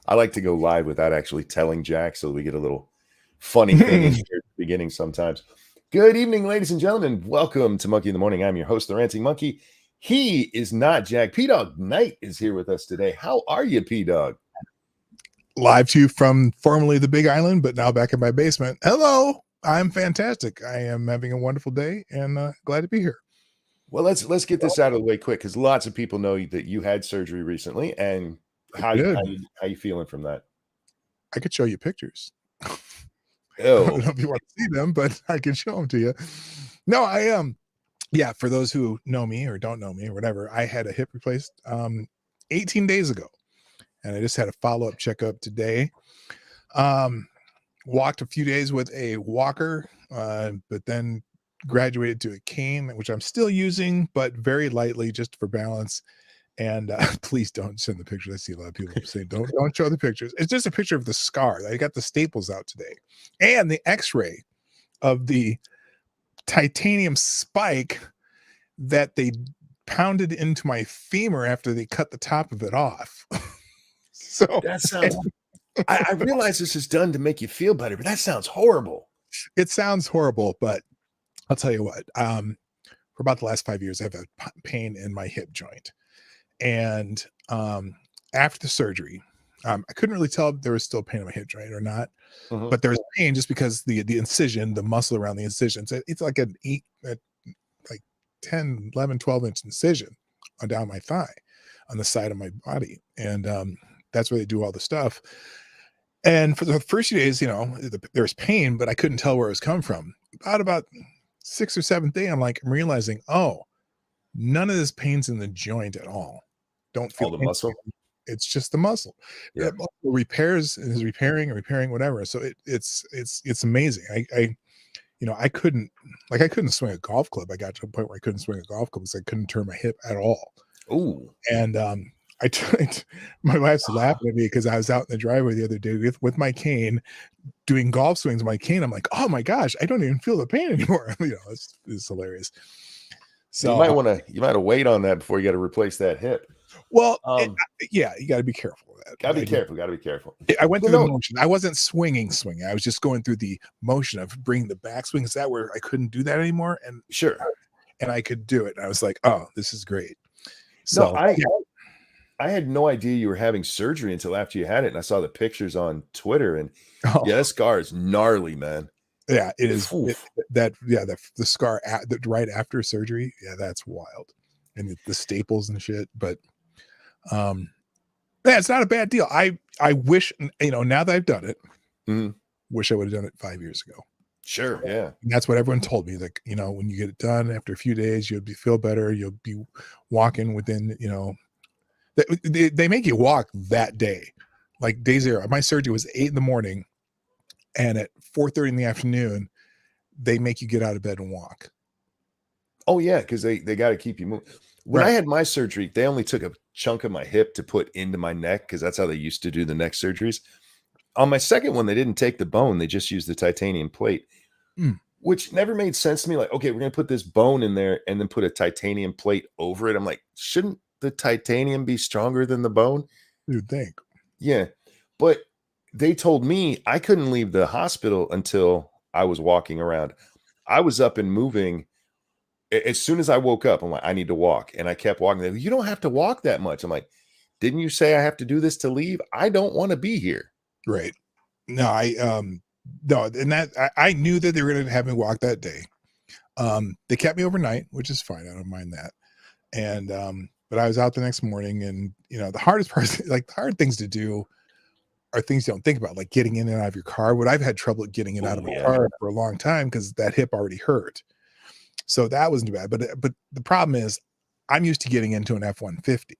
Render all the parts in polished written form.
I like to go live without actually telling Jack, so we get a little funny thing in here at the beginning sometimes. Good evening, ladies and gentlemen. Welcome to Monkey in the Morning. I'm your host, the Ranting Monkey. He is not Jack. P-Dog Knight is here with us today. How are you, P-Dog? Live to you from formerly the Big Island, but now back in my basement. Hello, I'm fantastic. I am having a wonderful day and glad to be here. Well, let's get this out of the way quick because lots of people know that you had surgery recently, and how you feeling from that? I could show you pictures. Oh, I don't know if you want to see them, but I can show them to you. No, I am. Yeah, for those who know me or don't know me or whatever, I had a hip replaced 18 days ago, and I just had a follow-up checkup today. Walked a few days with a walker, but then graduated to a cane, which I'm still using, but very lightly just for balance. And please don't send the pictures. I see a lot of people saying, don't show the pictures. It's just a picture of the scar. I got the staples out today and the x-ray of the titanium spike that they pounded into my femur after they cut the top of it off. So that sounds, I realize this is done to make you feel better, but that sounds horrible. It sounds horrible, but I'll tell you what, for about the last 5 years, I've had pain in my hip joint. And after the surgery, I couldn't really tell if there was still pain in my hip joint or not, but there was pain just because the incision, the muscle around the incision, it's like an 10, 11, 12-inch incision on down my thigh on the side of my body. And that's where they do all the stuff. And for the first few days, there was pain, but I couldn't tell where it was coming from. About 6th or 7th day, I'm realizing, oh, none of this pain's in the joint at all. Don't feel the muscle. It's just the muscle. Yeah. That muscle repairs and is repairing, whatever. So it's amazing. I couldn't swing a golf club. I got to a point where I couldn't swing a golf club because I couldn't turn my hip at all. Ooh. And I tried. My wife's laughing at me because I was out in the driveway the other day with my cane, doing golf swings with my cane. I'm like, oh my gosh, I don't even feel the pain anymore. It's hilarious. So you might have wait on that before you got to replace that hip. Well, yeah, you got to be careful with that. Got to be careful. I went through the motion. I wasn't swinging. I was just going through the motion of bringing the backswing. Is that where I couldn't do that anymore? And sure, and I could do it. And I was like, oh, this is great. So I had no idea you were having surgery until after you had it, and I saw the pictures on Twitter, and yeah, that scar is gnarly, man. Yeah, it is. The scar right after surgery. Yeah, that's wild. And the staples and shit. But it's not a bad deal. I wish, now that I've done it, wish I would have done it 5 years ago. Sure, yeah. And that's what everyone told me. Like, when you get it done after a few days, you'll feel better. You'll be walking within, they make you walk that day. Like day zero. My surgery was 8 a.m. and at 4:30 in the afternoon, they make you get out of bed and walk. Oh yeah, because they got to keep you moving. When I had my surgery, they only took a chunk of my hip to put into my neck because that's how they used to do the neck surgeries. On my second one, they didn't take the bone; they just used the titanium plate, which never made sense to me. Like, okay, we're gonna put this bone in there and then put a titanium plate over it. I'm like, shouldn't the titanium be stronger than the bone? You'd think. Yeah, but they told me I couldn't leave the hospital until I was walking around. I was up and moving. As soon as I woke up, I'm like, I need to walk. And I kept walking. They're like, you don't have to walk that much. I'm like, didn't you say I have to do this to leave? I don't want to be here. Right. No, and that I knew that they were going to have me walk that day. They kept me overnight, which is fine. I don't mind that. And, but I was out the next morning and, the hardest part, like the hard things to do are things you don't think about, like getting in and out of your car. What I've had trouble getting in and out of my car for a long time because that hip already hurt. So that wasn't too bad. But the problem is I'm used to getting into an F-150.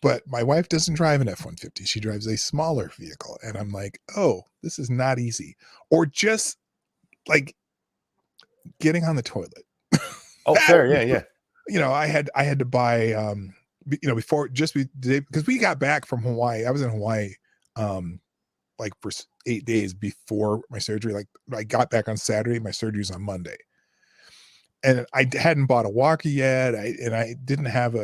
But my wife doesn't drive an F-150. She drives a smaller vehicle. And I'm like, oh, this is not easy. Or just like getting on the toilet. Oh, fair. Yeah. I had to buy, before because we got back from Hawaii. I was in Hawaii, like for 8 days before my surgery. Like I got back on Saturday, my surgery's on Monday. And I hadn't bought a walker yet. I didn't have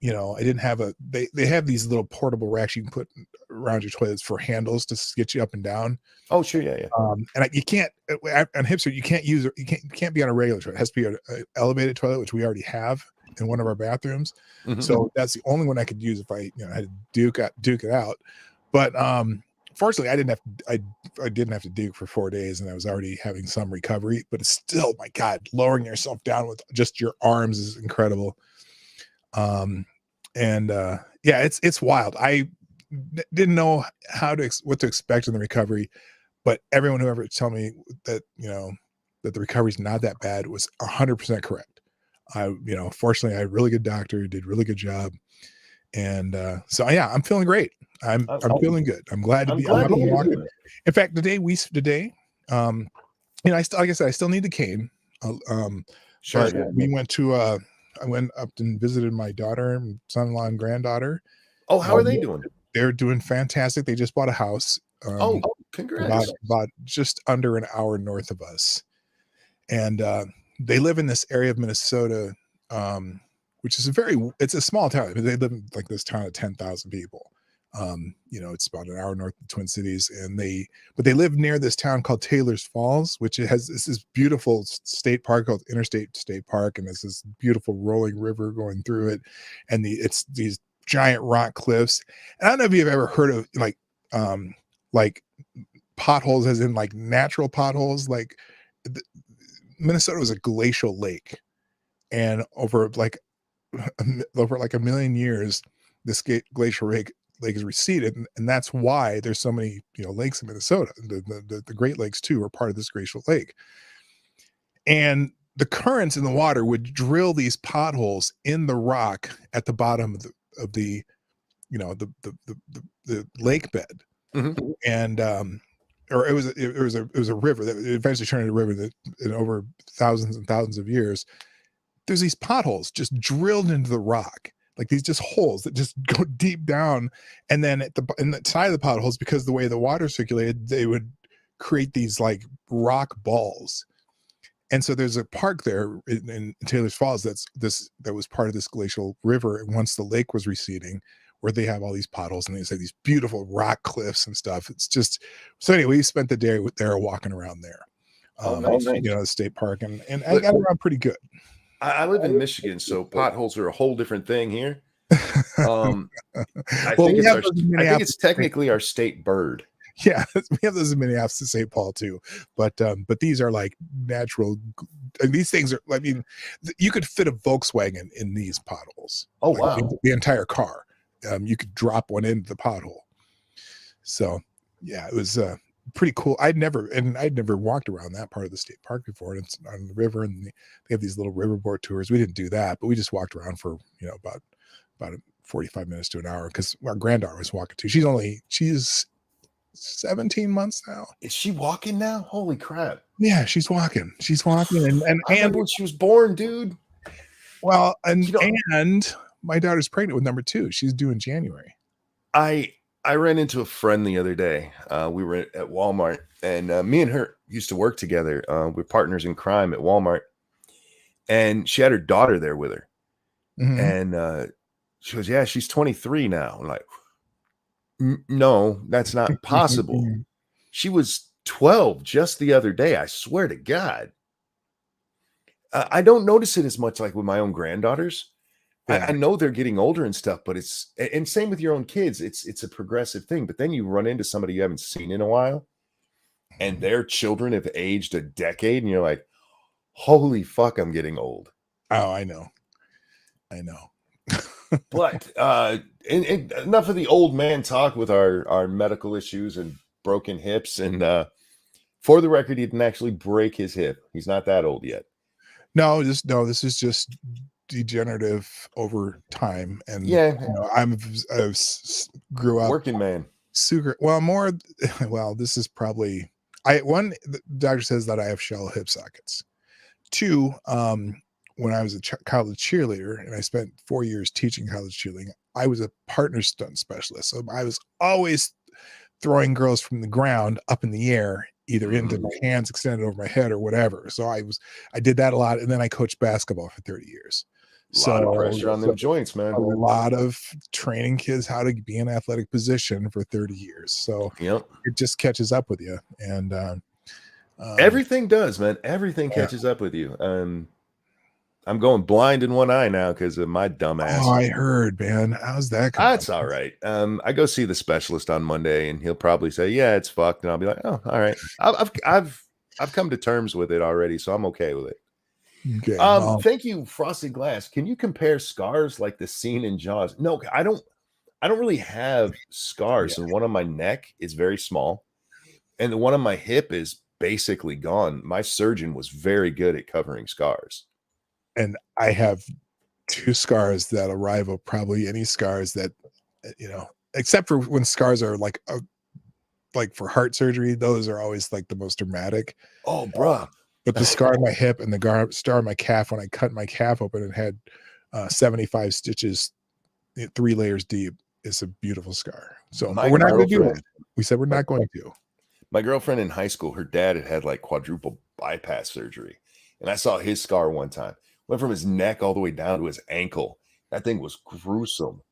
I didn't have they have these little portable racks you can put around your toilets for handles to get you up and down. Oh, sure. Yeah. You can't on hipster, you can't be on a regular toilet. It has to be an elevated toilet, which we already have in one of our bathrooms. Mhm. So that's the only one I could use if I had to duke it out. But fortunately, I didn't have to duke for 4 days, and I was already having some recovery. But it's still, my God, lowering yourself down with just your arms is incredible. Yeah, it's wild. I didn't know what to expect in the recovery, but everyone who ever told me that that the recovery is not that bad was 100% correct. Fortunately, I had a really good doctor, did a really good job, and so yeah, I'm feeling great. I'm feeling good. I'm glad to be. I'm walking. In fact, today, I still, like I said, I still need the cane. Sure. But Yeah. we went to I went up and visited my daughter, and son-in-law, and granddaughter. Oh, how are they doing? They're doing fantastic. They just bought a house. Oh, congrats. About just under an hour north of us, and they live in this area of Minnesota, which is it's a small town. They live in like this town of 10,000 people. It's about an hour north of the Twin Cities, but they live near this town called Taylor's Falls, which has this beautiful state park called Interstate State Park, and there's this beautiful rolling river going through it, and it's these giant rock cliffs. And I don't know if you've ever heard of like potholes, as in like natural potholes. Like Minnesota was a glacial lake, and over like a million years, this glacial lake has receded, and that's why there's so many lakes in Minnesota. The Great Lakes too are part of this glacial lake, and the currents in the water would drill these potholes in the rock at the bottom of the lake bed. Mm-hmm. And or it was a river that eventually turned into a river that in over thousands and thousands of years, there's these potholes just drilled into the rock, like these just holes that just go deep down. And then in the side of the potholes, because the way the water circulated, they would create these like rock balls. And so there's a park there in Taylor's Falls that was part of this glacial river. And once the lake was receding, where they have all these potholes and they say these beautiful rock cliffs and stuff. It's just, so anyway, we spent the day there walking around there. Nice. The state park, and I got around pretty good. I live in Michigan, so potholes are a whole different thing here. I think it's technically our state bird. Yeah, we have those in Minneapolis and St. Paul too, but these are like natural. These things are, I mean, you could fit a Volkswagen in these potholes. Oh, wow. The entire car. You could drop one into the pothole. So yeah, it was pretty cool. I'd never walked around that part of the state park before. And it's on the river, and they have these little riverboard tours. We didn't do that, but we just walked around for about 45 minutes to an hour, because our granddaughter was walking too. She's 17 months now. Is she walking now? Holy crap. Yeah, she's walking. And I remember when she was born, dude. Well, and my daughter's pregnant with number 2. She's due in January. I ran into a friend the other day. We were at Walmart, and me and her used to work together. We're partners in crime at Walmart, and she had her daughter there with her. Mm-hmm. And she goes, "Yeah, she's 23 now." I'm like, "No, that's not possible." She was 12 just the other day. I swear to God. I don't notice it as much like with my own granddaughters. Yeah. I know they're getting older and stuff, but and same with your own kids. It's a progressive thing. But then you run into somebody you haven't seen in a while, and their children have aged a decade, and you're like, "Holy fuck, I'm getting old." Oh, I know. But enough of the old man talk with our medical issues and broken hips. And for the record, he didn't actually break his hip. He's not that old yet. No, this is just degenerative over time. And yeah, I grew up working man. This is probably one, the doctor says that I have shallow hip sockets. 2, when I was a college cheerleader, and I spent 4 years teaching college cheerleading, I was a partner stunt specialist. So I was always throwing girls from the ground up in the air, either into my hands extended over my head or whatever. So I did that a lot. And then I coached basketball for 30 years. A lot of So, pressure on them joints, a man. lot of training kids how to be in athletic position for 30 years. So Yep. it just catches up with you. And Everything does, man. Everything yeah. catches up with you. I'm going blind in one eye now because of my dumb ass. Oh, I heard, man. How's that coming? That's all right. I go see the specialist on Monday, and he'll probably say, "Yeah, it's fucked," and I'll be like, "Oh, all right." I've come to terms with it already, so I'm okay with it. Okay. Well, Thank you, Frosted Glass. Can you compare scars like the scene in Jaws? No, I don't. I don't really have scars, yeah. and one on my neck is very small, and the one on my hip is basically gone. My surgeon was very good at covering scars. And I have 2 scars that'll rival probably any scars that, except for when scars are like for heart surgery, those are always like the most dramatic. Oh, bruh. But the scar on my hip and the scar on my calf, when I cut my calf open and had 75 stitches, 3 layers deep, is a beautiful scar. So, but My we're not going to do girlfriend, that. We said we're my not going to. my girlfriend in high school, her dad had like quadruple bypass surgery. And I saw his scar one time. Went from his neck all the way down to his ankle. That thing was gruesome.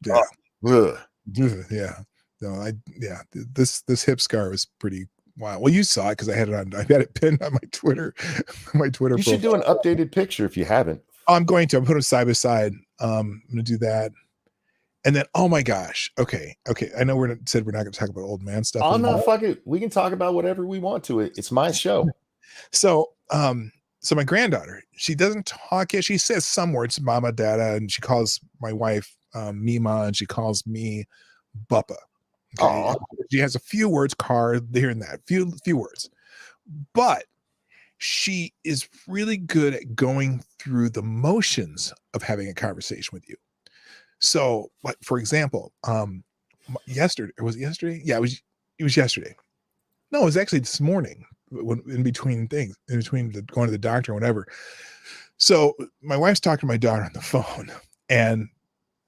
Yeah. Ugh. Yeah. No, this hip scar was pretty wild. Well, you saw it because I had it pinned on my Twitter, my Twitter You should do profile. an updated picture if you haven't. I'm going to. I'm put them side by side. I'm gonna do that. And then, oh my gosh. Okay. I know said we're not gonna talk about old man stuff Oh no, anymore. fuck it. We can talk about whatever we want to. It's my show. So my granddaughter, she doesn't talk yet. She says some words, mama, dada, and she calls my wife Mima, and she calls me Buppa. Okay. Oh, She has a few words, car, here and that, few words. But she is really good at going through the motions of having a conversation with you. So, like for example, yesterday, was it yesterday? Yeah, it was yesterday. No, it was actually this morning when in between things, in between going to the doctor or whatever. So my wife's talking to my daughter on the phone, and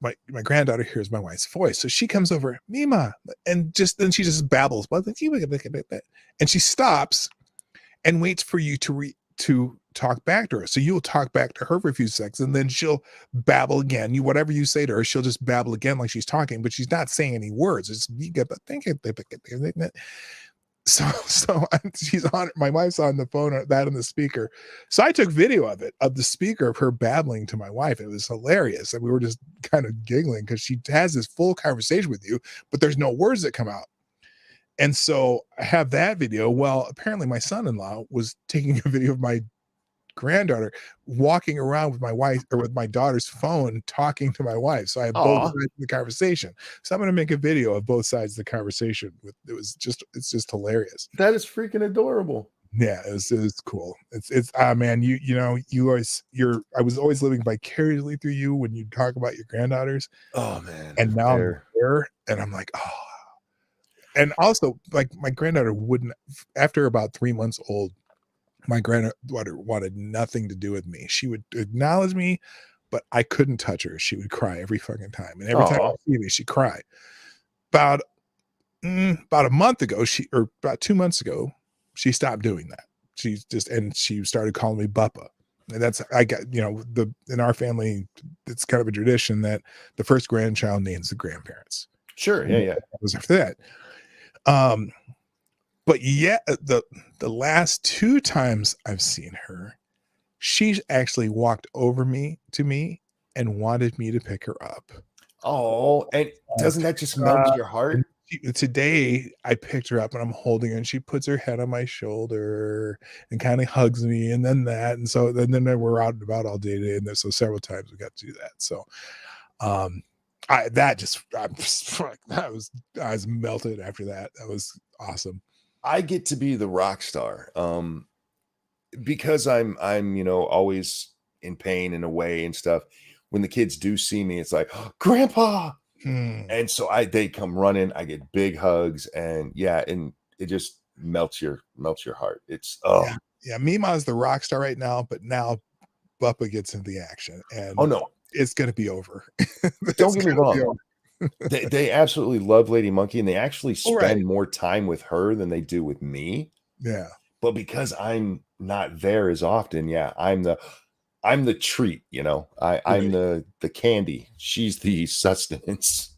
my granddaughter hears my wife's voice. So she comes over, Mima, and then she just babbles. And she stops and waits for you to talk back to her. So you'll talk back to her for a few seconds, and then she'll babble again. Whatever you say to her, she'll just babble again like she's talking, but she's not saying any words. It's she's on, my wife's on the phone, that on the speaker. So I took video of it, of the speaker, of her babbling to my wife. It was hilarious. And we were just kind of giggling because she has this full conversation with you, but there's no words that come out. And so I have that video. Well, apparently my son-in-law was taking a video of my granddaughter walking around with my wife or with my daughter's phone talking to my wife. So I have both sides of the conversation. So I'm going to make a video of both sides of the conversation. It's just hilarious. that is freaking adorable. Yeah, it was cool. It's man, I was always living vicariously through you when you talk about your granddaughters. Oh man. And now I'm there and I'm like, oh. And also, like, my granddaughter wouldn't, after about 3 months old, my granddaughter wanted nothing to do with me. She would acknowledge me, but I couldn't touch her. She would cry every fucking time. And every time she see me, she'd cry. About a month ago, or about 2 months ago, she stopped doing that. She started calling me Buppa. And that's, I got, in our family, it's kind of a tradition that the first grandchild names the grandparents. Sure. Yeah. That was after that. But yeah, the last 2 times I've seen her, she's actually walked over to me and wanted me to pick her up. Oh, and doesn't that just melt your heart? Today I picked her up and I'm holding her and she puts her head on my shoulder and kind of hugs me, and then that, and so then we're out and about all day today, and so several times we got to do that. So I was melted after that. That was awesome. I get to be the rock star because I'm always in pain in a way and stuff. When the kids do see me, it's like, oh, Grandpa. And so they come running, I get big hugs, and and it just melts your heart. It's Mima is the rock star right now, but now Buppa gets into the action, and oh no, it's gonna be over. Don't get me wrong. they absolutely love Lady Monkey, and they actually spend more time with her than they do with me. Yeah. But because I'm not there as often, I'm the treat, you know. I'm Right. the candy. She's the sustenance.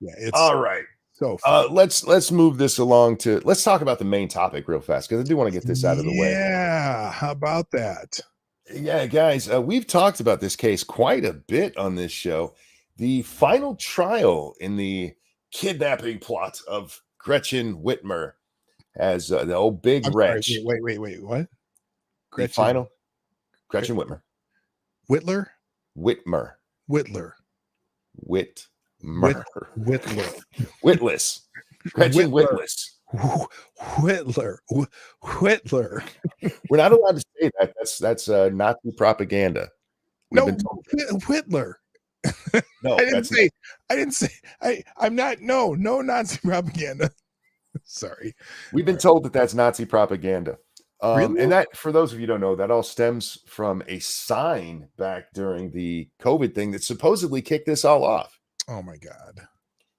Yeah, it's All right. so funny. Let's move this along to let's talk about the main topic real fast because I do want to get this out of the way. Yeah, how about that? Yeah, guys, we've talked about this case quite a bit on this show. The final trial in the kidnapping plot of Gretchen Whitmer as the old big I'm sorry. wretch. Wait. What? The Gretchen final Gretchen Whitmer. Whitler? Whitmer. Whitler. Whit Whitmer. Whitler. Witless. Gretchen Whitler. Witless. Whitler. Whitler. We're not allowed to say that. That's Nazi propaganda. We've No, been told. Whitler. No, that's not. I didn't say I'm not no Nazi propaganda. Sorry. We've been told that that's Nazi propaganda. Really? And that, for those of you who don't know, that all stems from a sign back during the COVID thing that supposedly kicked this all off. Oh my God.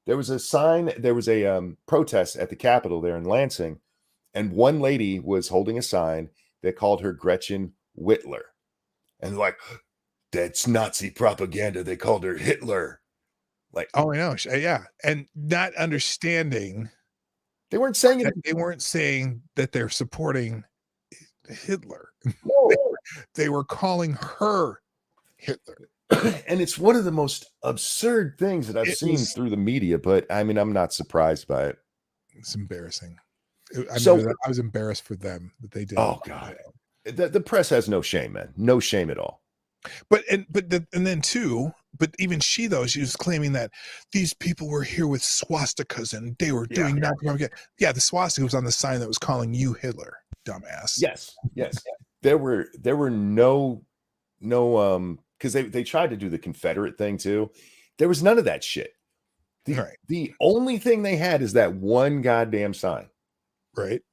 There was a sign, there was a protest at the Capitol there in Lansing, and one lady was holding a sign that called her Gretchen Whitler. And they're like, that's Nazi propaganda. They called her Hitler. Like, Oh, I know. Yeah. And not understanding they weren't saying it. that they weren't saying that they're supporting Hitler. No. They were calling her Hitler. And it's one of the most absurd things that I've seen through the media, but I mean, I'm not surprised by it. It's embarrassing. I was embarrassed for them that they did. Oh God, the press has no shame, man. No shame at all. But then too, but even she was claiming that these people were here with swastikas and they were doing nothing. Yeah, the swastika was on the sign that was calling you Hitler, dumbass. Yes. There were no because they tried to do the Confederate thing too. There was none of that shit. The only thing they had is that one goddamn sign. Right.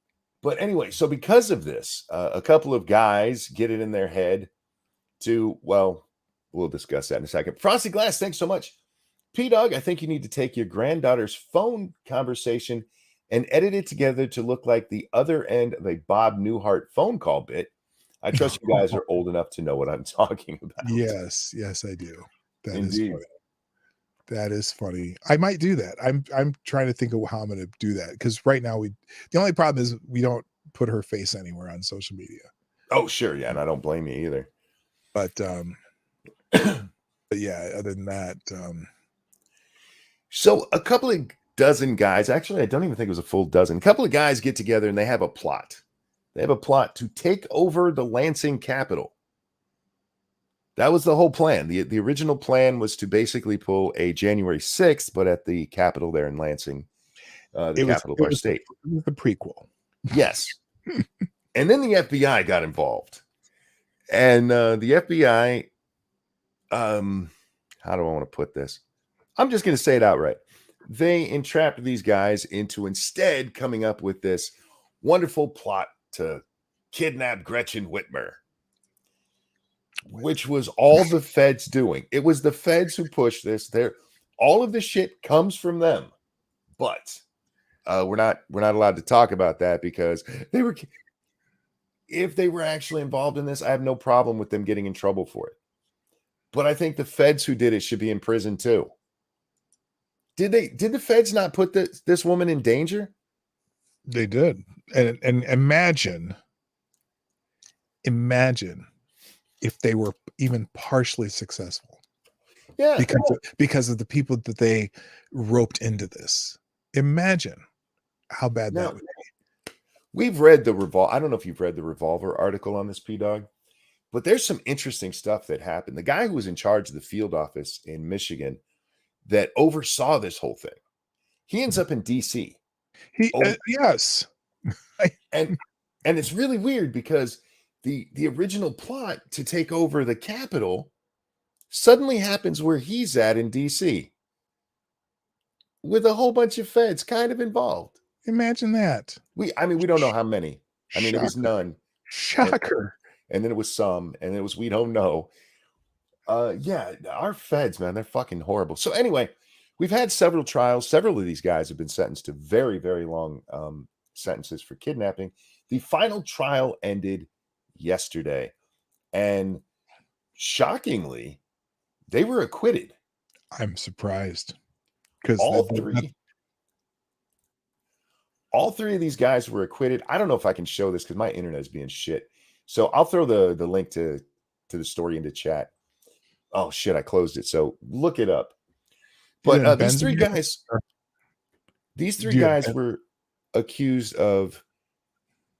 But anyway, so because of this, a couple of guys get it in their head to, well, we'll discuss that in a second. Frosty Glass, thanks so much. P-Dog, I think you need to take your granddaughter's phone conversation and edit it together to look like the other end of a Bob Newhart phone call bit. I trust you guys are old enough to know what I'm talking about. Yes, I do. That Indeed. is funny. That is funny. I might do that. I'm trying to think of how I'm going to do that because right now the only problem is we don't put her face anywhere on social media. Oh, sure, yeah, and I don't blame you either. But yeah, other than that, so a couple of dozen guys, actually, I don't even think it was a full dozen. A couple of guys get together and they have a plot. They have a plot to take over the Lansing Capitol. That was the whole plan. The original plan was to basically pull a January 6th, but at the Capitol there in Lansing, the capital of our state. It was the prequel. Yes. And then the FBI got involved. And the FBI, how do I want to put this? I'm just going to say it outright. They entrapped these guys into instead coming up with this wonderful plot to kidnap Gretchen Whitmer, which was all the feds doing. It was the feds who pushed this. All of the shit comes from them, but we're not allowed to talk about that because if they were actually involved in this, I have no problem with them getting in trouble for it. But I think the feds who did it should be in prison too. Did the feds not put this woman in danger? They did. And imagine if they were even partially successful. Yeah. Because of the people that they roped into this. Imagine how bad that would be. We've read the Revolver. I don't know if you've read the Revolver article on this, P-Dog, but there's some interesting stuff that happened. The guy who was in charge of the field office in Michigan that oversaw this whole thing, he ends up in D.C. Yes. and it's really weird because the original plot to take over the Capitol suddenly happens where he's at in D.C. with a whole bunch of feds kind of involved. Imagine that. We don't know how many. I mean, it was none. Shocker. And then it was some, and it was we don't know. Yeah, our feds, man, they're fucking horrible. So anyway, we've had several trials. Several of these guys have been sentenced to very, very long sentences for kidnapping. The final trial ended yesterday, and shockingly, they were acquitted. I'm surprised because All three of these guys were acquitted. I don't know if I can show this because my internet is being shit. So I'll throw the link to the story into chat. Oh shit, I closed it. So look it up. But these three guys were accused of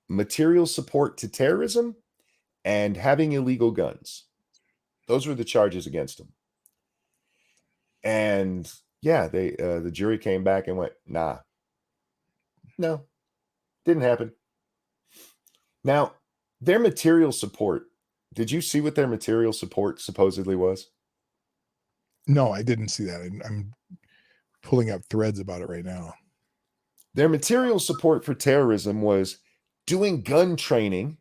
material support to terrorism and having illegal guns. Those were the charges against them. And yeah, they the jury came back and went, nah, no, didn't happen. Now, their material support, did you see what their material support supposedly was? No, I didn't see that. I'm pulling up threads about it right now. Their material support for terrorism was doing gun training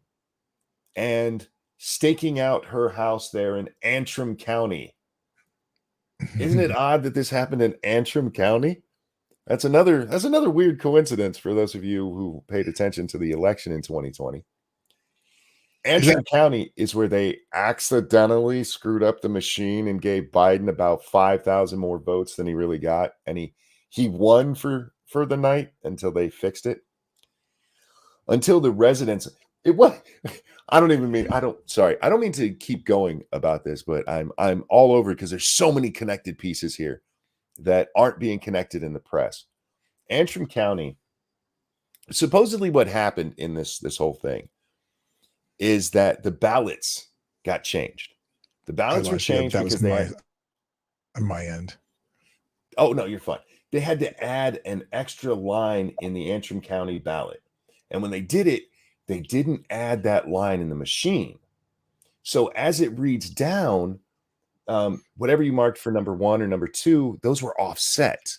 and staking out her house there in Antrim County. Isn't it odd that this happened in Antrim County? That's another weird coincidence for those of you who paid attention to the election in 2020. Antrim County is where they accidentally screwed up the machine and gave Biden about 5,000 more votes than he really got, and he won for the night until they fixed it. Until the residents, it was. I don't mean to keep going about this, but I'm all over because there's so many connected pieces here that aren't being connected in the press. Antrim County, supposedly what happened in this whole thing is that the ballots got changed. The ballots were changed because they on my end. Oh no, you're fine. They had to add an extra line in the Antrim County ballot. And when they did it, they didn't add that line in the machine. So as it reads down, whatever you marked for number 1 or number 2, those were offset.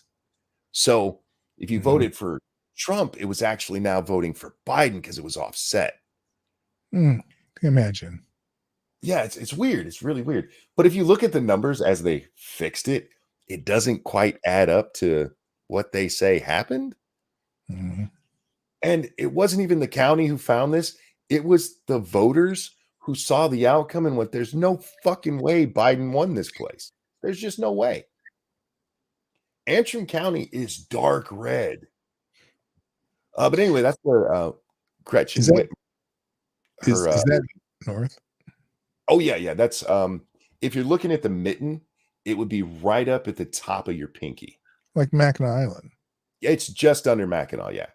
So if you voted for Trump, it was actually now voting for Biden because it was offset. Imagine. Yeah, it's weird. It's really weird. But if you look at the numbers as they fixed it, it doesn't quite add up to what they say happened. And it wasn't even the county who found this. It was the voters who saw the outcome and went, there's no fucking way Biden won this place. There's just no way. Antrim County is dark red. But anyway, that's where Gretchen Whitmer. Is that north? Oh, yeah. That's if you're looking at the mitten, it would be right up at the top of your pinky. Like Mackinac Island. It's just under Mackinac, yeah.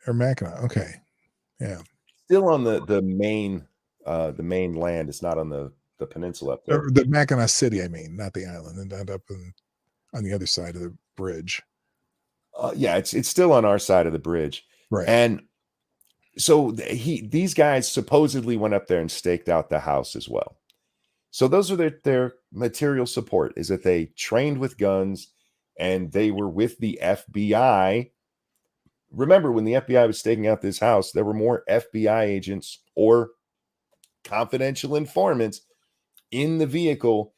Or Mackinac, okay. Yeah. Still on the main land. It's not on the peninsula up there. The Mackinac City, I mean, not the island, and not up on the other side of the bridge. Yeah, it's still on our side of the bridge. Right. And so these guys supposedly went up there and staked out the house as well. So those are their material support, is that they trained with guns and they were with the FBI. Remember, when the FBI was staking out this house, there were more FBI agents or confidential informants in the vehicle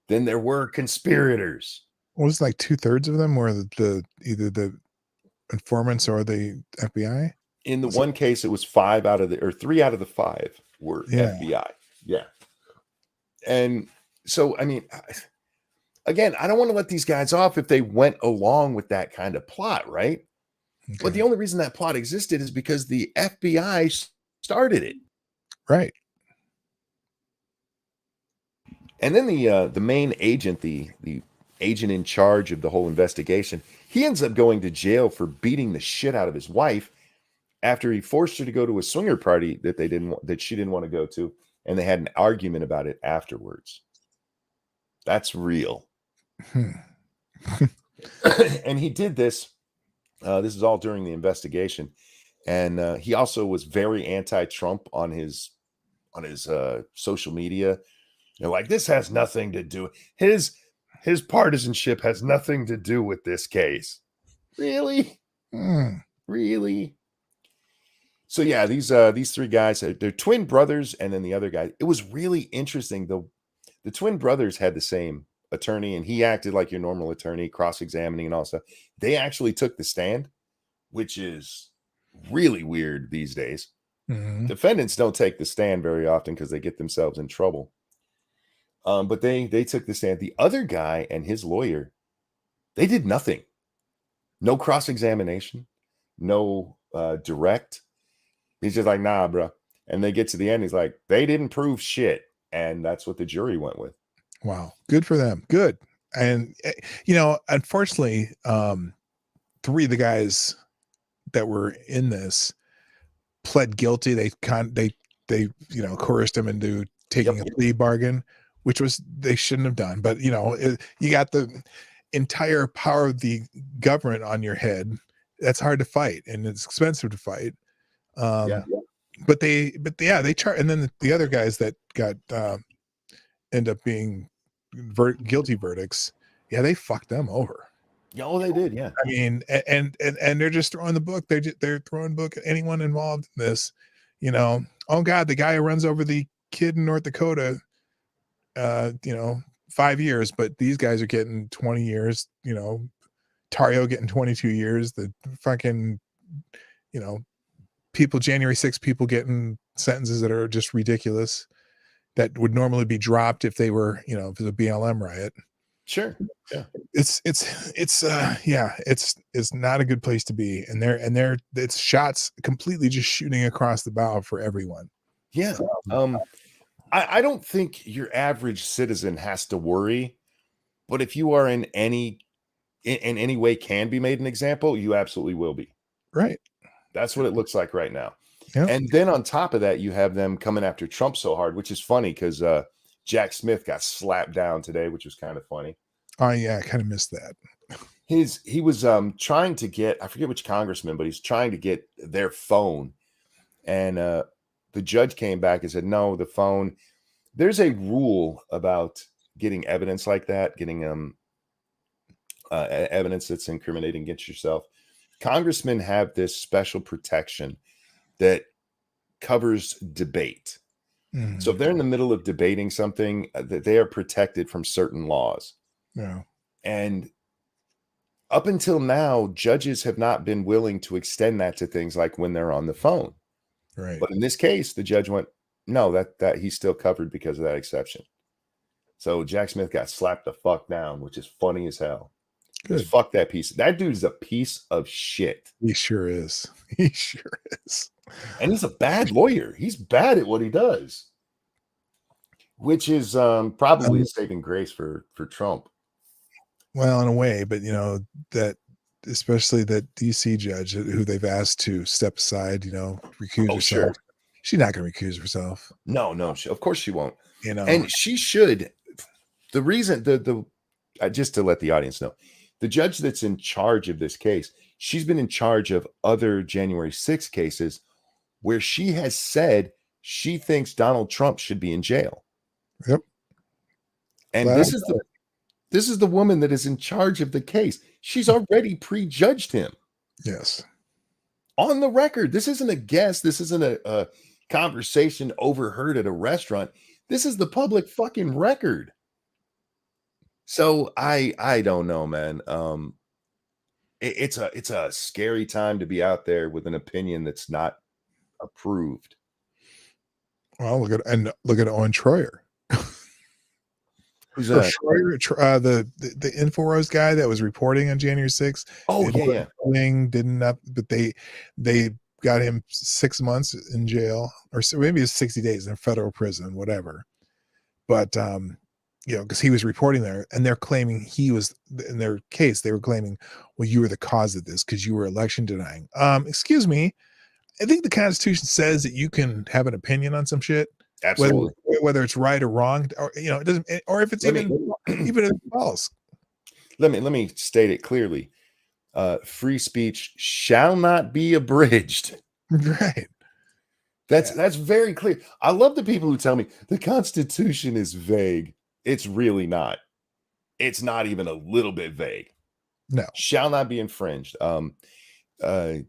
than there were conspirators. What was it, like 2/3 of them were either the informants or the FBI? In the one case, it was 3 out of the 5 were FBI. Yeah. And so, I mean, again, I don't want to let these guys off if they went along with that kind of plot, right? Okay. But the only reason that plot existed is because the FBI started it. Right. And then the main agent, the agent in charge of the whole investigation, he ends up going to jail for beating the shit out of his wife after he forced her to go to a swinger party that she didn't want to go to, and they had an argument about it afterwards. That's real. And he did this. This is all during the investigation, and he also was very anti-Trump on his social media. Like, this has nothing to do. His partisanship has nothing to do with this case. Really? Really? So yeah, these 3 guys, they're twin brothers, and then the other guy. It was really interesting. The twin brothers had the same attorney, and he acted like your normal attorney, cross-examining and all stuff. They actually took the stand, which is really weird these days. Defendants don't take the stand very often because they get themselves in trouble. But they took the stand. The other guy and his lawyer, they did nothing. No cross-examination, no direct. He's just like, nah, bro. And they get to the end. He's like, they didn't prove shit. And that's what the jury went with. Wow. Good for them. Good. And, unfortunately, three of the guys that were in this pled guilty. They coerced him into taking a plea bargain, which was they shouldn't have done. But you got the entire power of the government on your head. That's hard to fight, and it's expensive to fight. But they charge, and then the other guys that got end up being guilty verdicts. Yeah, they fucked them over. Oh, they did. Yeah. I mean, and they're just throwing the book. They're throwing book at anyone involved in this. Oh God, the guy who runs over the kid in North Dakota, 5 years, but these guys are getting 20 years. Tario getting 22 years. The fucking, people, January 6th people getting sentences that are just ridiculous, that would normally be dropped if they were, if it was a BLM riot. Sure. Yeah. It's not a good place to be. And it's shots completely just shooting across the bow for everyone. Yeah. I don't think your average citizen has to worry, but if you are in any way can be made an example, you absolutely will be. Right. That's what it looks like right now. Yep. And then on top of that, you have them coming after Trump so hard, which is funny because Jack Smith got slapped down today, which was kind of funny. Oh yeah, I kind of missed that. He was trying to get, I forget which congressman, but he's trying to get their phone. And the judge came back and said, no, the phone, there's a rule about getting evidence like that, getting evidence that's incriminating against yourself. Congressmen have this special protection that covers debate. Mm-hmm. So if they're in the middle of debating something, they are protected from certain laws. Yeah. And up until now, judges have not been willing to extend that to things like when they're on the phone. Right. But in this case, the judge went, no, that he's still covered because of that exception. So Jack Smith got slapped the fuck down, which is funny as hell. Good. Fuck that piece. That dude is a piece of shit. He sure is. He sure is. And he's a bad lawyer. He's bad at what he does, which is probably a saving grace for Trump. Well, in a way, but that especially that DC judge who they've asked to step aside, recuse herself. Sure. She's not going to recuse herself. No, of course she won't. And she should. The reason just to let the audience know, the judge that's in charge of this case, she's been in charge of other January 6th cases where she has said she thinks Donald Trump should be in jail. Yep. And this is the woman that is in charge of the case. She's already prejudged him. Yes. On the record. This isn't a guess. This isn't a conversation overheard at a restaurant. This is the public fucking record. So I don't know, man. It's a scary time to be out there with an opinion that's not approved. Well, look at Owen Schroyer. Who's that? Schroyer, the InfoWars guy that was reporting on January 6th. Oh yeah. But they got him 6 months in jail, or maybe it's 60 days in federal prison, whatever. But because he was reporting there, and they're claiming he was, in their case, they were claiming, well, you were the cause of this because you were election denying. Excuse me. I think the Constitution says that you can have an opinion on some shit. Absolutely. Whether it's right or wrong, or it doesn't, or if it's even if it's false. Let me state it clearly. Free speech shall not be abridged. Right. That's very clear. I love the people who tell me the Constitution is vague. It's really not. It's not even a little bit vague. No. Shall not be infringed. The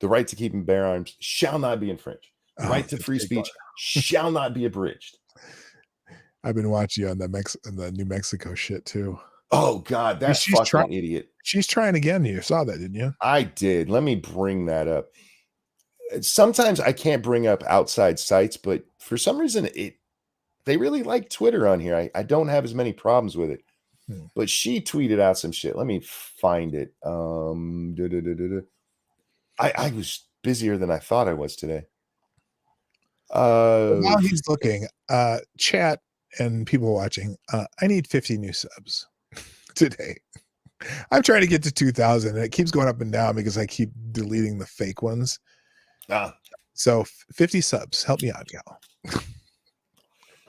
right to keep and bear arms shall not be infringed. The right to free speech shall not be abridged. I've been watching you on the New Mexico shit too. Oh God, that's fucking idiot. She's trying again. You saw that, didn't you? I did. Let me bring that up. Sometimes I can't bring up outside sites, but for some reason they really like Twitter on here. I don't have as many problems with it. Hmm. But she tweeted out some shit. Let me find it. I was busier than I thought I was today. While he's looking, chat and people watching, I need 50 new subs today. I'm trying to get to 2,000 and it keeps going up and down because I keep deleting the fake ones. So 50 subs, help me out, y'all.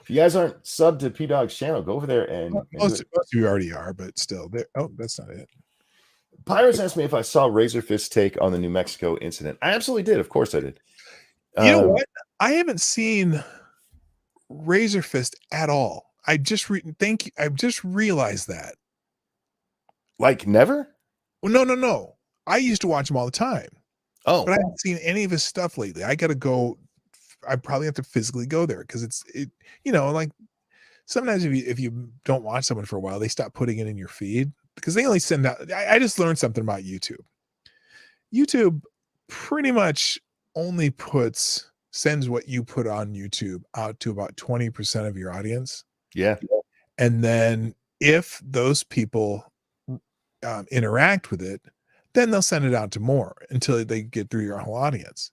If you guys aren't subbed to P Dog's channel, go over there and Most of you already are, but still. Oh, that's not it. Pirates asked me if I saw Razorfist's take on the New Mexico incident. I absolutely did. Of course I did. You know what? I haven't seen Razorfist at all. I just thank you. I've just realized that. Like never? Well, no. I used to watch him all the time. Oh, but I haven't seen any of his stuff lately. I got to go. I probably have to physically go there because like sometimes if you don't watch someone for a while, they stop putting it in your feed because they only send out. I just learned something about YouTube. YouTube pretty much only sends what you put on YouTube out to about 20% of your audience. Yeah. And then if those people interact with it, then they'll send it out to more until they get through your whole audience.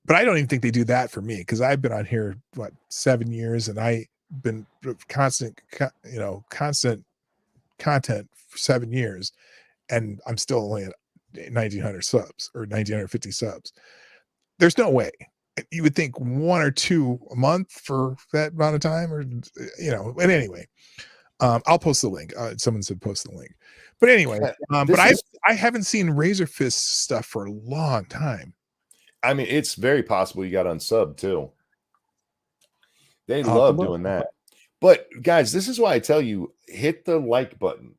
But I don't even think they do that for me because I've been on here 7 years and I've been constant content for 7 years, and I'm still only at 1,900 subs or 1,950 subs. There's no way. You would think 1 or 2 a month for that amount of time, or But anyway, I'll post the link. Someone said post the link. But anyway, I haven't seen Razorfist stuff for a long time. I mean, it's very possible you got unsubbed too. They love doing that. But guys, this is why I tell you, hit the like button.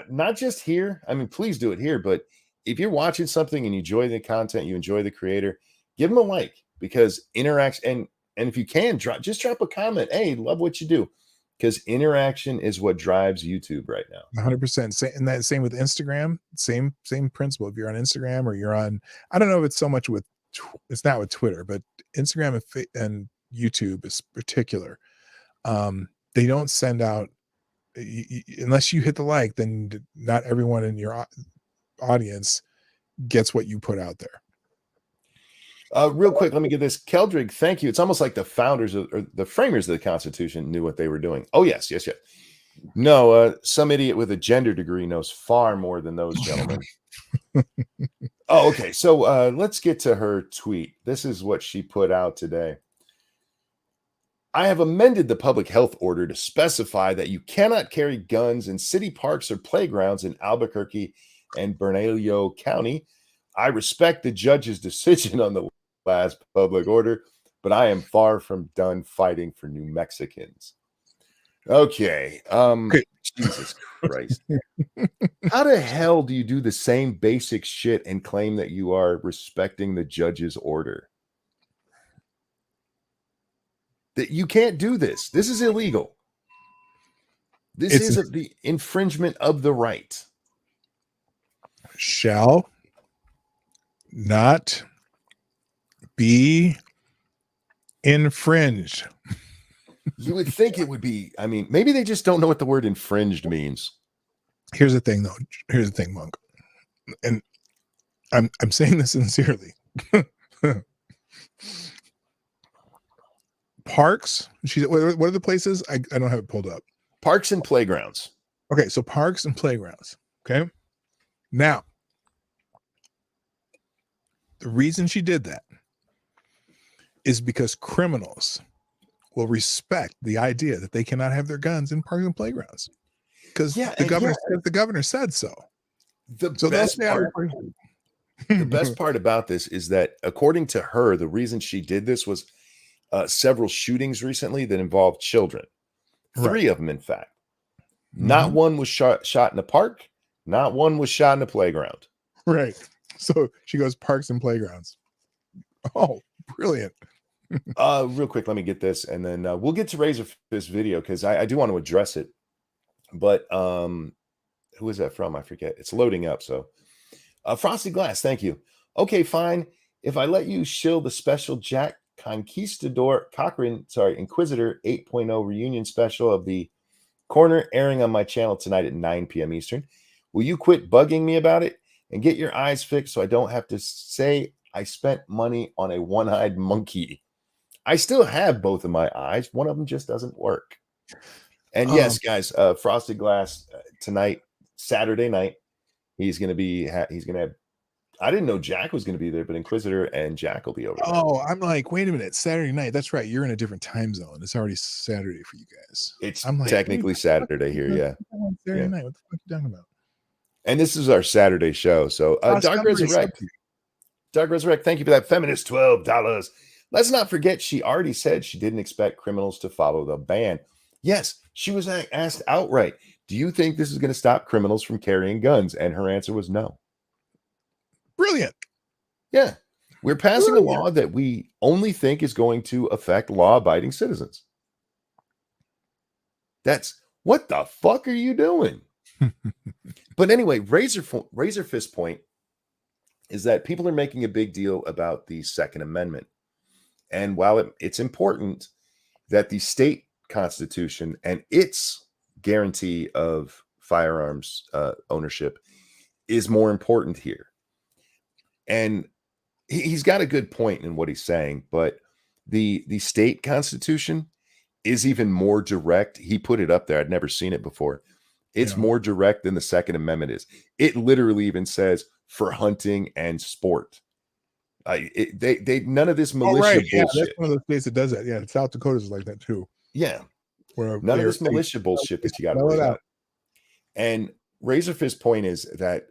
Not just here. I mean, please do it here. But if you're watching something and you enjoy the content, you enjoy the creator, give them a like, because interaction and if you can drop a comment. Hey, love what you do. Because interaction is what drives YouTube right now. 100%. And that same with Instagram. Same principle. If you're on Instagram or you're on, I don't know if it's so much with, it's not with Twitter, but Instagram and YouTube is particular. They don't send out unless you hit the like. Then not everyone in your audience gets what you put out there. Real quick, let me get this. Keldrig, thank you. It's almost like the founders or the framers of the Constitution knew what they were doing. Oh, yes. No, some idiot with a gender degree knows far more than those gentlemen. Oh, okay. So let's get to her tweet. This is what she put out today. I have amended the public health order to specify that you cannot carry guns in city parks or playgrounds in Albuquerque and Bernalillo County. I respect the judge's decision on the last public order, but I am far from done fighting for New Mexicans. Okay. Jesus Christ. How the hell do you do the same basic shit and claim that you are respecting the judge's order? That you can't do this. This is illegal. This is the infringement of the right. Shall not be infringed. You would think it would be. I mean, maybe they just don't know what the word infringed means. Here's the thing, though. Here's the thing, Monk. And I'm saying this sincerely. Parks. What are the places? I don't have it pulled up. Parks and playgrounds. Okay, so parks and playgrounds. Okay. Now, the reason she did that is because criminals will respect the idea that they cannot have their guns in parks and playgrounds because the governor said so. The best part about this is that, according to her, the reason she did this was several shootings recently that involved children. 3 of them, in fact. Not one was shot in a park. Not one was shot in a playground. Right. So she goes parks and playgrounds. Oh, brilliant. Real quick, let me get this, and then we'll get to Razorfist video because I do want to address it. But who is that from? I forget. It's loading up. So Frosty Glass, thank you. Okay, fine. If I let you shill the special Jack Conquistador Cochrane, Inquisitor 8.0 reunion special of the Corner airing on my channel tonight at 9 p.m. Eastern. Will you quit bugging me about it and get your eyes fixed so I don't have to say I spent money on a one-eyed monkey? I still have both of my eyes. One of them just doesn't work. And yes, guys, Frosted Glass tonight, Saturday night, he's going to have, I didn't know Jack was going to be there, but Inquisitor and Jack will be over there. Oh, I'm like, wait a minute, Saturday night. That's right. You're in a different time zone. It's already Saturday for you guys. It's I'm like, technically Saturday here, yeah. Saturday night. What the fuck are you talking about? And this is our Saturday show. So Dark Resurrect. Dark Resurrect, thank you for that feminist $12. Let's not forget, she already said she didn't expect criminals to follow the ban. Yes, she was asked outright, do you think this is going to stop criminals from carrying guns? And her answer was no. Brilliant. Yeah. We're passing a law that we only think is going to affect law-abiding citizens. That's, what the fuck are you doing? But anyway, Razor Fist point is that people are making a big deal about the Second Amendment. And while it's important that the state constitution and its guarantee of firearms ownership is more important here. And he's got a good point in what he's saying, but the state constitution is even more direct. He put it up there. I'd never seen it before. It's more direct than the Second Amendment is. It literally even says for hunting and sport. They none of this militia bullshit. Yeah, that's one of those states that does that. Yeah, South Dakota's like that too. Yeah, none of this militia bullshit that you got to worry about. And Razor Fist point is that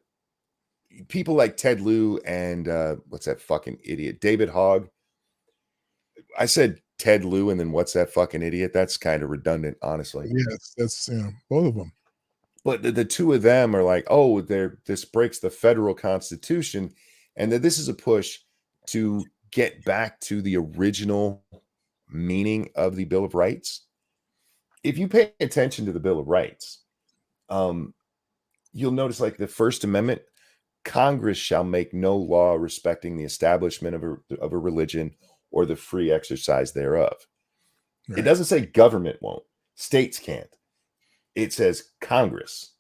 people like Ted Lieu and what's that fucking idiot, David Hogg. I said Ted Lieu and then what's that fucking idiot? That's kind of redundant, honestly. Yes, that's both of them. But the two of them are like, oh, this breaks the federal constitution, and that this is a push to get back to the original meaning of the Bill of Rights. If you pay attention to the Bill of Rights, you'll notice like the First Amendment, Congress shall make no law respecting the establishment of a religion or the free exercise thereof. Right. It doesn't say government won't. States can't. It says Congress.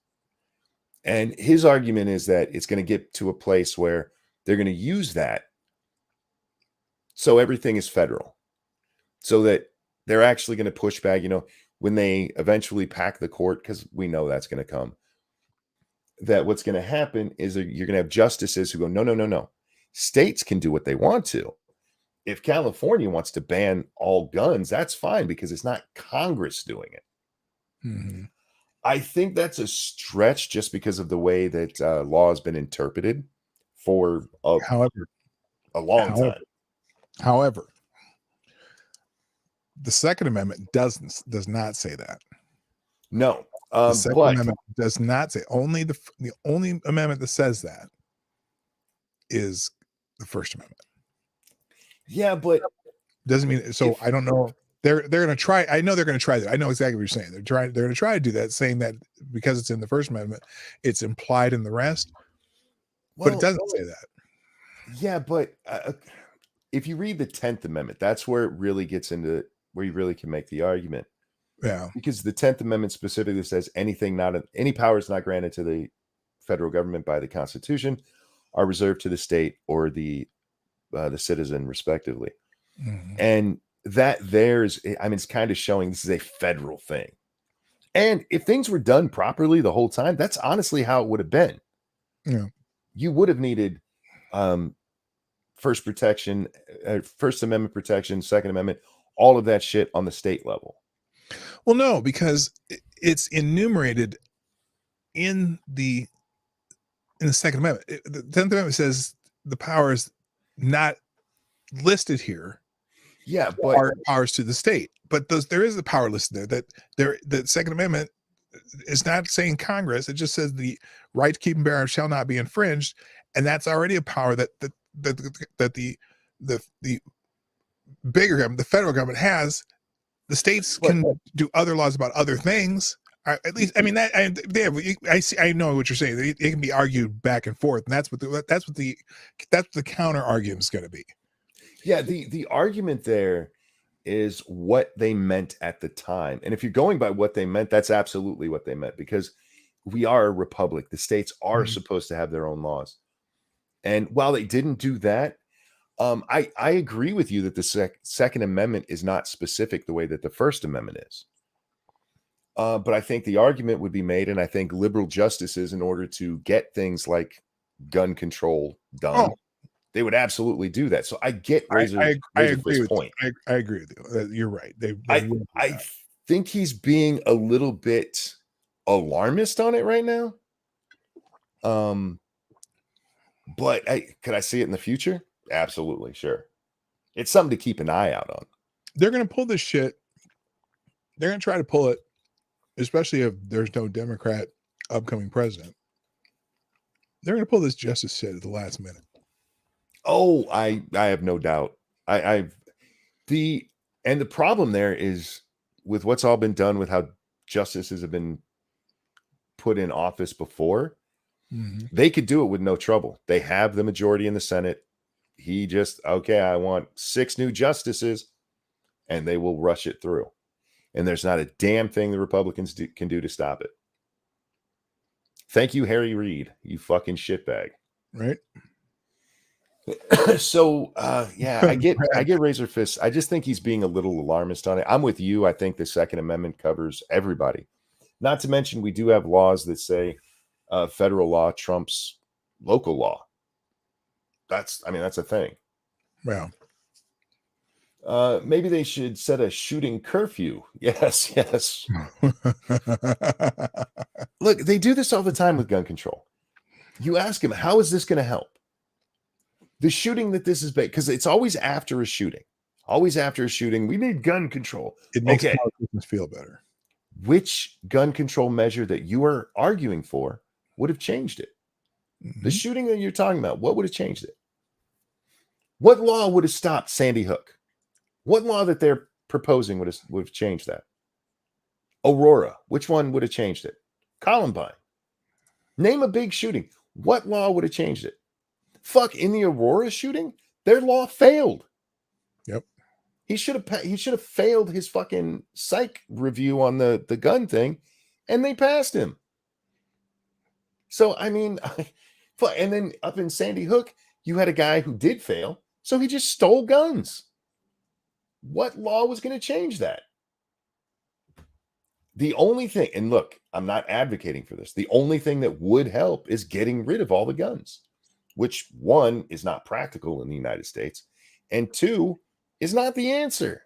And his argument is that it's going to get to a place where they're going to use that so everything is federal. So that they're actually going to push back, when they eventually pack the court, because we know that's going to come, that what's going to happen is that you're going to have justices who go, no. States can do what they want to. If California wants to ban all guns, that's fine because it's not Congress doing it. Mm-hmm. I think that's a stretch just because of the way that law has been interpreted for a long time. However, the Second Amendment does not say that. No. The Second Amendment does not say. The only amendment that says that is the First Amendment. Yeah, but doesn't mean so. I don't know. They're going to try. I know they're going to try that. I know exactly what you're saying. They're going to try to do that, saying that because it's in the First Amendment, it's implied in the rest. But it doesn't say that. Yeah, but if you read the 10th Amendment, that's where it really gets into where you really can make the argument. Yeah, because the 10th Amendment specifically says any powers not granted to the federal government by the Constitution are reserved to the state or the citizen, respectively. Mm-hmm. And that it's kind of showing this is a federal thing. And if things were done properly the whole time, that's honestly how it would have been. Yeah, you would have needed First Amendment protection, Second Amendment, all of that shit on the state level. Well, no, because it's enumerated in the Second Amendment. The 10th Amendment says the powers not listed here, but are powers to the state. But there is a power listed there. The Second Amendment is not saying Congress. It just says the right to keep and bear arms shall not be infringed, and that's already a power that the bigger government, the federal government, has. The states can do other laws about other things. At least, I mean, I know what you're saying. It can be argued back and forth, and that's what the counter argument is going to be. Yeah, the argument there is what they meant at the time. And if you're going by what they meant, that's absolutely what they meant, because we are a republic. The states are Mhm. supposed to have their own laws. And while they didn't do that, I agree with you that the Second Amendment is not specific the way that the First Amendment is. But I think the argument would be made, and I think liberal justices, in order to get things like gun control done, Oh, they would absolutely do that. So I get I Razor agree Fist with point. I agree with you. You're right. They I will do I that. think he's being a little bit alarmist on it right now. Um, but could I see it in the future? Absolutely, sure. It's something to keep an eye out on. They're gonna pull this shit. They're gonna try to pull it, especially if there's no Democrat upcoming president. They're gonna pull this justice shit at the last minute. Oh, I have no doubt. I've the and the problem there is with what's all been done with how justices have been put in office before, Mhm. they could do it with no trouble. They have the majority in the Senate. He just, okay, I want 6 new justices, and they will rush it through. And there's not a damn thing the Republicans can do to stop it. Thank you, Harry Reid, you fucking shitbag. Right? So yeah, I get Brad, Razor Fist. I just think he's being a little alarmist on it. I'm with you. I think the Second Amendment covers everybody. Not to mention, we do have laws that say federal law trumps local law. That's a thing. well, Maybe they should set a shooting curfew. Yes, yes. Look, they do this all the time with gun control. You ask them, how is this going to help? The shooting that this is based, because it's always after a shooting. Always after a shooting, we need gun control. it makes Okay, politicians feel better. which gun control measure that you are arguing for would have changed it? The Mhm. shooting that you're talking about, what would have changed it? What law would have stopped Sandy Hook? What law that they're proposing would have changed that? Aurora, which one would have changed it? Columbine. Name a big shooting. What law would have changed it? Fuck, in the Aurora shooting, their law failed. Yep. He should have failed his fucking psych review on the gun thing, and they passed him. So I mean, and then up in Sandy Hook, you had a guy who did fail, so he just stole guns. What law was going to change that? The only thing, and look, I'm not advocating for this. The only thing that would help is getting rid of all the guns, which, one, is not practical in the United States, and two, is not the answer.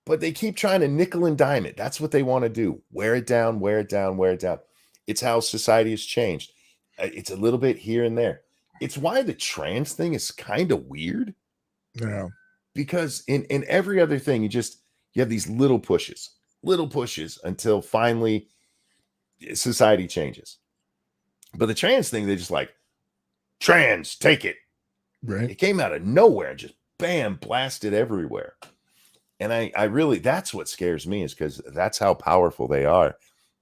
But they keep trying to nickel and dime it. That's what they want to do. Wear it down, wear it down, wear it down. It's how society has changed. It's a little bit here and there. It's why the trans thing is kind of weird, Yeah. because in every other thing, you have these little pushes until finally society changes. But the trans thing, they just like, trans, take it. Right. It came out of nowhere and just bam, blasted everywhere. And I really, that's what scares me, is because that's how powerful they are.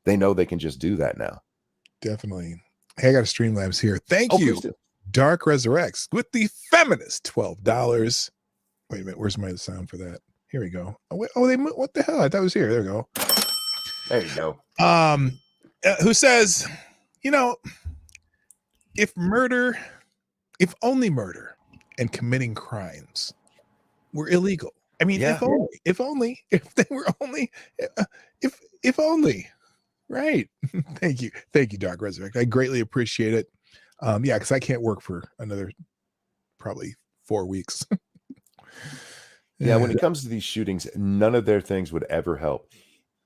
They know they can just do that now. Definitely. Hey, I got a Streamlabs here. Thank you, Please do. Dark Resurrects, with the feminist $12. Wait a minute, where's my sound for that? Here we go. Oh, wait, what the hell? I thought it was here. There we go. There you go. Who says, if only murder and committing crimes were illegal. I mean, Yeah. if they were only, if only, right? Thank you, Dark Resurrect. I greatly appreciate it. Yeah, because I can't work for another probably 4 weeks. Yeah, when it comes to these shootings, none of their things would ever help.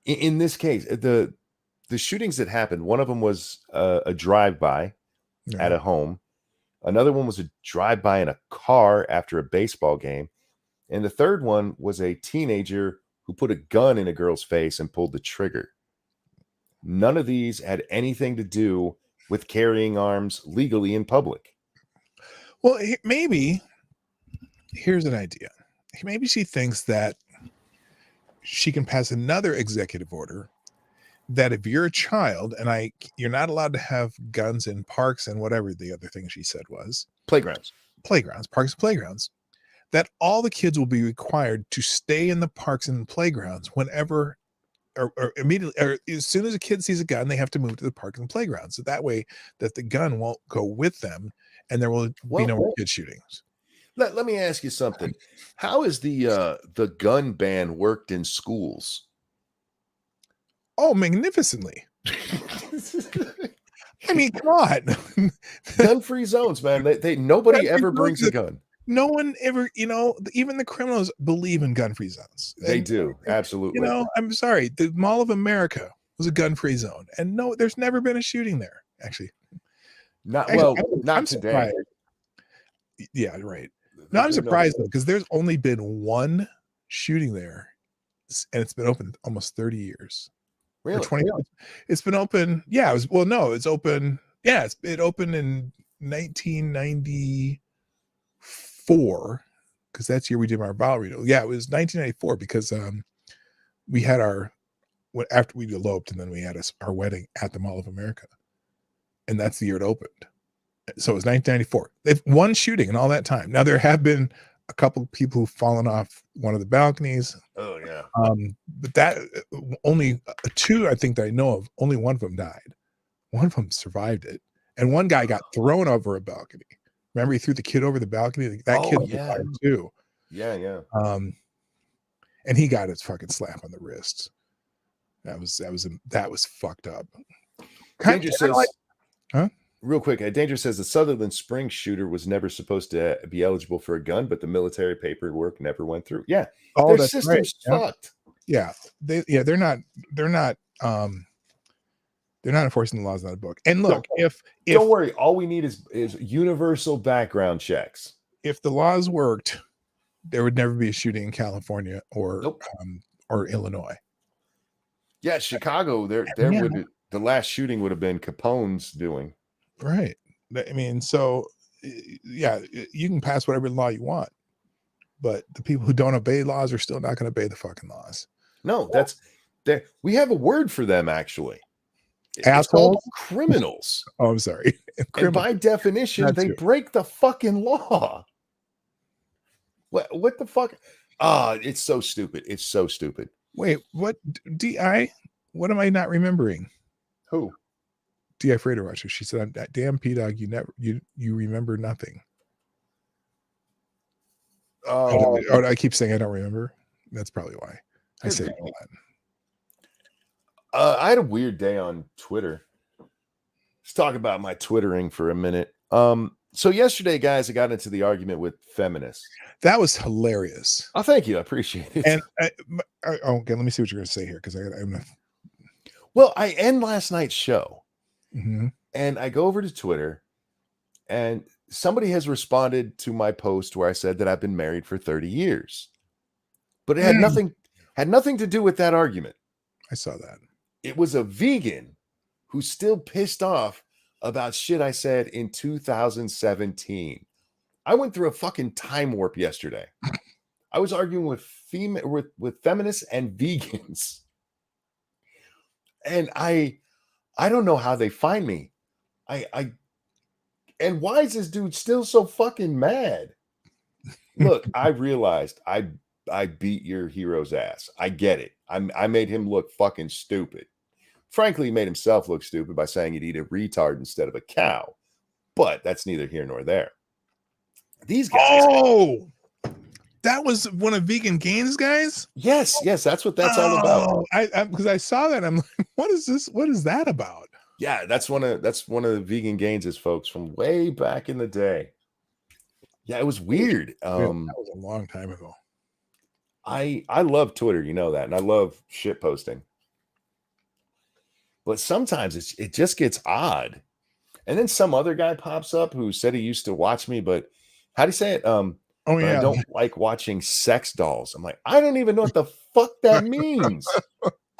In this case, the shootings that happened, one of them was a drive-by at a home. Another one was a drive-by in a car after a baseball game. And the third one was a teenager who put a gun in a girl's face and pulled the trigger. None of these had anything to do with carrying arms legally in public. Well, maybe here's an idea. Maybe she thinks that she can pass another executive order that if you're a child you're not allowed to have guns in parks and whatever the other thing she said was Playgrounds. playgrounds, parks and playgrounds, that all the kids will be required to stay in the parks and playgrounds whenever or immediately, or as soon as a kid sees a gun, they have to move to the park and playground. So that way that the gun won't go with them and there will be no more kid shootings. Let me ask you something. How is the gun ban worked in schools? Oh, magnificently. I mean, come on. Gun-free zones, man. Nobody ever brings a gun. No one ever, even the criminals believe in gun-free zones. They do, absolutely. I'm sorry, the Mall of America was a gun-free zone, and no, there's never been a shooting there. Actually, not I'm today. Surprised. Yeah, right. No, I'm surprised though, because there's only been one shooting there, and it's been open almost 30 years. Really? 20 years. It's been open. Yeah, it's open. Yeah, it opened in 1994, because that's the year we did our vow renewal. Yeah, it was 1994 because we had after we eloped, and then we had our wedding at the Mall of America, and that's the year it opened. So it was 1994. They've one shooting in all that time. Now there have been a couple of people who've fallen off one of the balconies. Oh yeah. But that only two, I think, that I know of. Only one of them died. One of them survived it, and one guy got thrown over a balcony. Remember, he threw the kid over the balcony. That kid was fired too. Yeah. And he got his fucking slap on the wrist. That was fucked up. Danger says, huh? Real quick, Danger says the Sutherland Springs shooter was never supposed to be eligible for a gun, but the military paperwork never went through. Yeah, their system's fucked. Yeah, they're not enforcing the laws on the book. And look, if don't worry, all we need is universal background checks. If the laws worked, there would never be a shooting in California or Illinois. Yeah, Chicago. The last shooting would have been Capone's doing. Right. I mean, so yeah, you can pass whatever law you want, but the people who don't obey laws are still not going to obey the fucking laws. No, we have a word for them, actually. Assholes? Criminals. Oh, I'm sorry. And by definition, they break the fucking law. What the fuck? It's so stupid. It's so stupid. Wait, what? What am I not remembering? Who? D.I. Frater Watcher. She said, "Damn P-Dog, you remember nothing." I keep saying I don't remember. That's probably why I say all that. I had a weird day on Twitter. Let's talk about my Twittering for a minute. So yesterday, guys, I got into the argument with feminists. That was hilarious. Oh, thank you. I appreciate it. And okay, let me see what you're going to say here, because Well, I end last night's show. Mm-hmm. And I go over to Twitter, and somebody has responded to my post where I said that I've been married for 30 years. But it had nothing to do with that argument. I saw that. It was a vegan who's still pissed off about shit I said in 2017. I went through a fucking time warp yesterday. I was arguing with feminists and vegans. And I don't know how they find me. And why is this dude still so fucking mad? Look, I realized I beat your hero's ass. I get it. I made him look fucking stupid. Frankly, he made himself look stupid by saying he'd eat a retard instead of a cow. But that's neither here nor there. These guys. Oh, that was one of Vegan Gains guys? Yes, that's what that's all about. Because I saw that, I'm like, what is this? What is that about? Yeah, that's one of the Vegan Gains' folks from way back in the day. Yeah, it was weird. That was a long time ago. I love Twitter, you know that, and I love shit posting. But sometimes it just gets odd. And then some other guy pops up who said he used to watch me, but how do you say it? I don't like watching sex dolls. I'm like, I don't even know what the fuck that means.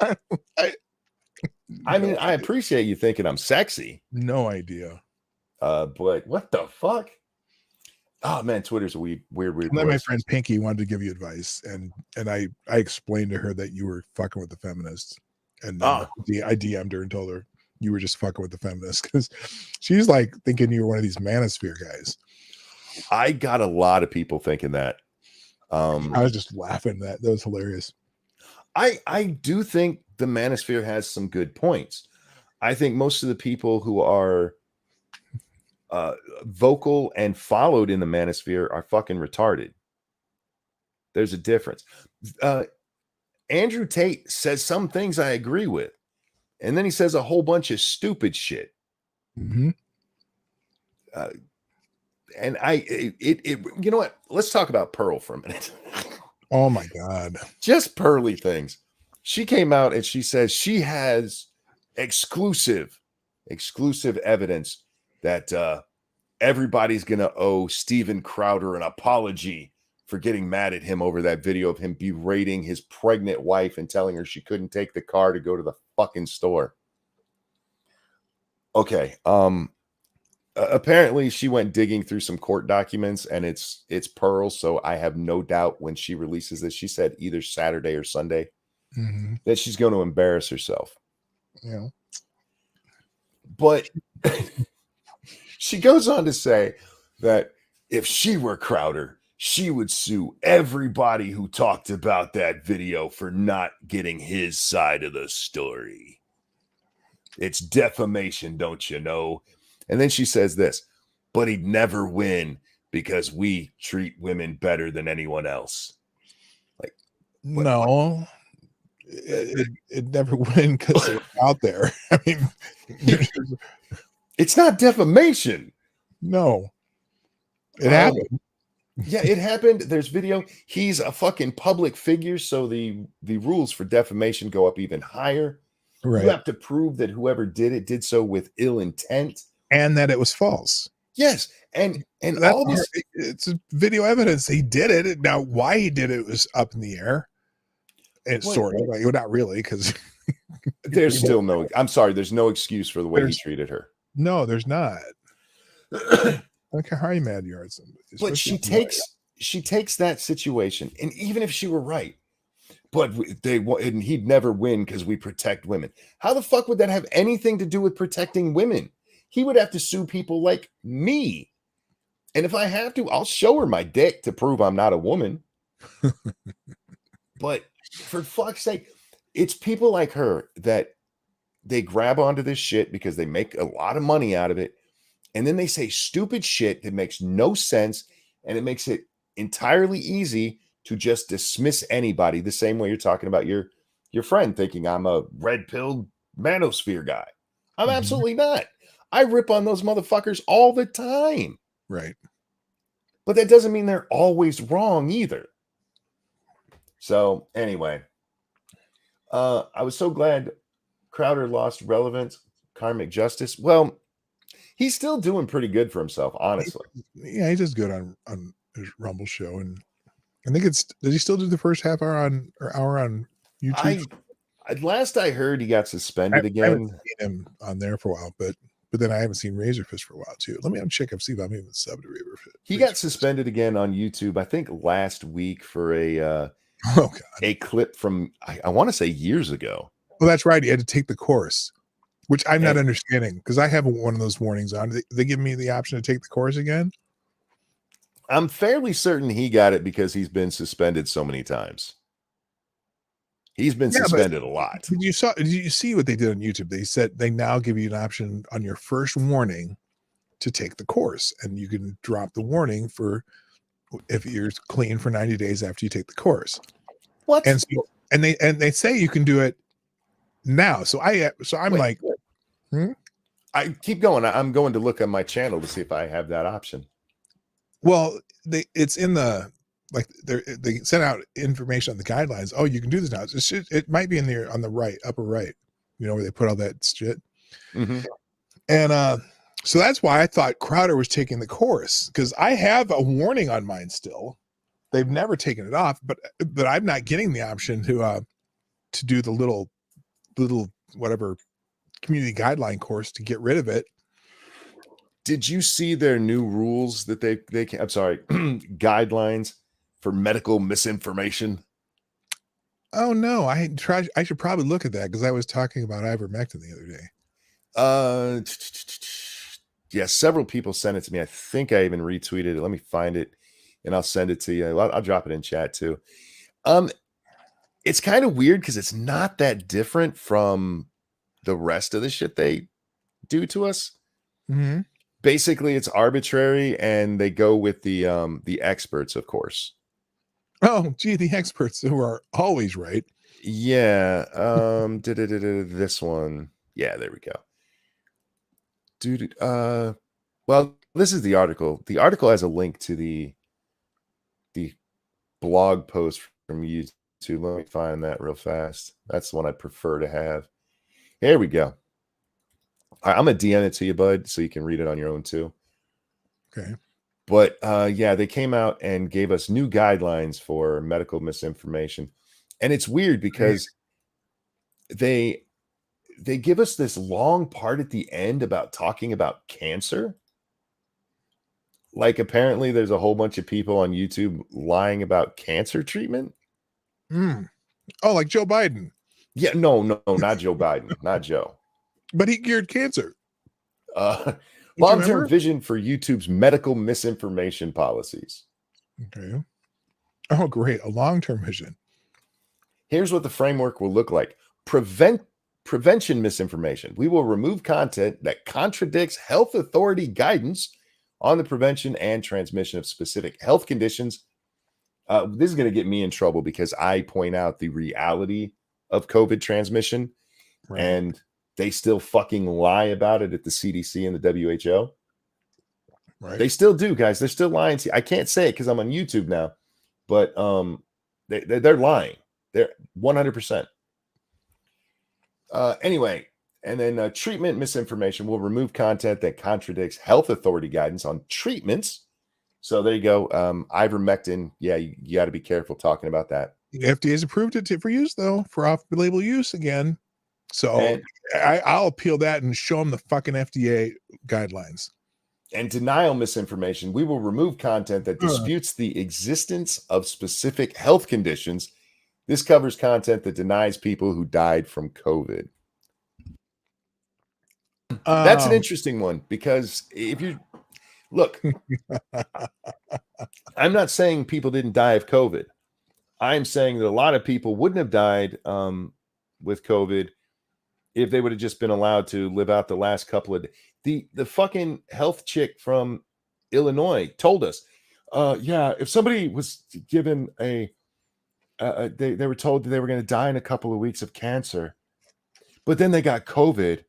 I mean, I appreciate you thinking I'm sexy. No idea. But what the fuck? Oh man, Twitter's a weird. And then my friend Pinky wanted to give you advice, and I explained to her that you were fucking with the feminists, and I DM'd her and told her you were just fucking with the feminists, because she's like thinking you were one of these manosphere guys. I got a lot of people thinking that. I was just laughing at that. That was hilarious. I do think the manosphere has some good points. I think most of the people who are vocal and followed in the manosphere are fucking retarded. There's a difference. Andrew Tate says some things I agree with, and then he says a whole bunch of stupid shit. Mm-hmm. And you know what? Let's talk about Pearl for a minute. Oh my God. Just Pearly things. She came out and she says she has exclusive evidence that everybody's gonna owe Steven Crowder an apology for getting mad at him over that video of him berating his pregnant wife and telling her she couldn't take the car to go to the fucking store. Okay. Apparently she went digging through some court documents, and it's Pearl, so I have no doubt when she releases this, she said either Saturday or Sunday, that she's going to embarrass herself. Yeah. But she goes on to say that if she were Crowder, she would sue everybody who talked about that video for not getting his side of the story. It's defamation, don't you know? And then she says this, but he'd never win because we treat women better than anyone else. Like, no, it never win because they're out there. I mean, it's not defamation. No, it happened. Yeah, it happened. There's video. He's a fucking public figure, so the rules for defamation go up even higher. Right. You have to prove that whoever did it did so with ill intent. And that it was false. Yes, and all this, it's video evidence he did it. Now, why he did it was up in the air. It's sort of like, well, not really, because there's still no. I'm sorry, there's no excuse for the way he treated her. No, there's not. I don't care how mad you are at somebody. But she takes that situation, and even if she were right, but and he'd never win because we protect women. How the fuck would that have anything to do with protecting women? He would have to sue people like me. And if I have to, I'll show her my dick to prove I'm not a woman. But for fuck's sake, it's people like her that they grab onto this shit because they make a lot of money out of it. And then they say stupid shit that makes no sense. And it makes it entirely easy to just dismiss anybody the same way you're talking about your friend thinking I'm a red-pilled manosphere guy. I'm absolutely not. I rip on those motherfuckers all the time. Right. But that doesn't mean they're always wrong either. So anyway, I was so glad Crowder lost relevance, karmic justice. Well, he's still doing pretty good for himself, honestly. Yeah, he does good on his Rumble show, and I think did he still do the first half hour on YouTube? Last I heard, he got suspended again. I haven't seen him on there for a while, but then I haven't seen Razorfist for a while too. Let me check and see if I'm even subbed to Razorfist. He got suspended again on YouTube, I think last week for a clip from I want to say years ago. Well, that's right. He had to take the course, which I'm not understanding because I have one of those warnings on. They give me the option to take the course again. I'm fairly certain he got it because he's been suspended so many times. He's been suspended a lot. Did you see what they did on YouTube? They said they now give you an option on your first warning to take the course, and you can drop the warning for if you're clean for 90 days after you take the course. What? And they say you can do it now. So I'm Wait, I keep going. I'm going to look on my channel to see if I have that option. Well, it's in the they sent out information on the guidelines. Oh, you can do this now. It might be in there on the right, upper right, where they put all that shit. Mm-hmm. And so that's why I thought Crowder was taking the course, because I have a warning on mine still. They've never taken it off, but I'm not getting the option to do the little whatever community guideline course to get rid of it. Did you see their new rules that I'm sorry, guidelines for medical misinformation? Oh no, I should probably look at that because I was talking about ivermectin the other day. Yeah, several people sent it to me. I think I even retweeted it. Let me find it and I'll send it to you. I'll drop it in chat too. Um, it's kind of weird because it's not that different from the rest of the shit they do to us. Mm-hmm. Basically, it's arbitrary and they go with the experts, of course. Oh, gee, the experts who are always right. Yeah. This one. Yeah, there we go. Dude, well, this is the article. The article has a link to the blog post from YouTube. Let me find that real fast. That's the one I prefer to have. Here we go. All right, I'm gonna DM it to you, bud, so you can read it on your own too. Okay. But yeah, they came out and gave us new guidelines for medical misinformation. And it's weird because they give us this long part at the end about talking about cancer. Like apparently there's a whole bunch of people on YouTube lying about cancer treatment. Mm. Oh, like Joe Biden. Yeah, no, not Joe Biden, not Joe. But he cured cancer. Long-term vision for YouTube's medical misinformation policies. Okay. Oh, great. A long-term vision. Here's what the framework will look like. Prevention misinformation. We will remove content that contradicts health authority guidance on the prevention and transmission of specific health conditions. This is going to get me in trouble because I point out the reality of COVID transmission, Right. and they still fucking lie about it at the CDC and the WHO. Right. They still do, guys. They're still lying to you. I can't say it because I'm on YouTube now, but they're lying. They're 100%. Anyway, and then treatment misinformation will remove content that contradicts health authority guidance on treatments. So there you go. Ivermectin. Yeah, you got to be careful talking about that. The FDA has approved it for use, though, for off-label use again. So I'll appeal that and show them the fucking FDA guidelines. And denial misinformation. We will remove content that disputes the existence of specific health conditions. This covers content that denies people who died from COVID. That's an interesting one because if you look, I'm not saying people didn't die of COVID. I'm saying that a lot of people wouldn't have died with COVID if they would have just been allowed to live out the last couple of days. The fucking health chick from Illinois told us, yeah, if somebody was given they were told that they were going to die in a couple of weeks of cancer, but then they got COVID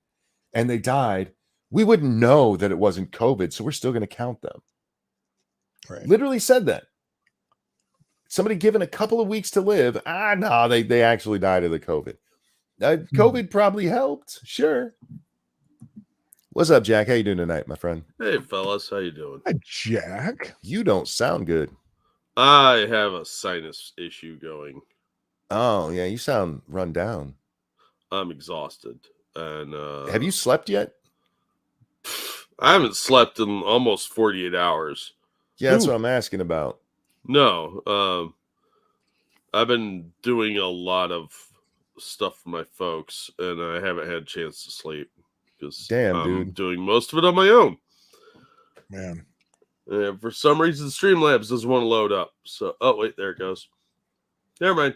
and they died, we wouldn't know that it wasn't COVID, so we're still going to count them. Right. Literally said that. Somebody given a couple of weeks to live, no, they actually died of the COVID. COVID probably helped, sure. What's up, Jack? How you doing tonight, my friend? Hey, fellas, how you doing? Hi, Jack. You don't sound good. I have a sinus issue going. Oh, yeah, you sound run down. I'm exhausted. And have you slept yet? I haven't slept in almost 48 hours. Yeah, that's what I'm asking about. No, I've been doing a lot of stuff for my folks, and I haven't had a chance to sleep because I'm doing most of it on my own. Man. And for some reason, Streamlabs doesn't want to load up. So, oh, wait, there it goes. Never mind.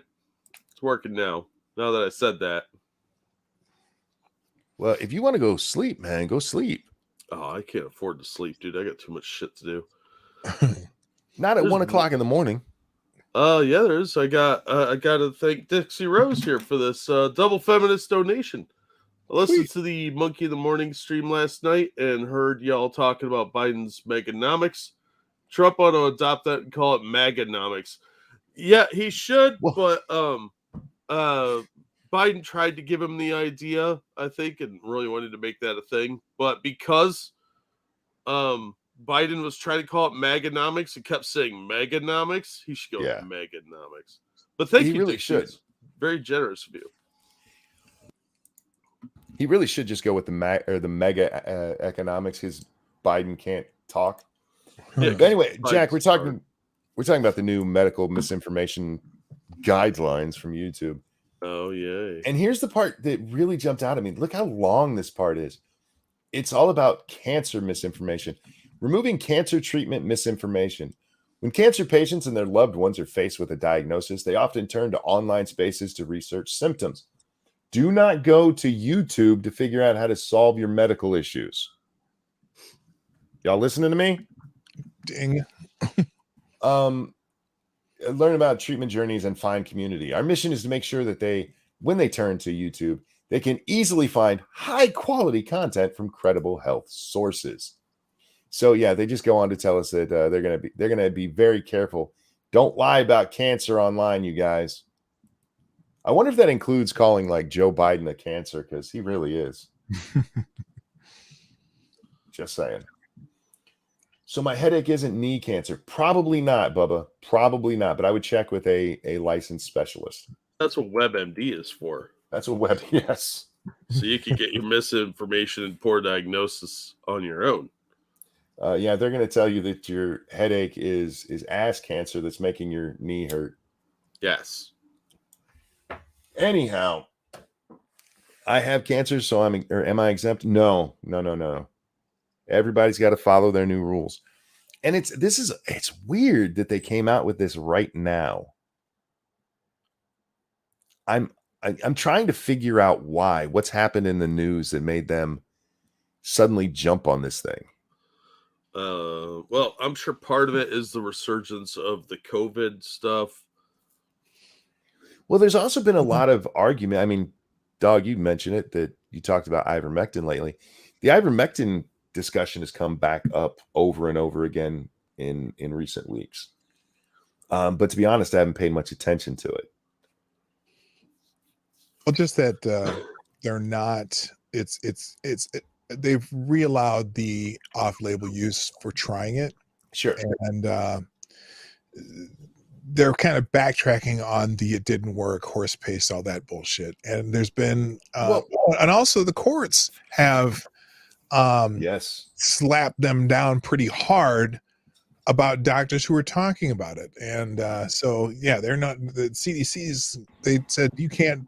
It's working now that I said that. Well, if you want to go sleep, man, go sleep. Oh, I can't afford to sleep, dude. I got too much shit to do. Not at 1 o'clock in the morning. Yeah, there is. I got to thank Dixie Rose here for this double feminist donation. I listened to the Monkey in the Morning stream last night and heard y'all talking about Biden's Meganomics. Trump ought to adopt that and call it Maganomics. Yeah, he should, but Biden tried to give him the idea, I think, and really wanted to make that a thing. But because Biden was trying to call it Maganomics and kept saying Meganomics, he should go with Meganomics. But thank you, really Dixie. It's very generous of you. He really should just go with the mega economics because Biden can't talk. Yeah, but anyway, Jack, we're talking about the new medical misinformation guidelines from YouTube. Oh, yeah. And here's the part that really jumped out at me. Look how long this part is. It's all about cancer misinformation, removing cancer treatment misinformation. When cancer patients and their loved ones are faced with a diagnosis, they often turn to online spaces to research symptoms. Do not go to YouTube to figure out how to solve your medical issues. Y'all listening to me? Ding. Learn about treatment journeys and find community. Our mission is to make sure that when they turn to YouTube, they can easily find high quality content from credible health sources. So yeah, they just go on to tell us that they're gonna be very careful. Don't lie about cancer online, you guys. I wonder if that includes calling like Joe Biden a cancer, because he really is. Just saying. So my headache isn't knee cancer. Probably not, Bubba. Probably not. But I would check with a licensed specialist. That's what WebMD is for. That's what yes. So you can get your misinformation and poor diagnosis on your own. Yeah, they're going to tell you that your headache is ass cancer that's making your knee hurt. Yes. Anyhow, I have cancer, so am I exempt? No. Everybody's got to follow their new rules. And it's weird that they came out with this right now. I'm trying to figure out what's happened in the news that made them suddenly jump on this thing. Well, I'm sure part of it is the resurgence of the COVID stuff. Well, there's also been a lot of argument. I mean, Dog, you mentioned it, that you talked about ivermectin lately. The ivermectin discussion has come back up over and over again in recent weeks. But to be honest, I haven't paid much attention to it. Well, just that they're not. They've reallowed the off-label use for trying it. Sure. And they're kind of backtracking on the it didn't work, horse paste, all that bullshit. And there's been and also the courts have slapped them down pretty hard about doctors who are talking about it. And so yeah, they're not, the CDC's, they said you can't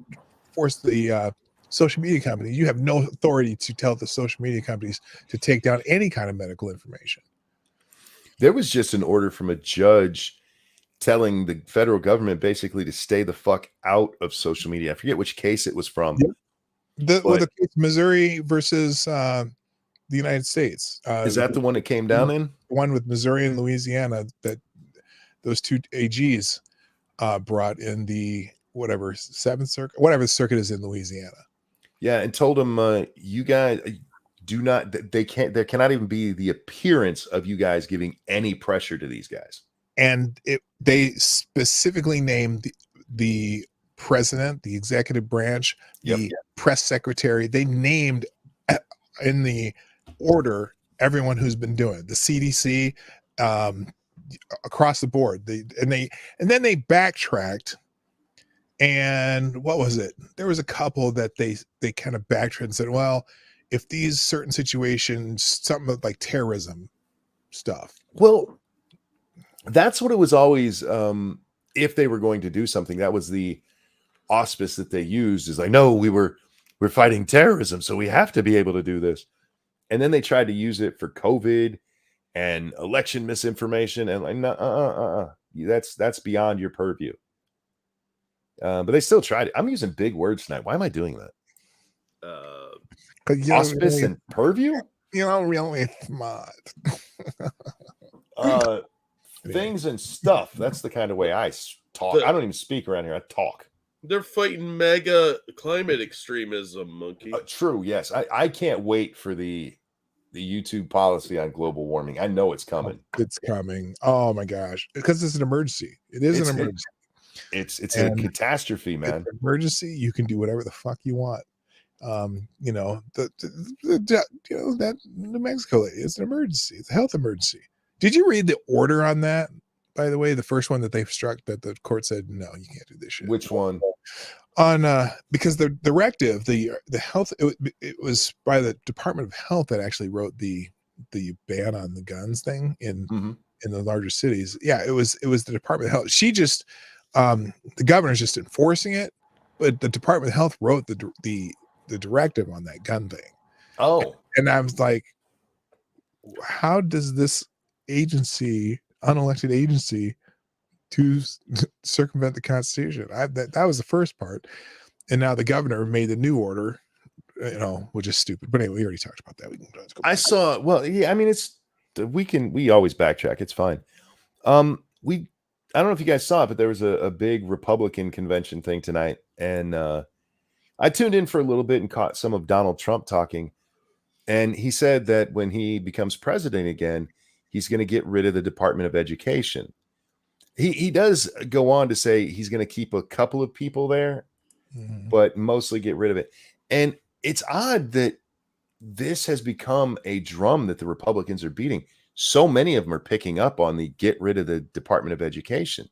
force the social media companies. You have no authority to tell the social media companies to take down any kind of medical information. There was just an order from a judge telling the federal government basically to stay the fuck out of social media. I forget which case it was from. Yep. The case Missouri versus the United States. Is that the one that came down in? The one with Missouri and Louisiana that those two AGs brought in the whatever Seventh Circuit, whatever the circuit is in Louisiana. Yeah, and told them you guys do not. There cannot even be the appearance of you guys giving any pressure to these guys. And they specifically named the president, the executive branch, the press secretary. They named in the order everyone who's been doing it. The CDC across the board. And then they backtracked. And what was it? There was a couple that they kind of backtracked and said, well, if these certain situations, something like terrorism stuff. Well, that's what it was always. If they were going to do something, that was the auspice that they used, is like, no, we're fighting terrorism, so we have to be able to do this. And then they tried to use it for COVID and election misinformation, and like, no, that's beyond your purview. But they still tried it. I'm using big words tonight. Why am I doing that? Auspice and purview? You know, really smart. Things and stuff. That's the kind of way I talk. I don't even speak around here. I talk. They're fighting mega climate extremism, Monkey. True. Yes. I can't wait for the YouTube policy on global warming. I know it's coming. It's coming. Oh my gosh. Because it's an emergency. It is an emergency. It's a catastrophe, man. It's an emergency. You can do whatever the fuck you want. You know, that New Mexico lady, it's an emergency. It's a health emergency. Did you read the order on that? By the way, the first one that they've struck, that the court said, no, you can't do this shit. Which one? On because the directive, the health, it was by the Department of Health that actually wrote the ban on the guns thing in the larger cities. Yeah, it was the Department of Health. She just the governor's just enforcing it, but the Department of Health wrote the directive on that gun thing. Oh, And I was like, how does this agency, unelected agency, to circumvent the Constitution? That was the first part. And now the governor made the new order, which is stupid. But anyway, we already talked about that. We can go I saw. Well, yeah. I mean, we always backtrack. It's fine. I don't know if you guys saw it, but there was a big Republican convention thing tonight, and I tuned in for a little bit and caught some of Donald Trump talking, and he said that when he becomes president again, he's going to get rid of the Department of Education. He does go on to say he's going to keep a couple of people there, but mostly get rid of it. And it's odd that this has become a drum that the Republicans are beating. So many of them are picking up on the get rid of the Department of Education.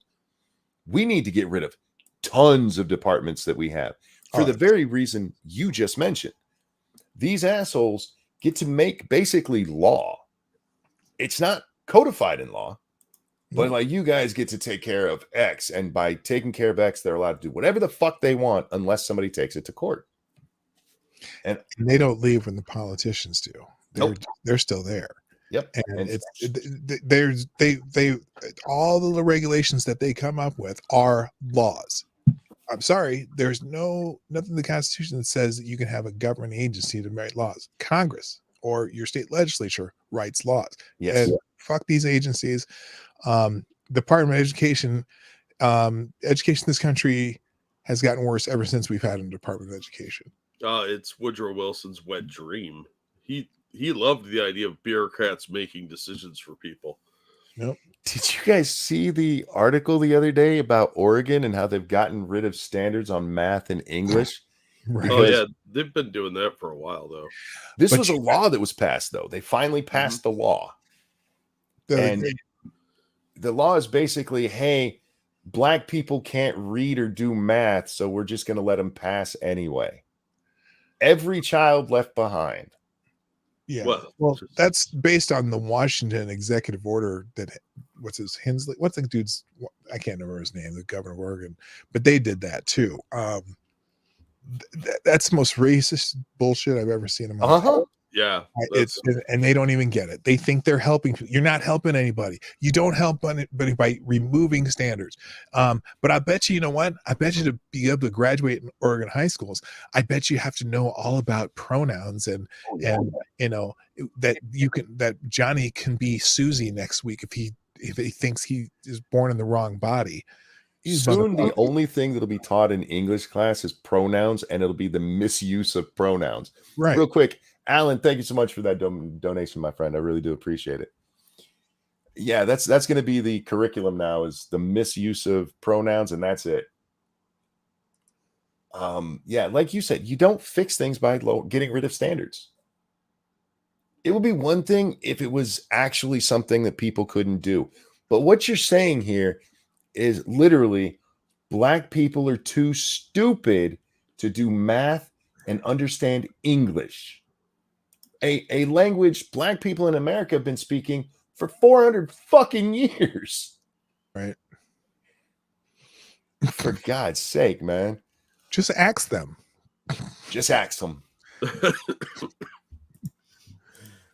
We need to get rid of tons of departments that we have for the very reason you just mentioned. These assholes get to make basically law. It's not codified in law, but like you guys get to take care of X. And by taking care of X, they're allowed to do whatever the fuck they want unless somebody takes it to court. And they don't leave when the politicians do. They're still there. Yep. And there's all the regulations that they come up with are laws. I'm sorry, there's nothing in the Constitution that says that you can have a government agency to write laws. Congress or your state legislature writes laws. Yes. And fuck these agencies. Department of Education, education in this country has gotten worse ever since we've had a Department of Education. It's Woodrow Wilson's wet dream. He loved the idea of bureaucrats making decisions for people. Nope. Did you guys see the article the other day about Oregon and how they've gotten rid of standards on math and English? Right. Oh yeah, they've been doing that for a while though. This was a law that was passed though. They finally passed the law. And the law is basically, hey, black people can't read or do math, so we're just going to let them pass anyway. Every child left behind. Yeah. Well, that's based on the Washington executive order that Hensley, what's the dude's, I can't remember his name, the governor of Oregon, but they did that too. That's the most racist bullshit I've ever seen in my life. Yeah. And they don't even get it. They think they're helping. You're not helping anybody. You don't help anybody by removing standards. But I bet you know what? I bet you to be able to graduate in Oregon high schools, I bet you have to know all about pronouns and that Johnny can be Susie next week if he thinks he is born in the wrong body. Soon the only thing that'll be taught in English class is pronouns, and it'll be the misuse of pronouns. Right. Real quick, Alan, thank you so much for that donation, my friend. I really do appreciate it. Yeah, that's going to be the curriculum now, is the misuse of pronouns, and that's it. Yeah, like you said, you don't fix things by getting rid of standards. It would be one thing if it was actually something that people couldn't do. But what you're saying here is literally black people are too stupid to do math and understand English. A language black people in America have been speaking for 400 fucking years. Right. For God's sake, man. Just ask them. Just ask them.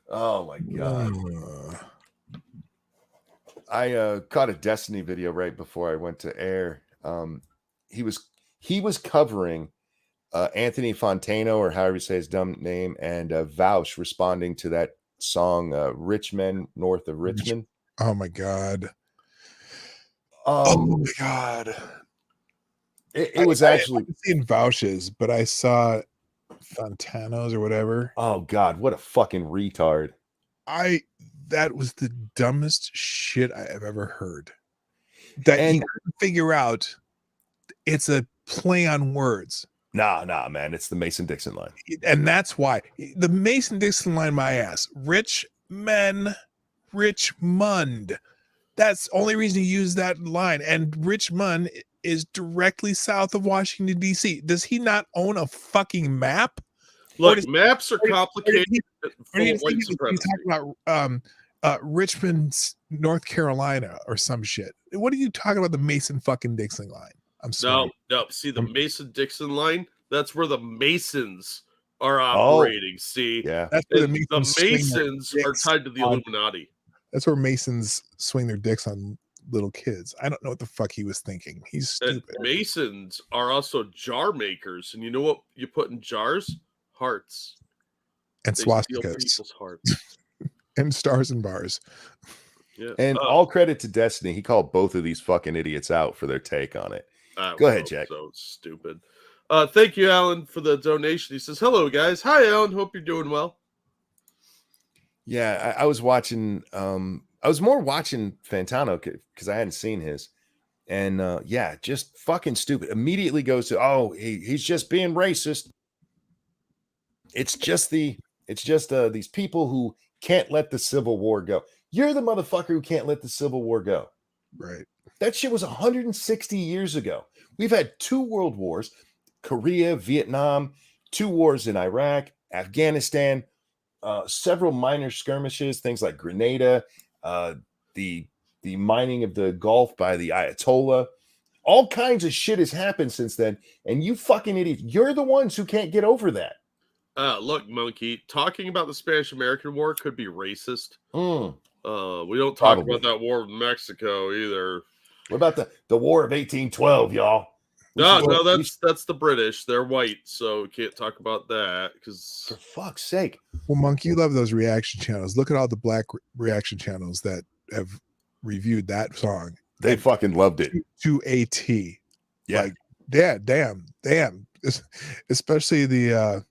Oh my God. I caught a Destiny video right before I went to air. He was covering Anthony Fontano, or however you say his dumb name, and Vouch responding to that song Rich Men North of Richmond. Oh my God. Oh my God. It was actually, I haven't seen Vouches, but I saw Fontano's or whatever. Oh God, what a fucking retard. That was the dumbest shit I have ever heard. That you couldn't figure out it's a play on words. Nah, man. It's the Mason-Dixon line. And that's why. The Mason-Dixon line, my ass. Rich men, Richmond. That's the only reason you use that line. And Richmond is directly south of Washington, D.C. Does he not own a fucking map? Look, maps are complicated. He's talking about Richmond, North Carolina, or some shit. What are you talking about? The Mason fucking Dixon line? I'm sorry. No. See, the Mason-Dixon line, that's where the Masons are operating. See, Yeah. That's where and the the Masons swing their Masons are dicks tied to the on- Illuminati. That's where Masons swing their dicks on little kids. I don't know what the fuck he was thinking. He's And stupid. Masons are also jar makers, and you know what you put in jars? Hearts. And They steal swastikas people's hearts. and stars and bars. Yeah. And all credit to Destiny. He called both of these fucking idiots out for their take on it. Go ahead, Jack. So stupid. Thank you, Alan, for the donation. He says, "Hello, guys. Hi, Alan. Hope you're doing well." Yeah, I was watching. I was more watching Fantano because I hadn't seen his, and yeah, just fucking stupid. Immediately goes to, oh, he's just being racist. It's just these people who can't let the Civil War go. You're the motherfucker who can't let the Civil War go. Right. That shit was 160 years ago. We've had 2 world wars, Korea, Vietnam, 2 wars in Iraq, Afghanistan, several minor skirmishes, things like Grenada, the mining of the Gulf by the Ayatollah. All kinds of shit has happened since then. And you fucking idiots, you're the ones who can't get over that. Look, Monkey, talking about the Spanish-American War could be racist. Mm. We don't talk about that war with Mexico either. What about the War of 1812, y'all? No, that's the British. They're white, so we can't talk about that because for fuck's sake. Well, Monk, you love those reaction channels. Look at all the black reaction channels that have reviewed that song. They fucking loved it to a T. Yeah. Like, yeah, damn. Especially the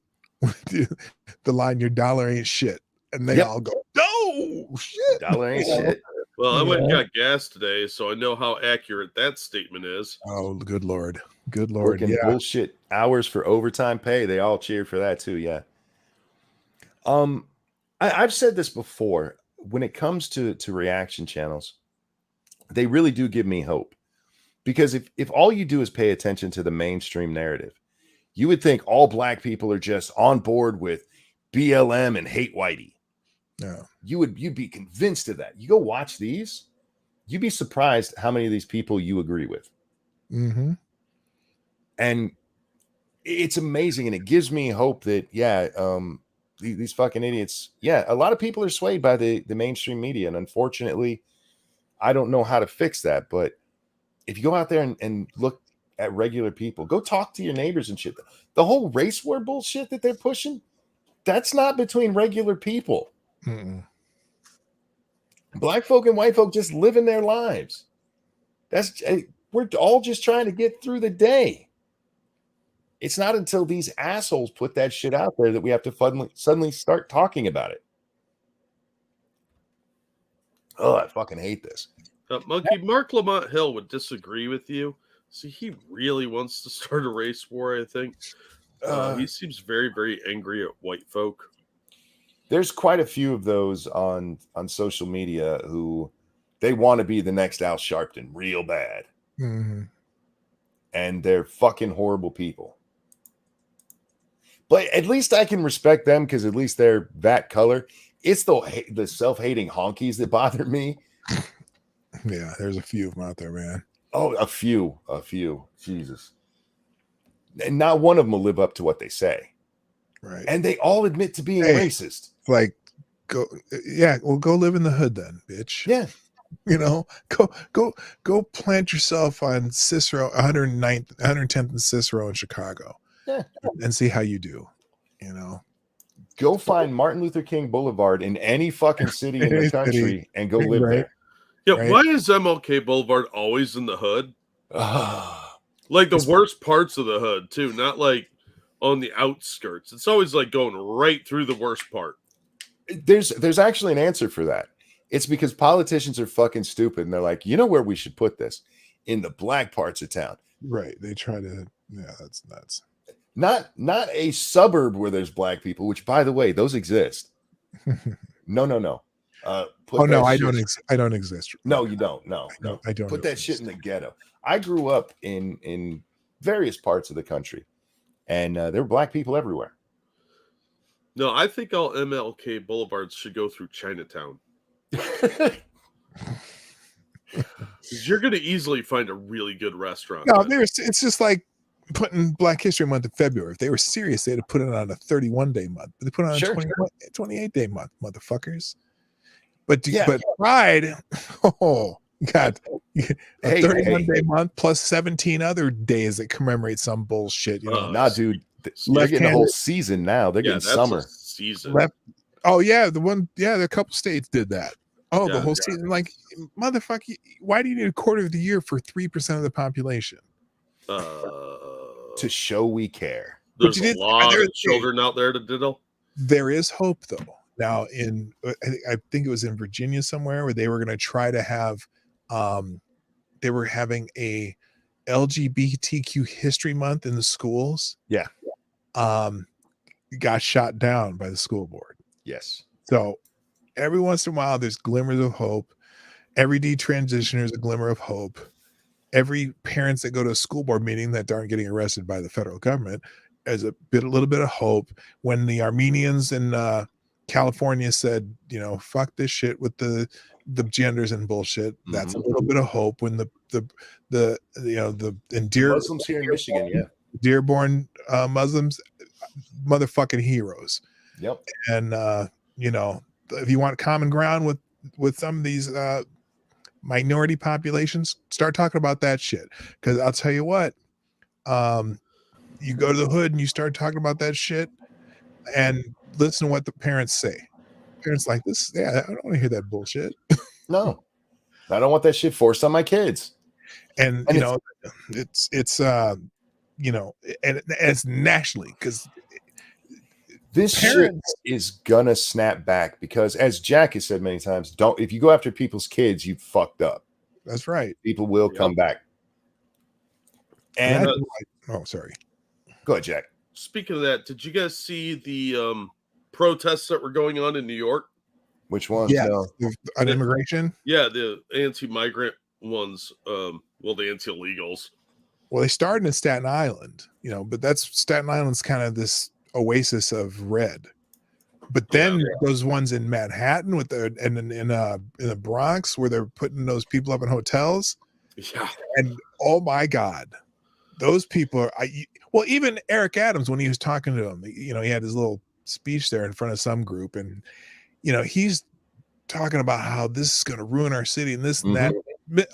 line, "Your dollar ain't shit," and they all go, "No shit, dollar ain't shit." Well, I went and got gas today, so I know how accurate that statement is. Oh, good lord. Working bullshit hours for overtime pay. They all cheered for that too. Yeah. I've said this before. When it comes to reaction channels, they really do give me hope, because if all you do is pay attention to the mainstream narrative, you would think all black people are just on board with BLM and hate whitey. No. You'd be convinced of that. You go watch these, you'd be surprised how many of these people you agree with. Mm-hmm. And it's amazing, and it gives me hope that these fucking idiots, a lot of people are swayed by the mainstream media, and unfortunately I don't know how to fix that. But if you go out there and look at regular people, go talk to your neighbors and shit. The whole race war bullshit that they're pushing, that's not between regular people. Mm-mm. Black folk and white folk just living their lives. We're all just trying to get through the day. It's not until these assholes put that shit out there that we have to suddenly start talking about it. Oh, I fucking hate this. Monkey, Mark Lamont Hill would disagree with you. See, he really wants to start a race war, I think. He seems very, very angry at white folk. There's quite a few of those on social media who they want to be the next Al Sharpton real bad. Mm-hmm. And they're fucking horrible people. But at least I can respect them, because at least they're that color. It's the self-hating honkies that bother me. Yeah, there's a few of them out there, man. Oh, a few. Jesus. And not one of them will live up to what they say. Right. And they all admit to being racist. Like, go live in the hood then, bitch. Yeah. You know, go plant yourself on Cicero, 110th and Cicero in Chicago. Yeah. And see how you do. You know, go find Martin Luther King Boulevard in any fucking city in the country and go live there. Yeah, right. Why is MLK Boulevard always in the hood? Like the worst parts of the hood too, not like on the outskirts. It's always like going right through the worst part. There's actually an answer for that. It's because politicians are fucking stupid, and they're like, you know where we should put this? In the black parts of town. Right. They try to, that's nuts. Not a suburb where there's black people, which, by the way, those exist. No. I don't exist. No, you don't. No. I don't put that shit in the ghetto. I grew up in various parts of the country, and there were black people everywhere. No, I think all MLK Boulevards should go through Chinatown. You're going to easily find a really good restaurant. No, it's just like putting Black History Month in February. If they were serious, they'd have put it on a 31-day month. But they put it on Sure. a 28-day month, motherfuckers. But Yeah. but Pride, oh God, a Hey, 31-day month plus 17 other days that commemorate some bullshit. You know, Nah, dude, they're getting a Left-handed- whole season now. They're Yeah, getting that's summer. a season. left. Oh yeah, a couple states did that. Oh, the Yeah, whole yeah. season. Like, motherfucker, why do you need a quarter of the year for 3% of the population? To show we care. There's you a did- lot there- of children out there to diddle. There is hope though. Now I think it was in Virginia somewhere where they were going to try to have they were having a LGBTQ history month in the schools. Yeah. Got shot down by the school board. Yes. So every once in a while there's glimmers of hope. Every detransitioner is a glimmer of hope. Every parents that go to a school board meeting that aren't getting arrested by the federal government is a little bit of hope. When the Armenians in California said, you know, fuck this shit with the genders and bullshit, that's a little bit of hope. When the Muslims here in Michigan, yeah. Dearborn Muslims, motherfucking heroes. Yep. And you know, if you want common ground with some of these minority populations, start talking about that shit. Because I'll tell you what, you go to the hood and you start talking about that shit, and listen to what the parents say. Parents like this, yeah, I don't want to hear that bullshit. No, I don't want that shit forced on my kids. And you know, it's you know, and it's nationally, because this shit is gonna snap back, because as Jack has said many times, if you go after people's kids, you fucked up. That's right. People will come back. And oh, sorry. Go ahead, Jack. Speaking of that, did you guys see the protests that were going on in New York? Which ones? Yeah, No. on immigration. Yeah, the anti-migrant ones. Well, the anti-illegals. Well, they started in Staten Island, you know, but Staten Island's kind of this oasis of red. But then those ones in Manhattan in the Bronx, where they're putting those people up in hotels. Yeah. And oh my God, those people are. Well, even Eric Adams, when he was talking to him, you know, he had his little speech there in front of some group, and you know, he's talking about how this is going to ruin our city and this and that.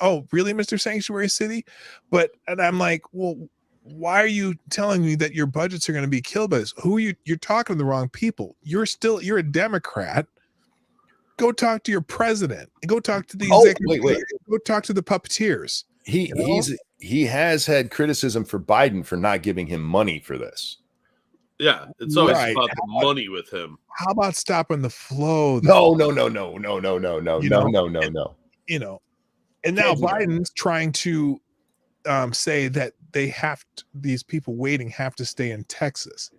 Oh, really, Mr. Sanctuary City? And I'm like, well, why are you telling me that your budgets are going to be killed by this? Who are you? You're talking to the wrong people. You're a Democrat. Go talk to your president and go talk to the executive. Go talk to the puppeteers. He has had criticism for Biden for not giving him money for this. Yeah, it's always about the money with him. How about stopping the flow? No. You know, and now Biden's trying to say that these people waiting have to stay in Texas.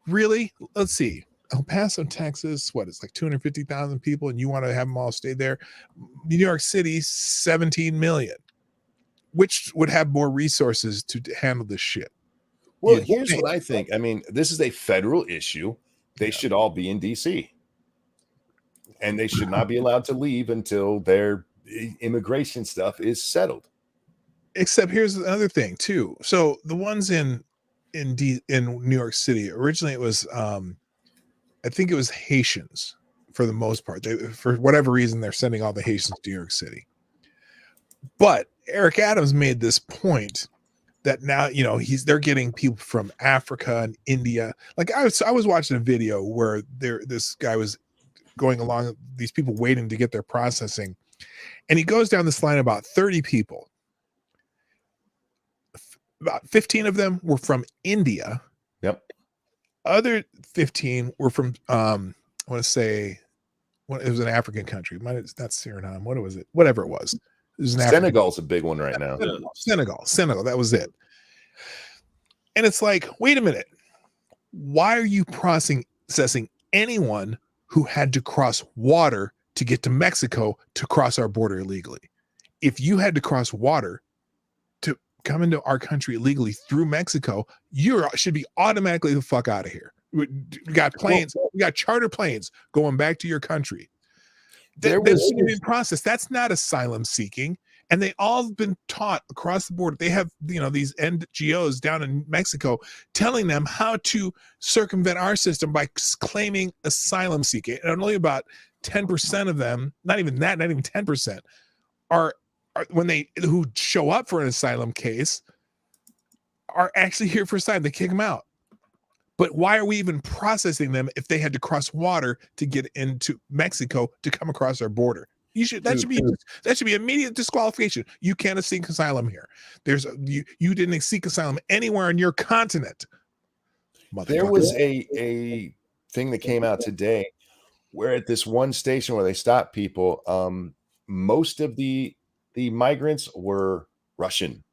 Really? Let's see. El Paso, Texas, it's like 250,000 people, and you want to have them all stay there? New York City, 17 million. Which would have more resources to handle this shit? Well, here's what I think. I mean, this is a federal issue. They should all be in DC. And they should not be allowed to leave until their immigration stuff is settled. Except here's another thing too. So the ones in New York City, originally it was I think it was Haitians for the most part. For whatever reason, they're sending all the Haitians to New York City. But Eric Adams made this point that now, you know, they're getting people from Africa and India. Like I was watching a video where this guy was going along, these people waiting to get their processing, and he goes down this line about 30 people. About 15 of them were from India. Yep. Other 15 were from I want to say it was an African country. Not Suriname. What was it? Whatever it was. Senegal's a big one right now. Senegal. That was it. And it's like, wait a minute. Why are you processing anyone who had to cross water to get to Mexico to cross our border illegally? If you had to cross water to come into our country illegally through Mexico, you should be automatically the fuck out of here. We got planes. We got charter planes going back to your country. That's process. That's not asylum seeking. And they all have been taught across the board. They have, these NGOs down in Mexico telling them how to circumvent our system by claiming asylum seeking. And only about 10% of them, not even 10%, are who show up for an asylum case are actually here for asylum. They kick them out. But why are we even processing them if they had to cross water to get into Mexico to come across our border? That should be immediate disqualification. You can't seek asylum here. You didn't seek asylum anywhere on your continent. There was a thing that came out today where at this one station where they stopped people, most of the migrants were Russian.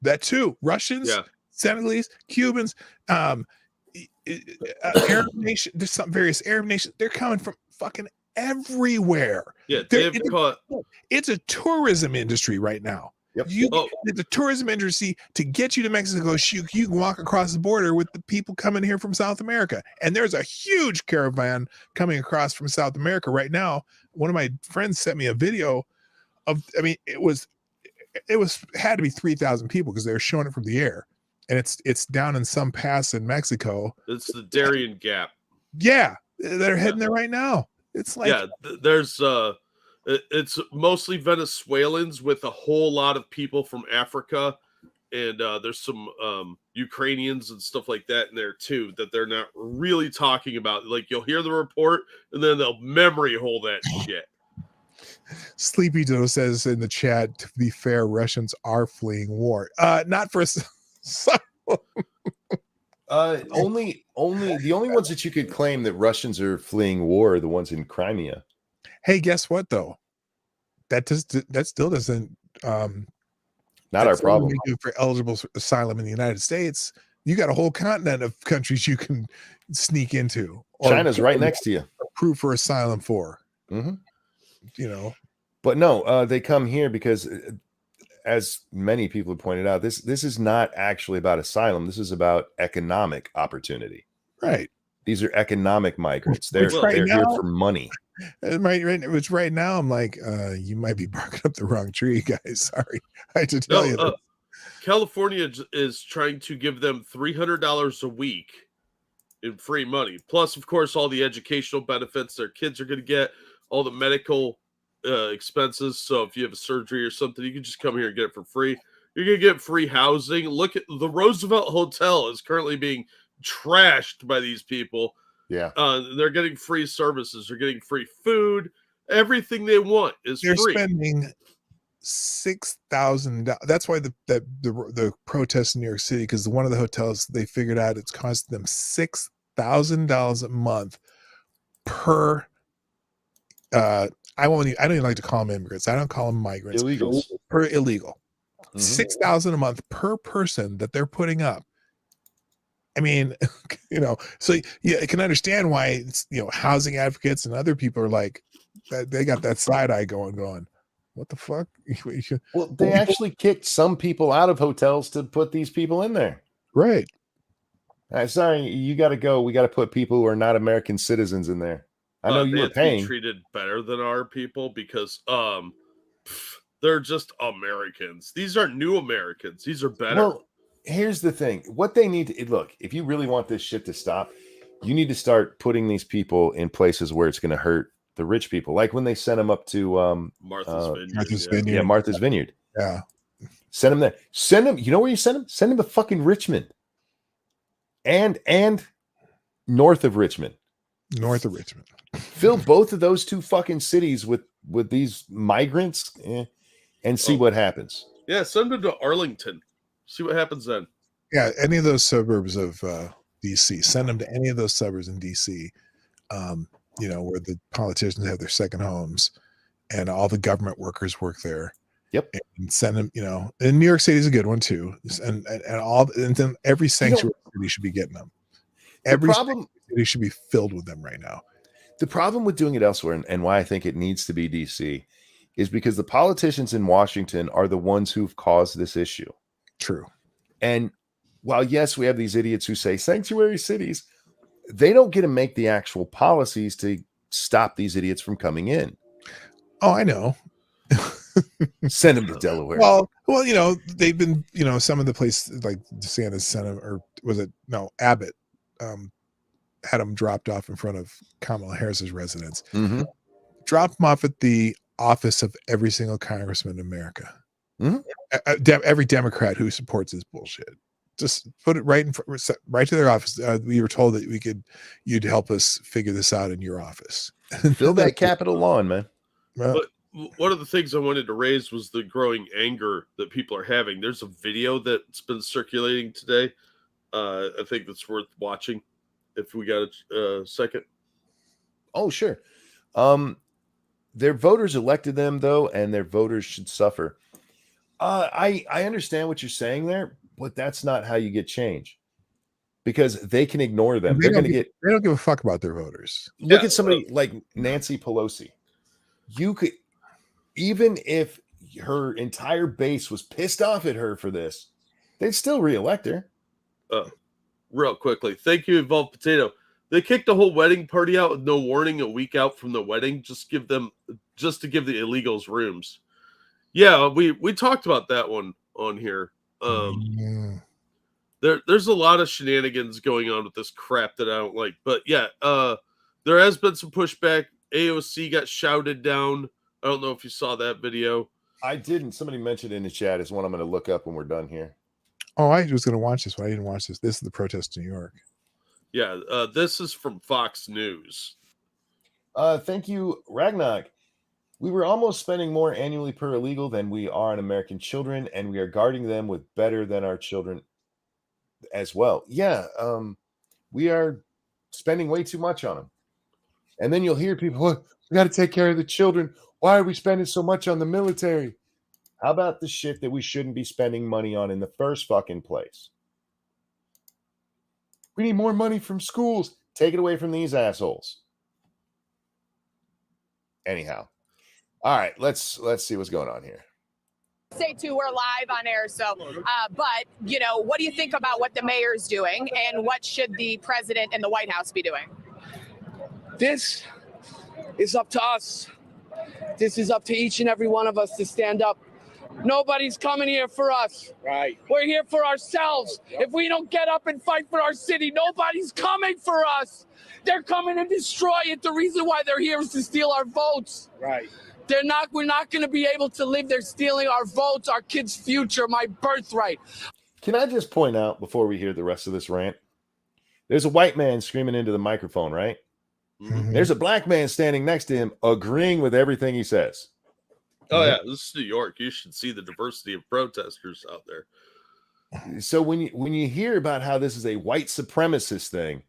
That too, Russians, yeah. Senegalese, Cubans, Arab nation. There's some various Arab nations. They're coming from fucking everywhere. Yeah, it's a tourism industry right now. Yep. It's a tourism industry to get you to Mexico. You can walk across the border with the people coming here from South America, and there's a huge caravan coming across from South America right now. One of my friends sent me a video of. I mean, it had to be 3,000 people because they were showing it from the air, and it's down in some pass in Mexico. It's the Darien Gap. Yeah, they're heading there right now. It's like there's it's mostly Venezuelans with a whole lot of people from Africa, and there's some Ukrainians and stuff like that in there too that they're not really talking about. Like you'll hear the report and then they'll memory hole that shit. Sleepy Joe says in the chat, to be fair, Russians are fleeing war. Not for only the only ones that you could claim that Russians are fleeing war are the ones in Crimea. Hey, guess what though? That still doesn't not our problem. Make you for eligible asylum in the United States. You got a whole continent of countries you can sneak into. China's right next to you. Approved for asylum for. Mm-hmm. But no, they come here because, as many people have pointed out, this is not actually about asylum. This is about economic opportunity. Right. These are economic migrants. They're here for money. Right now, I'm like, you might be barking up the wrong tree, guys. Sorry, I had to tell you this. California is trying to give them $300 a week in free money. Plus, of course, all the educational benefits their kids are going to get, all the medical expenses. So if you have a surgery or something, you can just come here and get it for free. You're going to get free housing. Look at the Roosevelt Hotel is currently being trashed by these people. Yeah. They're getting free services. They're getting free food. Everything they want is free. They're spending $6,000. That's why the protests in New York City, because one of the hotels, they figured out it's costing them $6,000 a month per I don't even like to call them immigrants. I don't call them migrants. Illegals. Per illegal. Mm-hmm. $6,000 a month per person that they're putting up. I mean, so yeah, I can understand why it's, housing advocates and other people are like, they got that side eye going, what the fuck? Well, they actually kicked some people out of hotels to put these people in there. Right. Sorry, you got to go. We got to put people who are not American citizens in there. I know you were paying. Treated better than our people because they're just Americans. These are new Americans. These are better. Well, here's the thing. What they need to look, if you really want this shit to stop, you need to start putting these people in places where it's going to hurt the rich people. Like when they sent them up to Martha's Vineyard. Martha's Vineyard. Yeah. Send them there. Send them. You know where you send them? Send them to fucking Richmond. And north of Richmond. North of Richmond. Fill both of those two fucking cities with these migrants and see what happens. Yeah, send them to Arlington. See what happens then. Yeah, any of those suburbs of DC. Send them to any of those suburbs in DC, where the politicians have their second homes and all the government workers work there. Yep. And send them, and New York City is a good one too. And then every sanctuary city should be getting them. Every city should be filled with them right now. The problem with doing it elsewhere and why I think it needs to be DC is because the politicians in Washington are the ones who've caused this issue. True. And while, yes, we have these idiots who say sanctuary cities, they don't get to make the actual policies to stop these idiots from coming in. Oh, I know. Send him to Delaware. Well, they've been, some of the places like DeSantis sent him, or was it Abbott, had him dropped off in front of Kamala Harris's residence. Mm-hmm. Drop him off at the office of every single congressman in America. Mm-hmm. Every Democrat who supports this bullshit. Just put it right right to their office. We were told that you'd help us figure this out in your office. Fill that Capitol lawn, man. But one of the things I wanted to raise was the growing anger that people are having. There's a video that's been circulating today. I think that's worth watching if we got a second. Oh, sure. Their voters elected them, though, and their voters should suffer. I understand what you're saying there, but that's not how you get change, because they can ignore them. They They're going to they don't give a fuck about their voters. Look at somebody like Nancy Pelosi. You could, even if her entire base was pissed off at her for this, they'd still reelect her. Real quickly, thank you, Evolved Potato. They kicked the whole wedding party out with no warning a week out from the wedding, just to give the illegals rooms. Yeah, we talked about that one on here. There's a lot of shenanigans going on with this crap that I don't like. But yeah, there has been some pushback. AOC got shouted down. I don't know if you saw that video. I didn't. Somebody mentioned in the chat is one I'm going to look up when we're done here. Oh, I was going to watch this, but I didn't watch this. This is the protest in New York. Yeah, this is from Fox News. Thank you, Ragnar. We were almost spending more annually per illegal than we are on American children, and we are guarding them with better than our children as well. Yeah, we are spending way too much on them. And then you'll hear people, oh, we got to take care of the children. Why are we spending so much on the military? How about the shit that we shouldn't be spending money on in the first fucking place? We need more money from schools. Take it away from these assholes. Anyhow. All right, let's see what's going on here. Say too, we're live on air, so but what do you think about what the mayor's doing, and what should the president and the White House be doing? This is up to us. This is up to each and every one of us to stand up. Nobody's coming here for us. Right. We're here for ourselves. If we don't get up and fight for our city, nobody's coming for us. They're coming to destroy it. The reason why they're here is to steal our votes. Right. We're not going to be able to live. They're stealing our votes, our kids' future, my birthright. Can I just point out before we hear the rest of this rant? There's a white man screaming into the microphone, right? Mm-hmm. There's a black man standing next to him agreeing with everything he says. Oh, yeah, this is New York. You should see the diversity of protesters out there. So when you hear about how this is a white supremacist thing,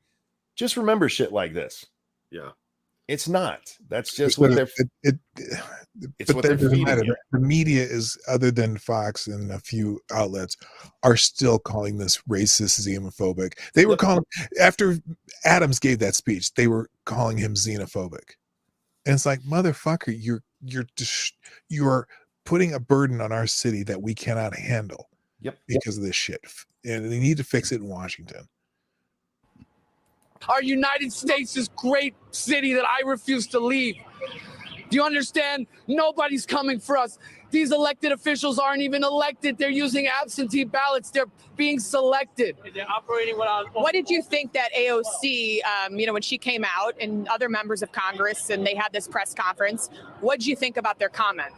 just remember shit like this. Yeah. It's not. That's just what they're. It's what they're feeding you. The media is, other than Fox and a few outlets, are still calling this racist, xenophobic. They were calling, after Adams gave that speech, they were calling him xenophobic, and it's like, motherfucker, you're putting a burden on our city that we cannot handle. Yep. Because of this shit, and they need to fix it in Washington. Our United States is great city that I refuse to leave. Do you understand? Nobody's coming for us. These elected officials aren't even elected. They're using absentee ballots. They're being selected. They're operating without. What did you think that AOC, when she came out, and other members of Congress, and they had this press conference, what did you think about their comments?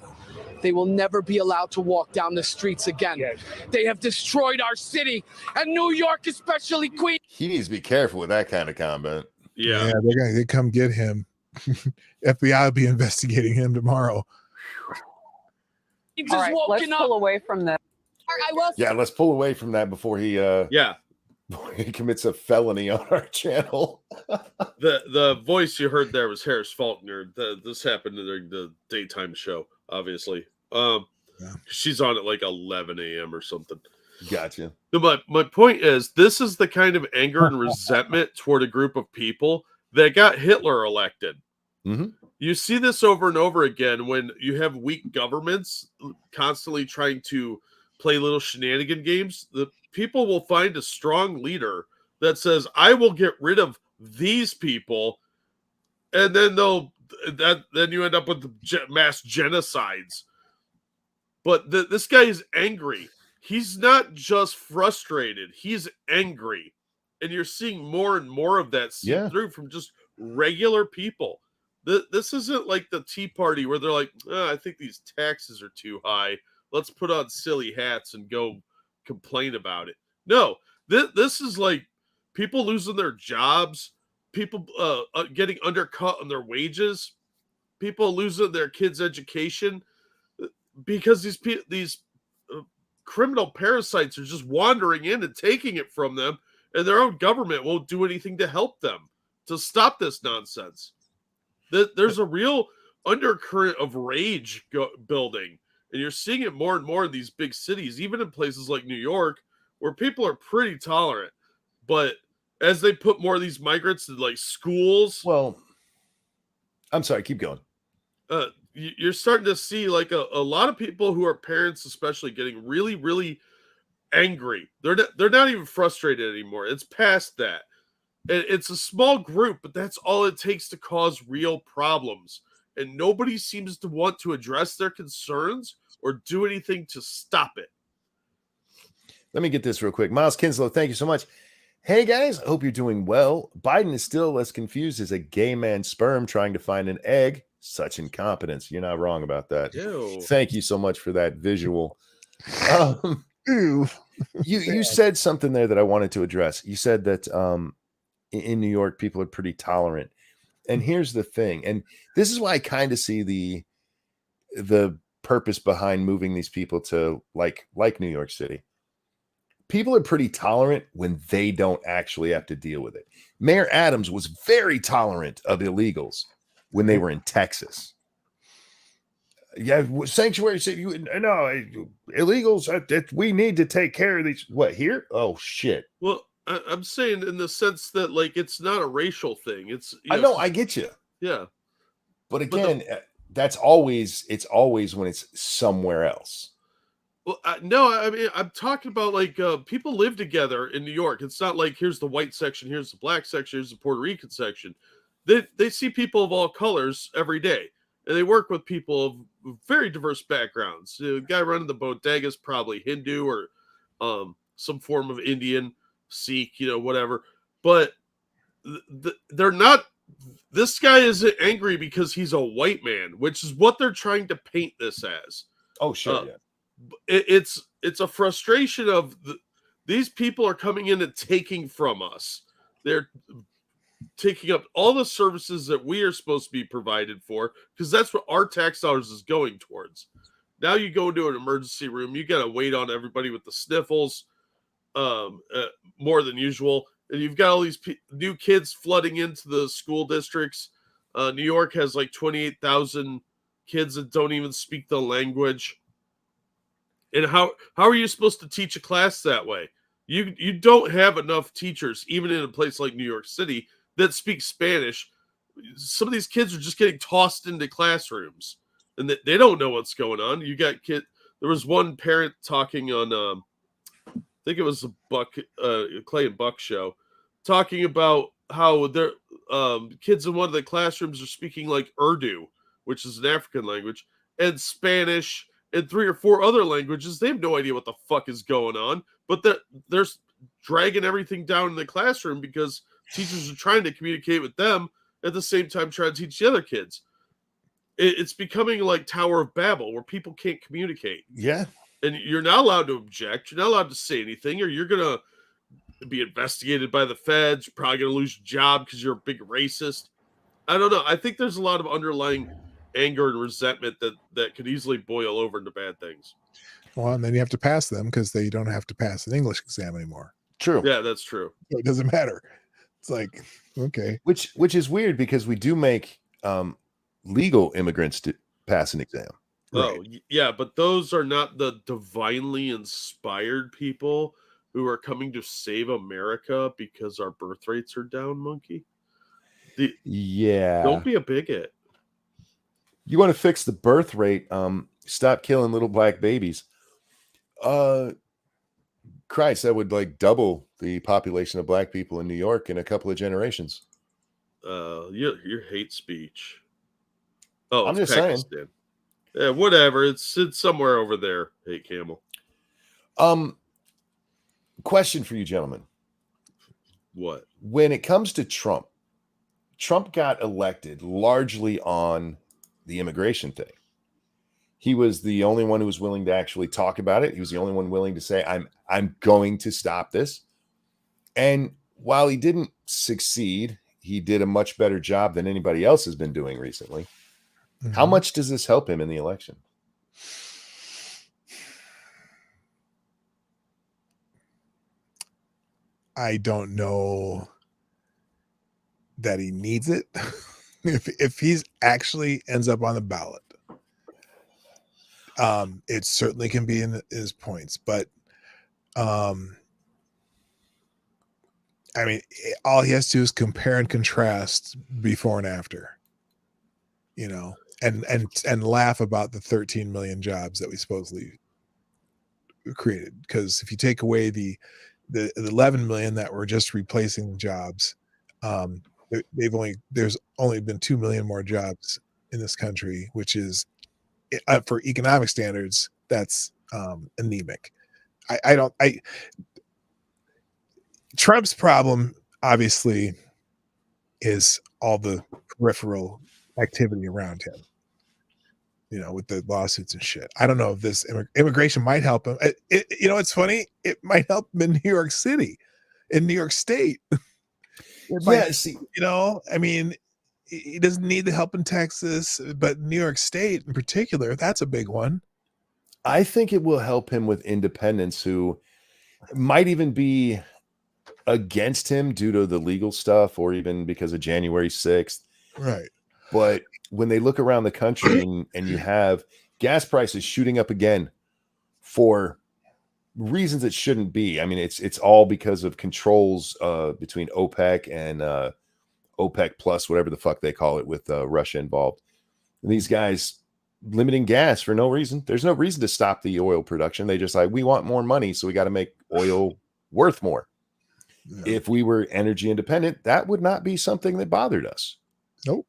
They will never be allowed to walk down the streets again. Yes. They have destroyed our city, and New York, especially Queens. He needs to be careful with that kind of comment. Yeah. They come get him. FBI will be investigating him tomorrow. Just All right, let's walking up. pull away from that. I will. Yeah, let's pull away from that before he he commits a felony on our channel. The voice you heard there was Harris Faulkner. This happened during the daytime show, obviously. She's on at like 11 a.m. or something. Gotcha. But my point is, this is the kind of anger and resentment toward a group of people that got Hitler elected. Mm-hmm. You see this over and over again when you have weak governments constantly trying to play little shenanigan games. The people will find a strong leader that says, I will get rid of these people, and then then you end up with mass genocides. But this guy is angry. He's not just frustrated. He's angry. And you're seeing more and more of that seep through from just regular people. This isn't like the Tea Party where they're like, I think these taxes are too high. Let's put on silly hats and go complain about it. No, this is like people losing their jobs, people getting undercut on their wages, people losing their kids' education because these criminal parasites are just wandering in and taking it from them, and their own government won't do anything to help them to stop this nonsense. There's a real undercurrent of rage building, and you're seeing it more and more in these big cities, even in places like New York, where people are pretty tolerant. But as they put more of these migrants in like schools, well, I'm sorry, keep going. You're starting to see like a lot of people who are parents, especially, getting really, really angry. They're not even frustrated anymore. It's past that. It's a small group, but that's all it takes to cause real problems. And nobody seems to want to address their concerns or do anything to stop it. Let me get this real quick. Miles Kinslow, thank you so much. Hey guys, I hope you're doing well. Biden is still as confused as a gay man's sperm trying to find an egg. Such incompetence. You're not wrong about that. Ew. Thank you so much for that visual. You said something there that I wanted to address. You said that in New York, people are pretty tolerant. And here's the thing. And this is why I kind of see the purpose behind moving these people to like New York City. People are pretty tolerant when they don't actually have to deal with it. Mayor Adams was very tolerant of illegals when they were in Texas. Yeah, sanctuary city. No, illegals. We need to take care of these. What here? Oh shit. Well, I'm saying in the sense that like it's not a racial thing. It's I know, I get you. Yeah, but again, it's always when it's somewhere else. Well, no, I mean I'm talking about like people live together in New York. It's not like here's the white section, here's the black section, here's the Puerto Rican section. They see people of all colors every day, and they work with people of very diverse backgrounds. The guy running the bodega is probably Hindu or some form of Indian, Sikh, whatever. But they're not. This guy isn't angry because he's a white man, which is what they're trying to paint this as. Oh, sure, yeah. It's a frustration of these people are coming in and taking from us. They're taking up all the services that we are supposed to be provided for, because that's what our tax dollars is going towards. Now you go into an emergency room, you got to wait on everybody with the sniffles more than usual. And you've got all these new kids flooding into the school districts. New York has like 28,000 kids that don't even speak the language. And how are you supposed to teach a class that way? You don't have enough teachers, even in a place like New York City, that speak Spanish. Some of these kids are just getting tossed into classrooms, and they don't know what's going on. You got There was one parent talking on, I think it was the Clay and Buck show, talking about how their kids in one of the classrooms are speaking like Urdu, which is an African language, and Spanish, and 3 or 4 other languages. They have no idea what the fuck is going on, but they're dragging everything down in the classroom because teachers are trying to communicate with them at the same time trying to teach the other kids. It's becoming like Tower of Babel, where people can't communicate. Yeah. And you're not allowed to object. You're not allowed to say anything, or you're going to be investigated by the feds. You're probably going to lose your job because you're a big racist. I don't know. I think there's a lot of underlying anger and resentment that could easily boil over into bad things. Well, and then you have to pass them because they don't have to pass an English exam anymore. True. Yeah, that's true. So it doesn't matter. It's like, okay. Which is weird because we do make legal immigrants to pass an exam. Oh, right. Yeah, but those are not the divinely inspired people who are coming to save America because our birth rates are down, Monkey. Yeah. Don't be a bigot. You want to fix the birth rate, stop killing little black babies. Christ, that would like double the population of black people in New York in a couple of generations. Your hate speech. Oh, I'm just Pakistan. saying. Yeah, whatever. It's somewhere over there. Hey, Camel. Question for you, gentlemen. What? When it comes to Trump got elected largely on the immigration thing. He was the only one who was willing to actually talk about it. He was the only one willing to say, I'm going to stop this. And while he didn't succeed, he did a much better job than anybody else has been doing recently. Mm-hmm. How much does this help him in the election? I don't know that he needs it. if he's actually ends up on the ballot, it certainly can be in his points, but I mean, all he has to do is compare and contrast before and after, you know, and laugh about the 13 million jobs that we supposedly created. Because if you take away the 11 million that were just replacing jobs, there's only been 2 million more jobs in this country, which is for economic standards, that's anemic. Trump's problem obviously is all the peripheral activity around him, you know, with the lawsuits and shit. I don't know if this immigration might help him. You know, it's funny. It might help him in New York City, in New York State. See, you know, I mean, he doesn't need the help in Texas, but New York State in particular, that's a big one. I think it will help him with independents who might even be against him due to the legal stuff or even because of January 6th. Right. But when they look around the country and you have gas prices shooting up again for reasons it shouldn't be. I mean, it's all because of controls between OPEC and OPEC plus, whatever the fuck they call it, with Russia involved. And these guys limiting gas for no reason. There's no reason to stop the oil production. They just like, we want more money, so we got to make oil worth more. Yeah. If we were energy independent, that would not be something that bothered us. Nope.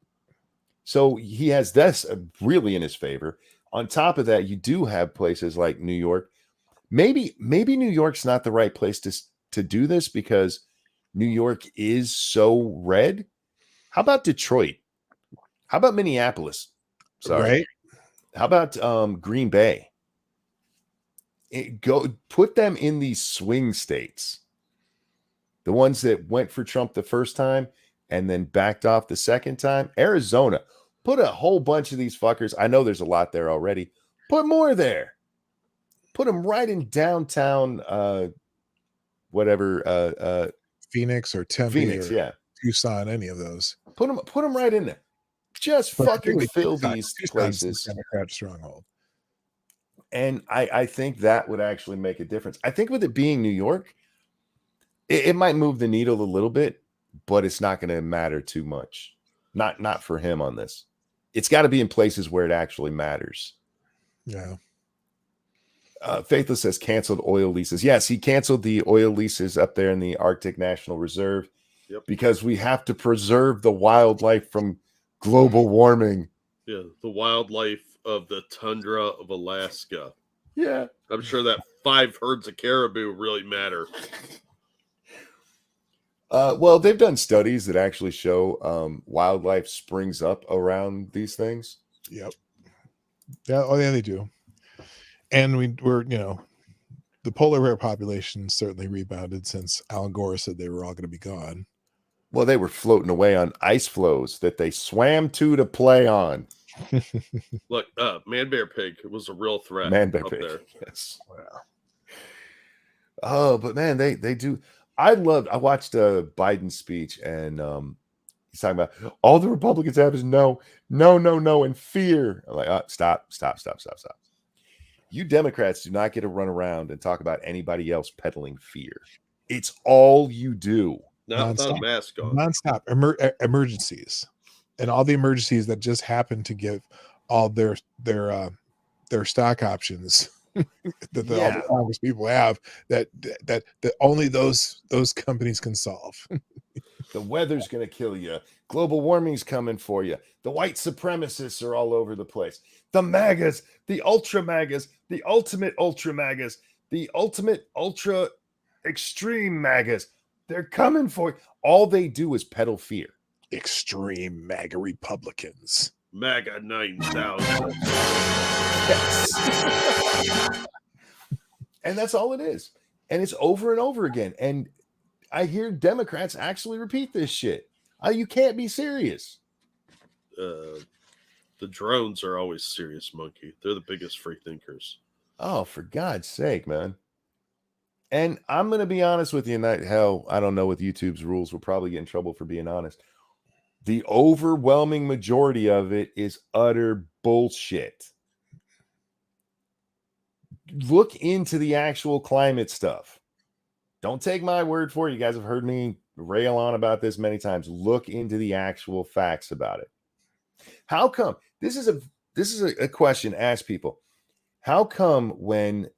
So he has this really in his favor. On top of that, you do have places like New York. Maybe New York's not the right place to do this because New York is so red. How about Detroit? How about Minneapolis? Sorry. Right. How about Green Bay? Go put them in these swing states. The ones that went for Trump the first time and then backed off the second time. Arizona. Put a whole bunch of these fuckers. I know there's a lot there already. Put more there. Put them right in downtown, Phoenix or Tempe, Phoenix, or Tucson, any of those. Put them right in there. Just fucking fill these places. Democrat stronghold. And I think that would actually make a difference. I think with it being New York, it might move the needle a little bit, but it's not going to matter too much. Not for him on this. It's got to be in places where it actually matters. Yeah. Faithless says canceled oil leases. Yes, he canceled the oil leases up there in the Arctic National Reserve because we have to preserve the wildlife from global warming. Yeah, the wildlife of the tundra of Alaska. Yeah. I'm sure that 5 herds of caribou really matter. Well, they've done studies that actually show wildlife springs up around these things. Yep. Yeah. Oh, yeah, they do. And we're, you know, the polar bear population certainly rebounded since Al Gore said they were all going to be gone. Well, they were floating away on ice floes that they swam to play on. Look, Man Bear Pig was a real threat. Man Bear Pig. There. Yes. Wow. Oh, but man, they do. I watched Biden's speech, and he's talking about all the Republicans have is no, and fear. I'm like, stop. You Democrats do not get to run around and talk about anybody else peddling fear. It's all you do. Not without a mask on. Nonstop emergencies, and all the emergencies that just happen to give all their stock options that all the Congress people have that only those companies can solve. The weather's going to kill you. Global warming's coming for you. The white supremacists are all over the place. The MAGAs, the ultra MAGAs, the ultimate ultra MAGAs, the ultimate ultra extreme MAGAs. They're coming for you. All they do is peddle fear. Extreme MAGA Republicans. MAGA 9000. Yes. And that's all it is. And it's over and over again. And I hear Democrats actually repeat this shit. You can't be serious. The drones are always serious, Monkey. They're the biggest free thinkers. Oh, for God's sake, man. And I'm going to be honest with you, and hell, I don't know with YouTube's rules. We'll probably get in trouble for being honest. The overwhelming majority of it is utter bullshit. Look into the actual climate stuff. Don't take my word for it. You guys have heard me rail on about this many times. Look into the actual facts about it. How come? This is a question asked people. How come when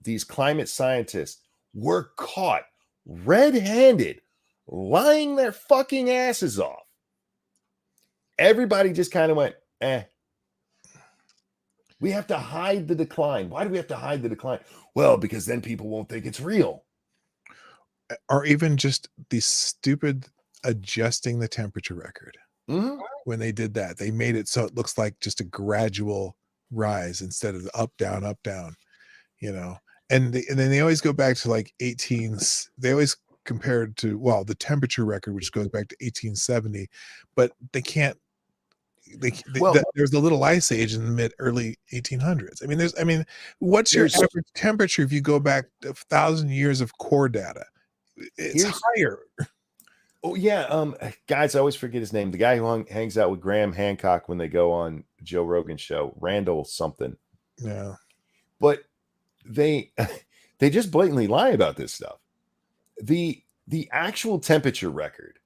these climate scientists were caught red-handed lying their fucking asses off, everybody just kind of went, we have to hide the decline. Why do we have to hide the decline? Well, because then people won't think it's real. Or even just the stupid adjusting the temperature record. Mm-hmm. When they did that, they made it so it looks like just a gradual rise instead of the up, down, you know. And then they always go back to like they always compared to, well, the temperature record, which goes back to 1870, but they can't. There's a little ice age in the early 1800s. I mean, what's your average temperature if you go back 1,000 years of core data? It's higher. Oh yeah, guys, I always forget his name. The guy who hangs out with Graham Hancock when they go on Joe Rogan's show, Randall something. Yeah, but they just blatantly lie about this stuff. The actual temperature record,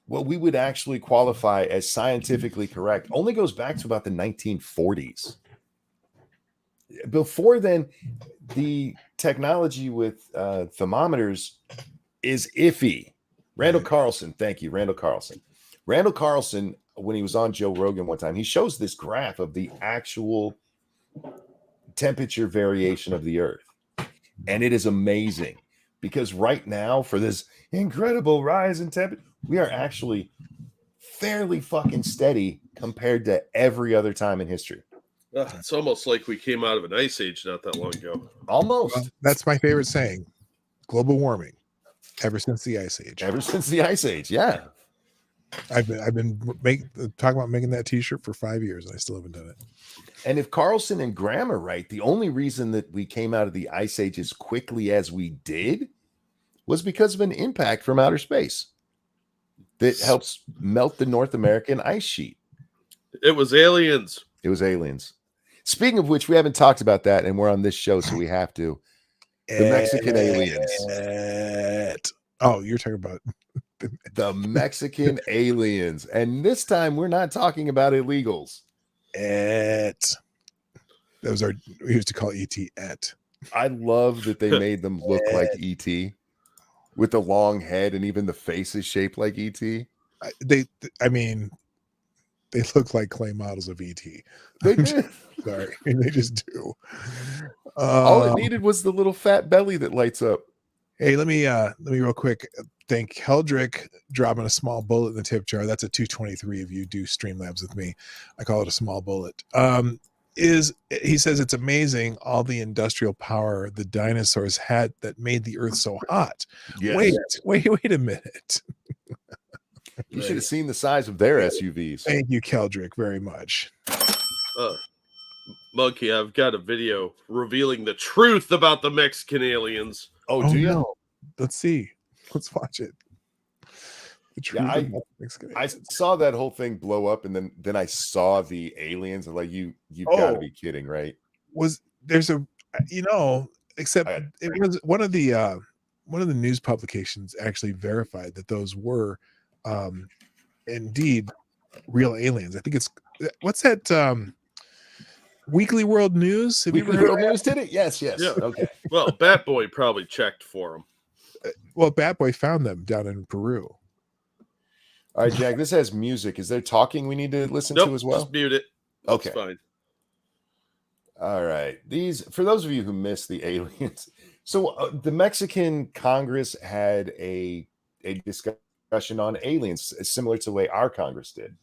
what we would actually qualify as scientifically correct, only goes back to about the 1940s. Before then, the technology with thermometers is iffy. Randall Carlson, thank you, Randall Carlson. Randall Carlson, when he was on Joe Rogan one time, he shows this graph of the actual temperature variation of the Earth. And it is amazing because right now, for this incredible rise in temperature, we are actually fairly fucking steady compared to every other time in history. It's almost like we came out of an ice age not that long ago. Almost. Well, that's my favorite saying. Global warming. Ever since the ice age. Ever since the ice age, yeah. I've been talking about making that T-shirt for 5 years, and I still haven't done it. And if Carlson and Graham are right, the only reason that we came out of the ice age as quickly as we did was because of an impact from outer space that helps melt the North American ice sheet. It was aliens. It was aliens. Speaking of which, we haven't talked about that, and we're on this show, so we have to. The Mexican aliens. Oh, you're talking about the Mexican aliens. And this time we're not talking about illegals. Those are, we used to call ET et. I love that they made them look like ET with the long head, and even the face is shaped like ET. They look like clay models of ET. They did. Sorry, they just do. All it needed was the little fat belly that lights up. Hey, let me real quick thank Heldrick dropping a small bullet in the tip jar. That's a 223 if you do Streamlabs with me. I call it a small bullet. He says it's amazing all the industrial power the dinosaurs had that made the earth so hot. Yes. Wait a minute. You should have seen the size of their SUVs. Thank you, Keldrick, very much. Monkey, I've got a video revealing the truth about the Mexican aliens. Oh, do you? No. Let's see. Let's watch it. The truth I saw that whole thing blow up, and then I saw the aliens, and like you've got to be kidding, right? There's a except it was one of the news publications actually verified that those were indeed real aliens. I think it's what's that Weekly World News? Weekly World News did it? Yes. Yeah. Okay. Well, Bat Boy probably checked for him. Well, Bat Boy found them down in Peru. All right, Jack, this has music. Is there talking we need to listen Nope, to as well? just mute it. That's Okay. fine. All right. These, for those of you who missed the aliens, so the Mexican Congress had a discussion on aliens, similar to the way our Congress did.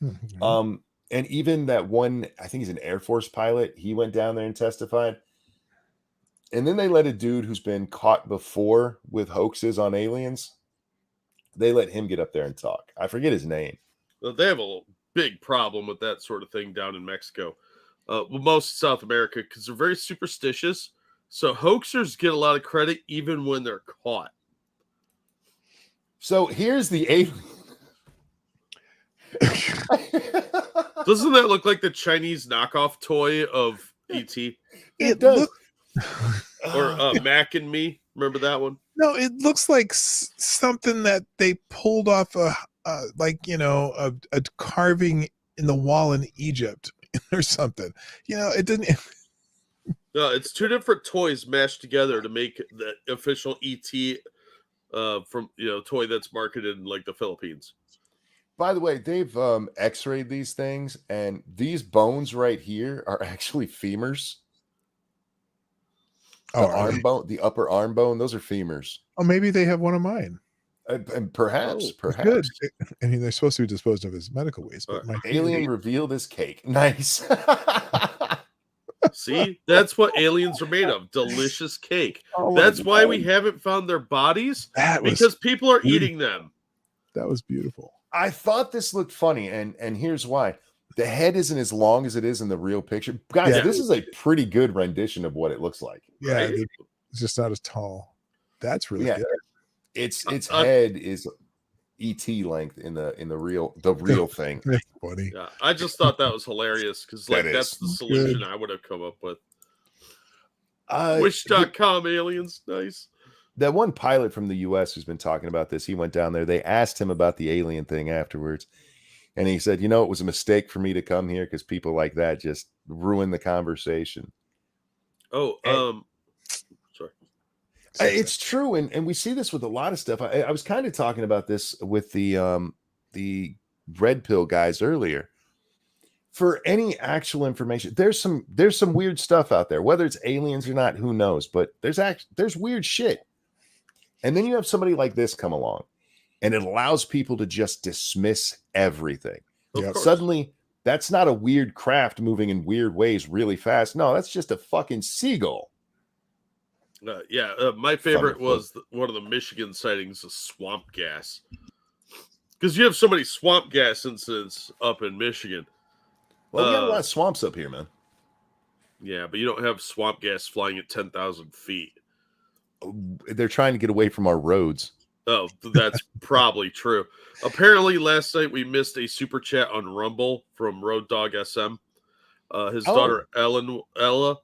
Mhm. And even that one, I think he's an Air Force pilot, he went down there and testified. And then they let a dude who's been caught before with hoaxes on aliens, they let him get up there and talk. I forget his name. Well, they have a big problem with that sort of thing down in Mexico. Well, most of South America, because they're very superstitious. So hoaxers get a lot of credit even when they're caught. So here's the alien. Doesn't that look like the Chinese knockoff toy of E.T. It does. or Mac and Me? Remember that one? No, it looks like something that they pulled off a carving in the wall in Egypt or something. It didn't. No, it's two different toys mashed together to make the official ET from toy that's marketed in like the Philippines. By the way, they've x-rayed these things, and these bones right here are actually femurs. The arm bone, the upper arm bone, those are femurs. Oh, maybe they have one of mine. And perhaps. Good. I mean, they're supposed to be disposed of as medical waste. But my alien revealed as cake. Nice. See, that's what aliens are made of. Delicious cake. That's why we haven't found their bodies, because people are eating them. That was beautiful. I thought this looked funny, and here's why. The head isn't as long as it is in the real picture. Guys, this is a pretty good rendition of what it looks like. Yeah, right? it's just not as tall. That's really good. Its head is ET length in the real thing. That's funny. Yeah, I just thought that was hilarious because that's the solution I would have come up with. Wish.com aliens, nice. That one pilot from the US who's been talking about this, he went down there. They asked him about the alien thing afterwards. And he said, it was a mistake for me to come here because people like that just ruin the conversation. Sorry. It's true. And we see this with a lot of stuff. I was kind of talking about this with the red pill guys earlier. For any actual information, there's some weird stuff out there, whether it's aliens or not, who knows, but there's weird shit. And then you have somebody like this come along, and it allows people to just dismiss everything. Suddenly, that's not a weird craft moving in weird ways really fast. No, that's just a fucking seagull. My favorite was one of the Michigan sightings of swamp gas. Because you have so many swamp gas incidents up in Michigan. Well, we got a lot of swamps up here, man. Yeah, but you don't have swamp gas flying at 10,000 feet. They're trying to get away from our roads. Oh, that's probably true. Apparently, last night we missed a super chat on Rumble from Road Dog SM. His daughter Ella, ELLA,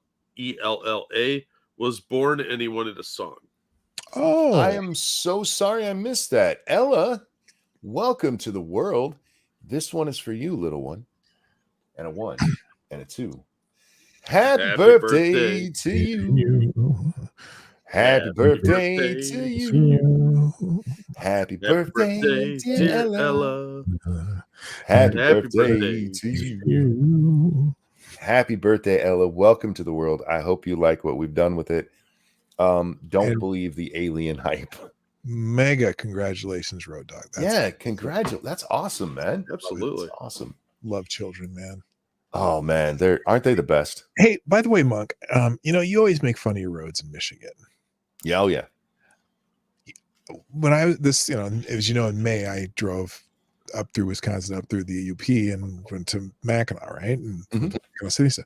was born and he wanted a song. Oh, I am so sorry I missed that. Ella, welcome to the world. This one is for you, little one. And a 1 and a 2. Happy birthday to you. Happy birthday to you. Happy birthday, dear Ella. Happy birthday to you. Happy birthday, Ella. Welcome to the world. I hope you like what we've done with it. Don't believe the alien hype. Mega congratulations, Road Dog. Congratulations. That's awesome, man. Absolutely. That's awesome. Love children, man. Oh man, aren't they the best? Hey, by the way, Monk, you always make fun of your roads in Michigan. Yeah, oh yeah. When I was as you know, in May, I drove up through Wisconsin, up through the UP, and went to Mackinac, right? And city stuff.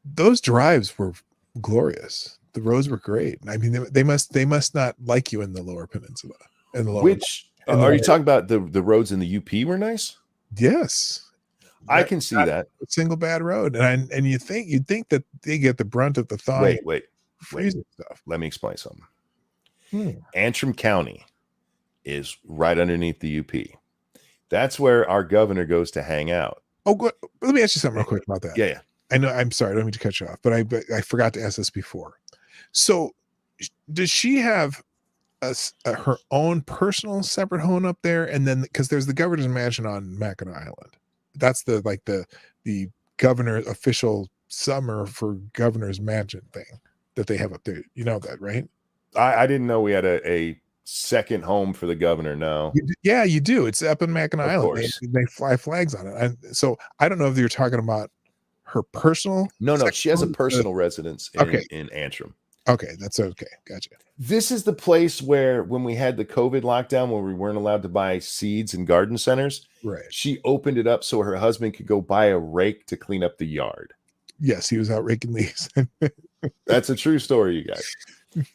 Those drives were glorious. The roads were great. I mean, they must not like you in the Lower Peninsula. Are you talking about the roads in the UP were nice? Yes, I can see that. A single bad road, and you'd think that they get the brunt of the thawing. Wait. Freezing stuff. Let me explain something. Antrim County is right underneath the UP. That's where our governor goes to hang out. Oh, good. Let me ask you something real quick about that. Yeah. I know. I'm sorry. I don't mean to cut you off, but I forgot to ask this before. So does she have her own personal separate home up there? And then because there's the governor's mansion on Mackinac Island, that's the governor official summer for governor's mansion thing that they have up there. You know that, right? I didn't know we had a second home for the governor. No, Yeah, you do. It's up in Mackinac Of Island. course. They fly flags on it. So I don't know if you're talking about her personal. no, second she has a home, personal residence Okay. in Antrim. Okay, that's okay. Gotcha. This is the place where when we had the COVID lockdown, where we weren't allowed to buy seeds in garden centers, Right. she opened it up so her husband could go buy a rake to clean up the yard. Yes, he was out raking leaves. That's a true story, you guys.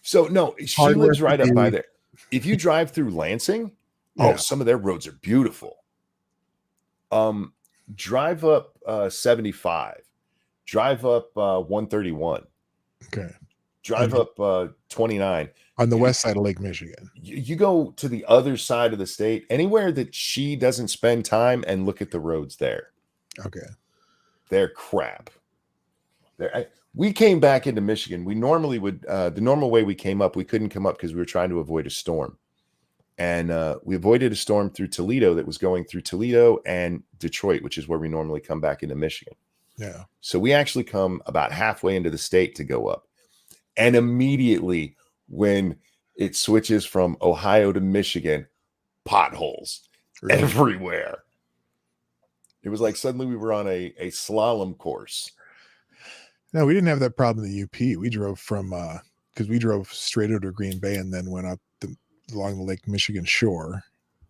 So no, she Hard lives work right up by daily. there. If you drive through Lansing, Yeah. some of their roads are beautiful. Drive up 75, drive up 131, Okay. drive And- up 29. On the west side of Lake Michigan. You go to the other side of the state, anywhere that she doesn't spend time, and look at the roads there. Okay. They're crap. We came back into Michigan. We normally would, the normal way we came up, we couldn't come up because we were trying to avoid a storm. And we avoided a storm through Toledo that was going through Toledo and Detroit, which is where we normally come back into Michigan. Yeah. So we actually come about halfway into the state to go up. And immediately when it switches from Ohio to Michigan, potholes Really. everywhere. It was like suddenly we were on a slalom course. No, we didn't have that problem in the UP. We drove from because we drove straight out of Green Bay and then went up along the Lake Michigan shore.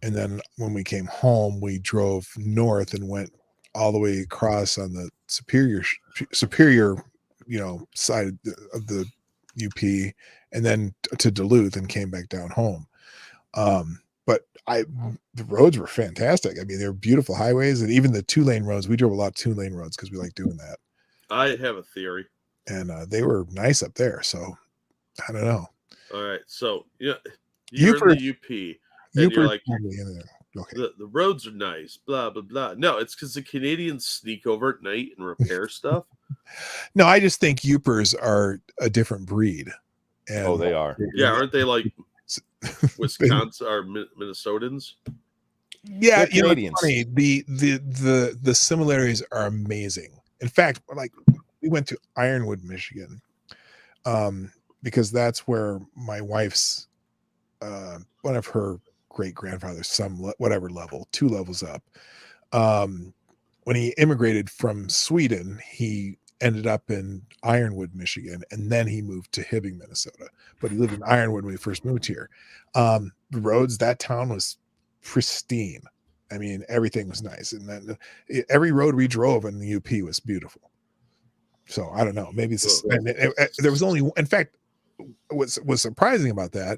And then when we came home, we drove north and went all the way across on the superior, side of the UP, and then to Duluth and came back down home. But the roads were fantastic. I mean, they were beautiful highways, and even the 2-lane roads. We drove a lot of 2-lane roads because we like doing that. I have a theory. And they were nice up there. So I don't know. All right, so you're in the UP, and you're like, okay. the roads are nice, blah blah blah. No, it's because the Canadians sneak over at night and repair stuff. No, I just think Yoopers are a different breed. And They are. Yeah, aren't they like Wisconsin or Minnesotans? Yeah, They're Canadians. It's funny. The similarities are amazing. In fact, like we went to Ironwood, Michigan, because that's where my wife's one of her great grandfathers, whatever level, 2 levels up. When he immigrated from Sweden, he ended up in Ironwood, Michigan, and then he moved to Hibbing, Minnesota. But he lived in Ironwood when he first moved here. The roads, that town was pristine. I mean, everything was nice, and then every road we drove in the UP was beautiful. So I don't know. Maybe it's there was only, in fact, what's surprising about that.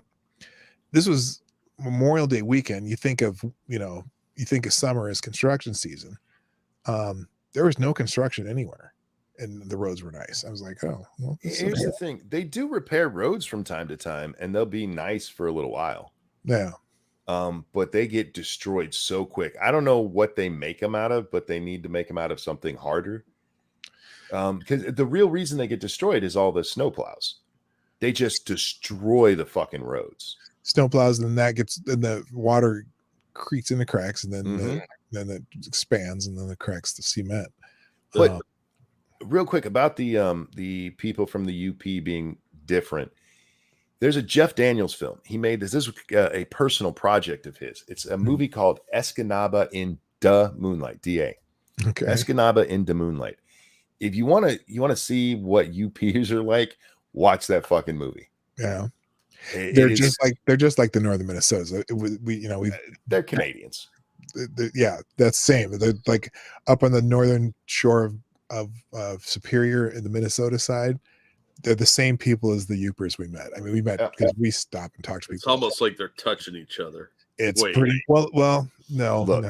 This was Memorial Day weekend. You think of summer as construction season. There was no construction anywhere, and the roads were nice. I was like, oh, well, Here's the thing: they do repair roads from time to time, and they'll be nice for a little while. Yeah. But they get destroyed so quick. I don't know what they make them out of, but they need to make them out of something harder. Because the real reason they get destroyed is all the snowplows. They just destroy the fucking roads. Snowplows, and then the water creaks in the cracks, and then then it expands, and then it cracks the cement. But real quick about the people from the UP being different. There's a Jeff Daniels film. He made this. This was a personal project of his. It's a movie called Escanaba in the Moonlight. DA. Okay. Escanaba in the Moonlight. If you want to see what UPs are like, watch that fucking movie. Yeah. They're just like the northern Minnesotans. They're Canadians. Yeah, that's same. They're like up on the northern shore of Superior in the Minnesota side. They're the same people as the Yoopers we met. I mean, we met because we stopped and talked to people. It's almost like they're touching each other. It's pretty well. No, Look,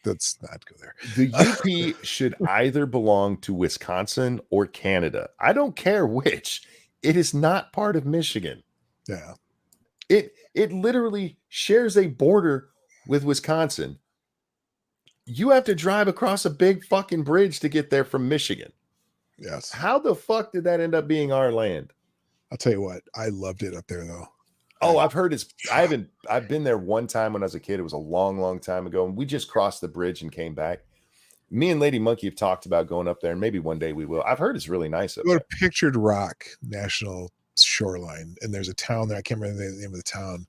let's not go there. The UP should either belong to Wisconsin or Canada. I don't care which. It is not part of Michigan. Yeah. It literally shares a border with Wisconsin. You have to drive across a big fucking bridge to get there from Michigan. Yes. How the fuck did that end up being our land? I'll tell you what, I loved it up there though. Oh, I've heard I've been there one time when I was a kid. It was a long, long time ago. And we just crossed the bridge and came back. Me and Lady Monkey have talked about going up there, and maybe one day we will. I've heard it's really nice up Go there. to Pictured Rock National Shoreline, and there's a town there. I can't remember the name of the town.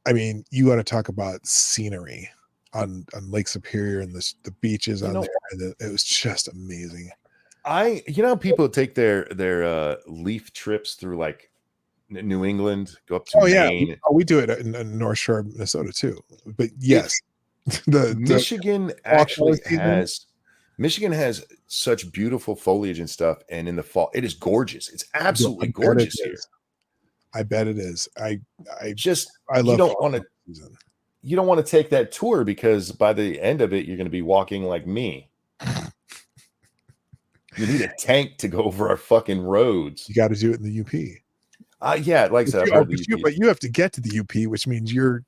I mean, you got to talk about scenery on Lake Superior and the beaches on there. It was just amazing. People take their leaf trips through like New England, go up to Maine. Yeah, we do it in North Shore, Minnesota too. But yes, Michigan has such beautiful foliage and stuff, and in the fall, it is gorgeous. It's absolutely gorgeous here. I bet it is. I love. You don't want to take that tour because by the end of it, you're going to be walking like me. You need a tank to go over our fucking roads. You got to do it in the UP. Yeah, like I said, but you have to get to the UP, which means you're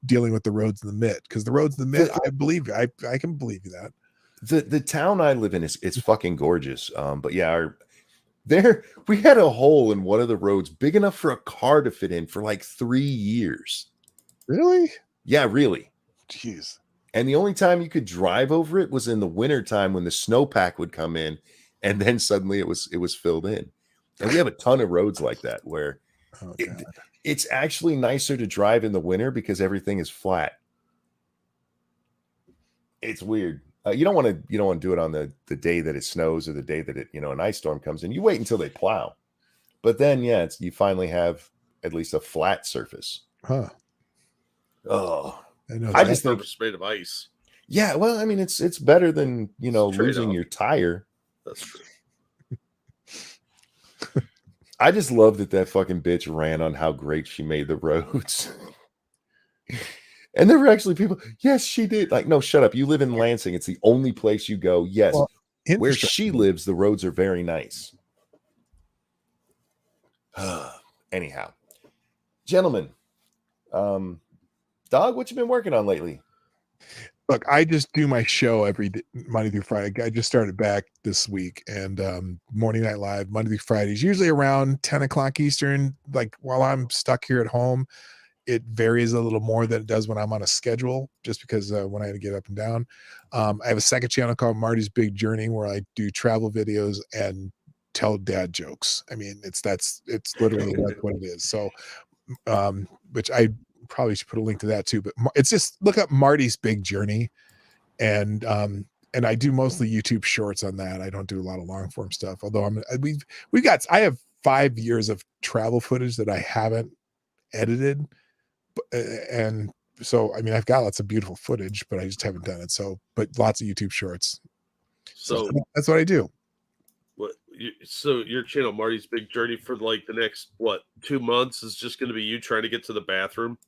dealing with the roads in the mid, because the roads in the mid, I believe you. I can believe you that. The town I live in it's fucking gorgeous. But yeah, we had a hole in one of the roads big enough for a car to fit in for like 3 years. Really? Yeah, really. Jeez. And the only time you could drive over it was in the winter time when the snowpack would come in, and then suddenly it was filled in. And we have a ton of roads like that where it's actually nicer to drive in the winter because everything is flat. It's weird. You don't want to do it on the day that it snows or the day that an ice storm comes in. You wait until they plow. But then you finally have at least a flat surface. Huh. Oh. I just think it's made of ice. Yeah, well, I mean it's better than, losing your tire. That's true. I just love that fucking bitch ran on how great she made the roads. And there were actually people, yes, she did. Like, no, shut up. You live in Lansing. It's the only place you go. Yes. Well, where she lives, the roads are very nice. Anyhow. Gentlemen, Dog, what you been working on lately? Look, I just do my show every day, Monday through Friday. I just started back this week, and Morning Night Live, Monday through Fridays, usually around 10 o'clock Eastern. Like while I'm stuck here at home, it varies a little more than it does when I'm on a schedule, just because when I had to get up and down. I have a second channel called Marty's Big Journey, where I do travel videos and tell dad jokes. I mean, it's literally what it is. So, which I probably should put a link to that too, but it's just look up Marty's Big Journey, and I do mostly YouTube shorts on that. I don't do a lot of long form stuff, although I have 5 years of travel footage that I haven't edited, and so I mean I've got lots of beautiful footage, but I just haven't done it. So, but lots of YouTube shorts. So that's what I do. So your channel, Marty's Big Journey, for like the next 2 months is just going to be you trying to get to the bathroom?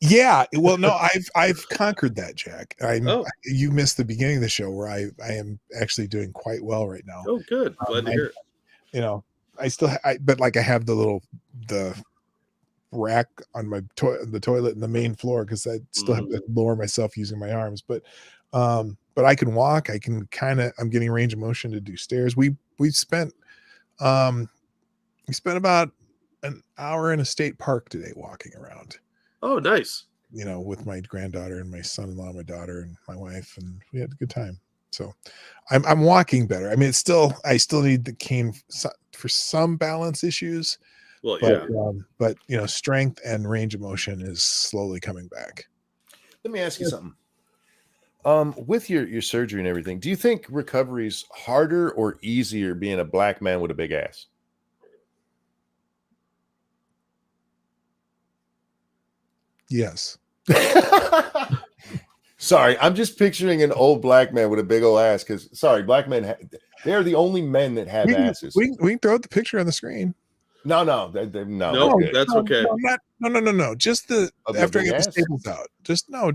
Yeah, well, no, I've conquered that, Jack. You missed the beginning of the show where I am actually doing quite well right now. Oh, good. Glad to hear it. I still, but like I have the rack on the toilet in the main floor because I still have to lower myself using my arms, but I can walk. I can I'm getting range of motion to do stairs. We spent about an hour in a state park today walking around. Oh, nice. With my granddaughter and my son-in-law, my daughter and my wife, and we had a good time. So I'm walking better. I mean, I still need the cane for some balance issues. Well, but strength and range of motion is slowly coming back. Let me ask you something. With your surgery and everything, do you think recovery's harder or easier being a black man with a big ass? Yes. Sorry, I'm just picturing an old black man with a big old ass because, black men, they're the only men that have asses. We can throw the picture on the screen. No, that's okay. No. Just after I get the staples out. Just no.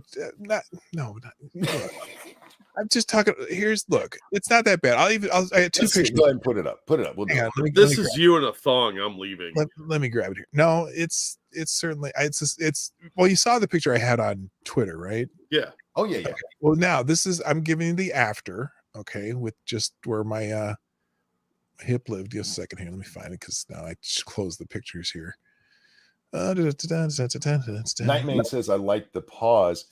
I'm just talking. Look. It's not that bad. I had two pictures. Go ahead and put it up. We'll do it. This is you in a thong. I'm leaving. Let me grab it here. No, it's certainly well, you saw the picture I had on Twitter, right? Yeah. Oh yeah. Well, now I'm giving you the after. Okay, with just where my hip lived. Just a second here. Let me find it because now I just closed the pictures here. Nightmane says, I like the pause.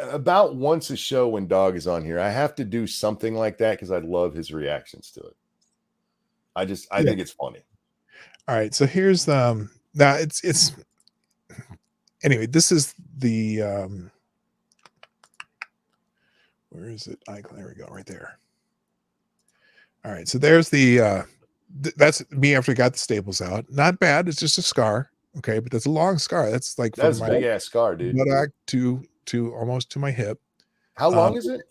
About once a show when Dog is on here, I have to do something like that because I love his reactions to it. I think it's funny. All right, so here's now it's anyway. This is the where is it? There we go, right there. All right, so there's the that's me after I got the staples out. Not bad. It's just a scar. Okay, but that's a long scar. That's like That's from a my big ass scar, dude. buttock to almost to my hip. How long is it?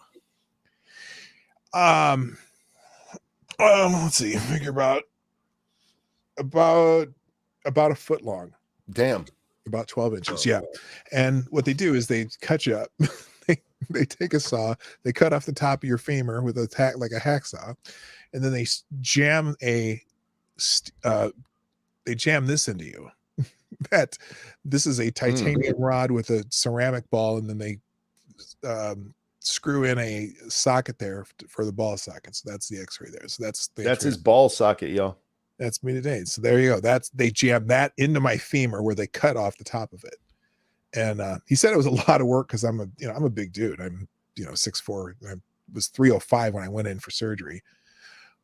Let's see. I figure about a foot long. Damn. About 12 inches. Yeah. And what they do is they cut you up. they take a saw, they cut off the top of your femur with a hacksaw, and then they jam this into you. That this is a titanium rod with a ceramic ball, and then they screw in a socket there for the ball socket. So that's the X-ray there. So that's his ball socket, y'all. That's me today. So there you go. They jammed that into my femur where they cut off the top of it. And he said it was a lot of work because I'm a big dude. I'm 6'4". I was 305 when I went in for surgery.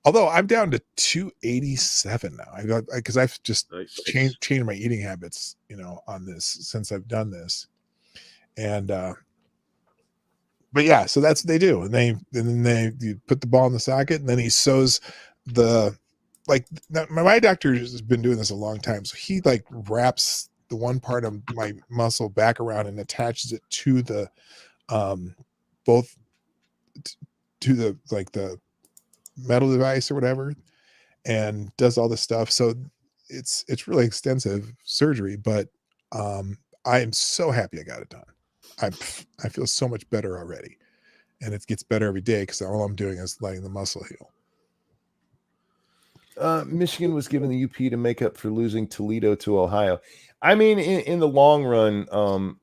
Although I'm down to 287 now. Because I've just changed my eating habits, on this since I've done this. And but yeah, so that's what they do. And then you put the ball in the socket, and then he sews my doctor has been doing this a long time. So he wraps the one part of my muscle back around and attaches it to the the metal device or whatever, and does all this stuff. So it's really extensive surgery, but I am so happy I got it done. I feel so much better already, and it gets better every day because all I'm doing is letting the muscle heal. Michigan was given the UP to make up for losing Toledo to Ohio. I mean, in the long run,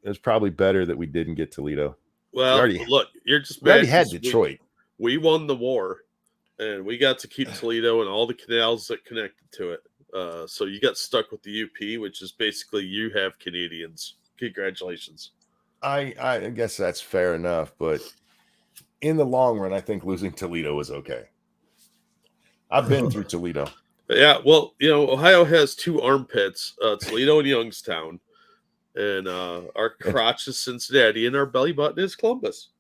it was probably better that we didn't get Toledo. Well, look, you're just we already had Detroit. We won the war, and we got to keep Toledo and all the canals that connected to it. So you got stuck with the UP, which is basically you have Canadians. Congratulations. I guess that's fair enough, but in the long run, I think losing Toledo was okay. I've been through Toledo. Yeah, well, Ohio has two armpits, Toledo and Youngstown. And our crotch is Cincinnati, and our belly button is Columbus.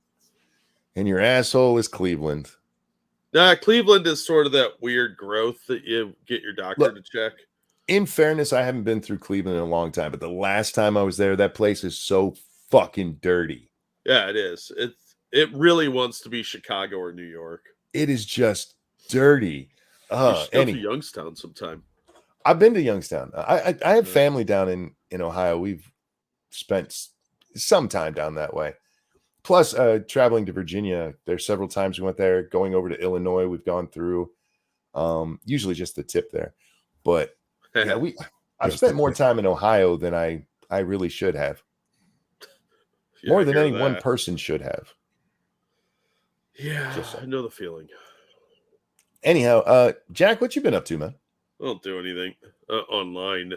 And your asshole is Cleveland. Nah, Cleveland is sort of that weird growth that you get your doctor to check. In fairness, I haven't been through Cleveland in a long time, but the last time I was there, that place is so fucking dirty. Yeah, it is. It really wants to be Chicago or New York. It is just dirty. You should go to Youngstown sometime. I've been to Youngstown. I have family down in Ohio. We've spent some time down that way. Plus, traveling to Virginia, there's several times we went there. Going over to Illinois, we've gone through. Usually just the tip there, but yeah, I've spent more time in Ohio than I really should have. Yeah, more than any one person should have. Yeah, I know the feeling. Anyhow, Jack, what you been up to, man? I don't do anything online.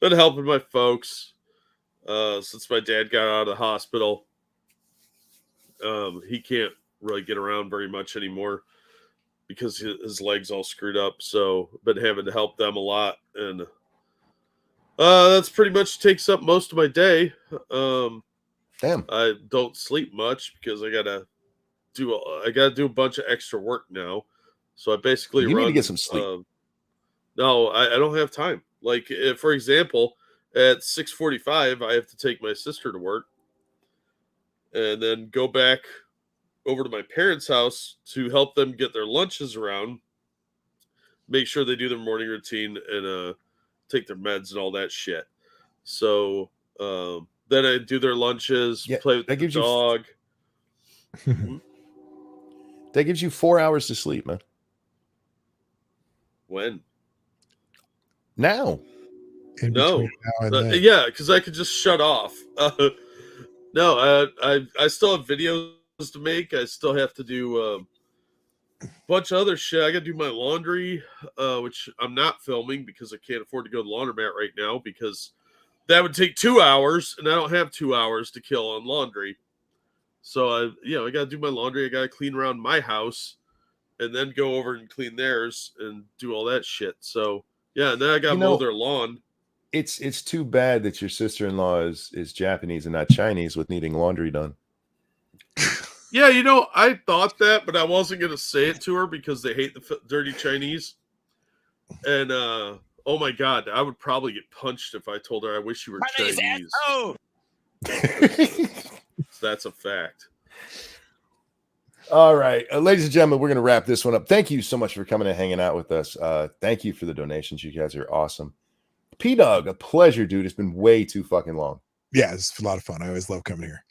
Been helping my folks since my dad got out of the hospital. He can't really get around very much anymore because his leg's all screwed up. So been having to help them a lot, and that's pretty much takes up most of my day. Damn, I don't sleep much because I gotta do a bunch of extra work now. So I basically need to get some sleep. No, I don't have time. Like, for example, at 6:45, I have to take my sister to work and then go back over to my parents' house to help them get their lunches around, make sure they do their morning routine, and take their meds and all that shit. So then I do their lunches, play with the dog. That gives you 4 hours to sleep, man. When? Now. No. Yeah, because I could just shut off. No, I still have videos to make. I still have to do bunch of other shit. I got to do my laundry, which I'm not filming because I can't afford to go to the laundromat right now because that would take 2 hours, and I don't have 2 hours to kill on laundry. So I got to do my laundry. I got to clean around my house, and then go over and clean theirs and do all that shit. So yeah, and then I got to mow their lawn. It's too bad that your sister-in-law is Japanese and not Chinese with needing laundry done. Yeah, I thought that, but I wasn't going to say it to her because they hate the dirty Chinese. And, oh my God, I would probably get punched if I told her I wish you were Chinese. Oh, That's a fact. All right, ladies and gentlemen, we're going to wrap this one up. Thank you so much for coming and hanging out with us. Thank you for the donations. You guys are awesome. P-Dog, a pleasure, dude. It's been way too fucking long. Yeah, it's a lot of fun. I always love coming here.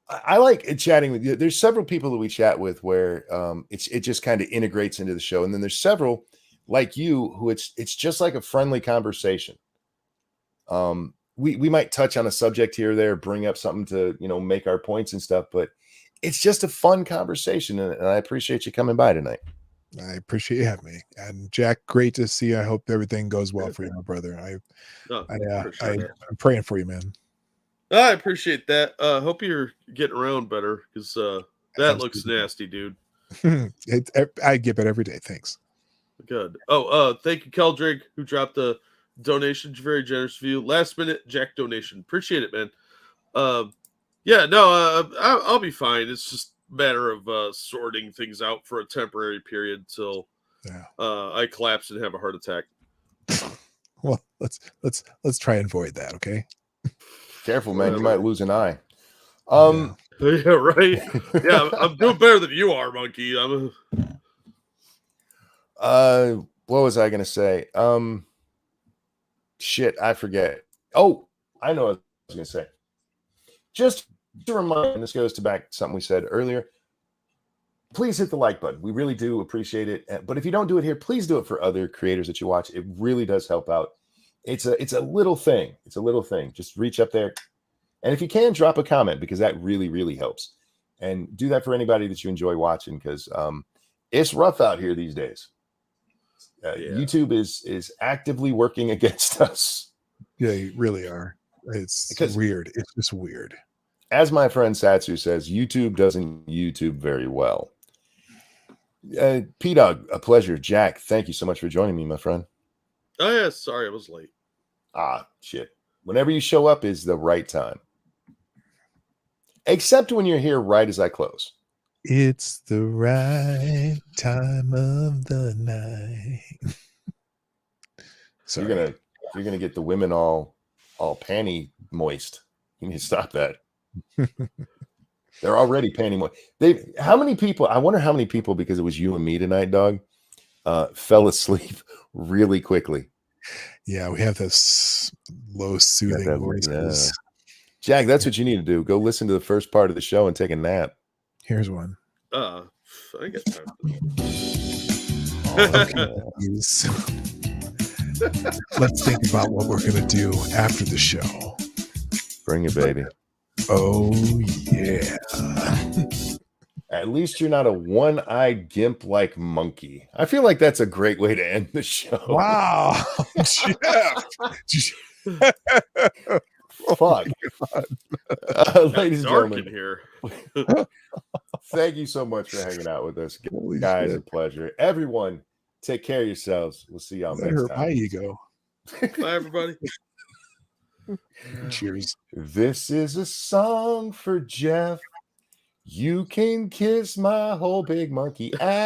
I like chatting with you. There's several people that we chat with where it just kind of integrates into the show, and then there's several like you who it's just like a friendly conversation. We might touch on a subject here or there, bring up something to make our points and stuff, but it's just a fun conversation, and I appreciate you coming by tonight. I appreciate you having me. And Jack, great to see you. I hope everything goes well for you, my brother. I'm praying for you, man. I appreciate that. Hope you're getting around better because that looks nasty, dude. I get it every day. Thanks. Good. Thank you, Keldrick, who dropped a donation. Very generous of you. Last minute Jack donation. Appreciate it, man. I'll be fine. It's just a matter of sorting things out for a temporary period till I collapse and have a heart attack. Well, let's try and avoid that, okay? Careful, man. You might lose an eye. Yeah, right. Yeah, I'm doing better than you are, monkey. What was I gonna say? Shit, I forget. Oh, I know what I was gonna say. Just to remind, and this goes to back to something we said earlier. Please hit the like button. We really do appreciate it. But if you don't do it here, please do it for other creators that you watch. It really does help out. It's a little thing. It's a little thing. Just reach up there. And if you can, drop a comment because that really, really helps. And do that for anybody that you enjoy watching because it's rough out here these days. YouTube is actively working against us. Yeah, you really are. It's weird. It's just weird. As my friend Satsu says, YouTube doesn't YouTube very well. P-Dog, a pleasure. Jack, thank you so much for joining me, my friend. Oh, yeah. Sorry, I was late. Shit. Whenever you show up is the right time. Except when you're here right as I close. It's the right time of the night. So you're gonna get the women all panty moist. You need to stop that. They're already panty moist. How many people? I wonder how many people, because it was you and me tonight, dog, fell asleep really quickly. Yeah, we have this low soothing voices. Yeah. Jack, that's what you need to do. Go listen to the first part of the show and take a nap. Here's one. I got time for that. Let's think about what we're going to do after the show. Bring it, baby. Oh, yeah. At least you're not a one-eyed gimp-like monkey. I feel like that's a great way to end the show. Wow. Jeff. Fuck. Ladies and gentlemen. Here. Thank you so much for hanging out with us. Holy guys, shit. A pleasure. Everyone, take care of yourselves. We'll see y'all next time. My ego. Bye, everybody. Cheers. This is a song for Jeff. You can kiss my whole big monkey ass.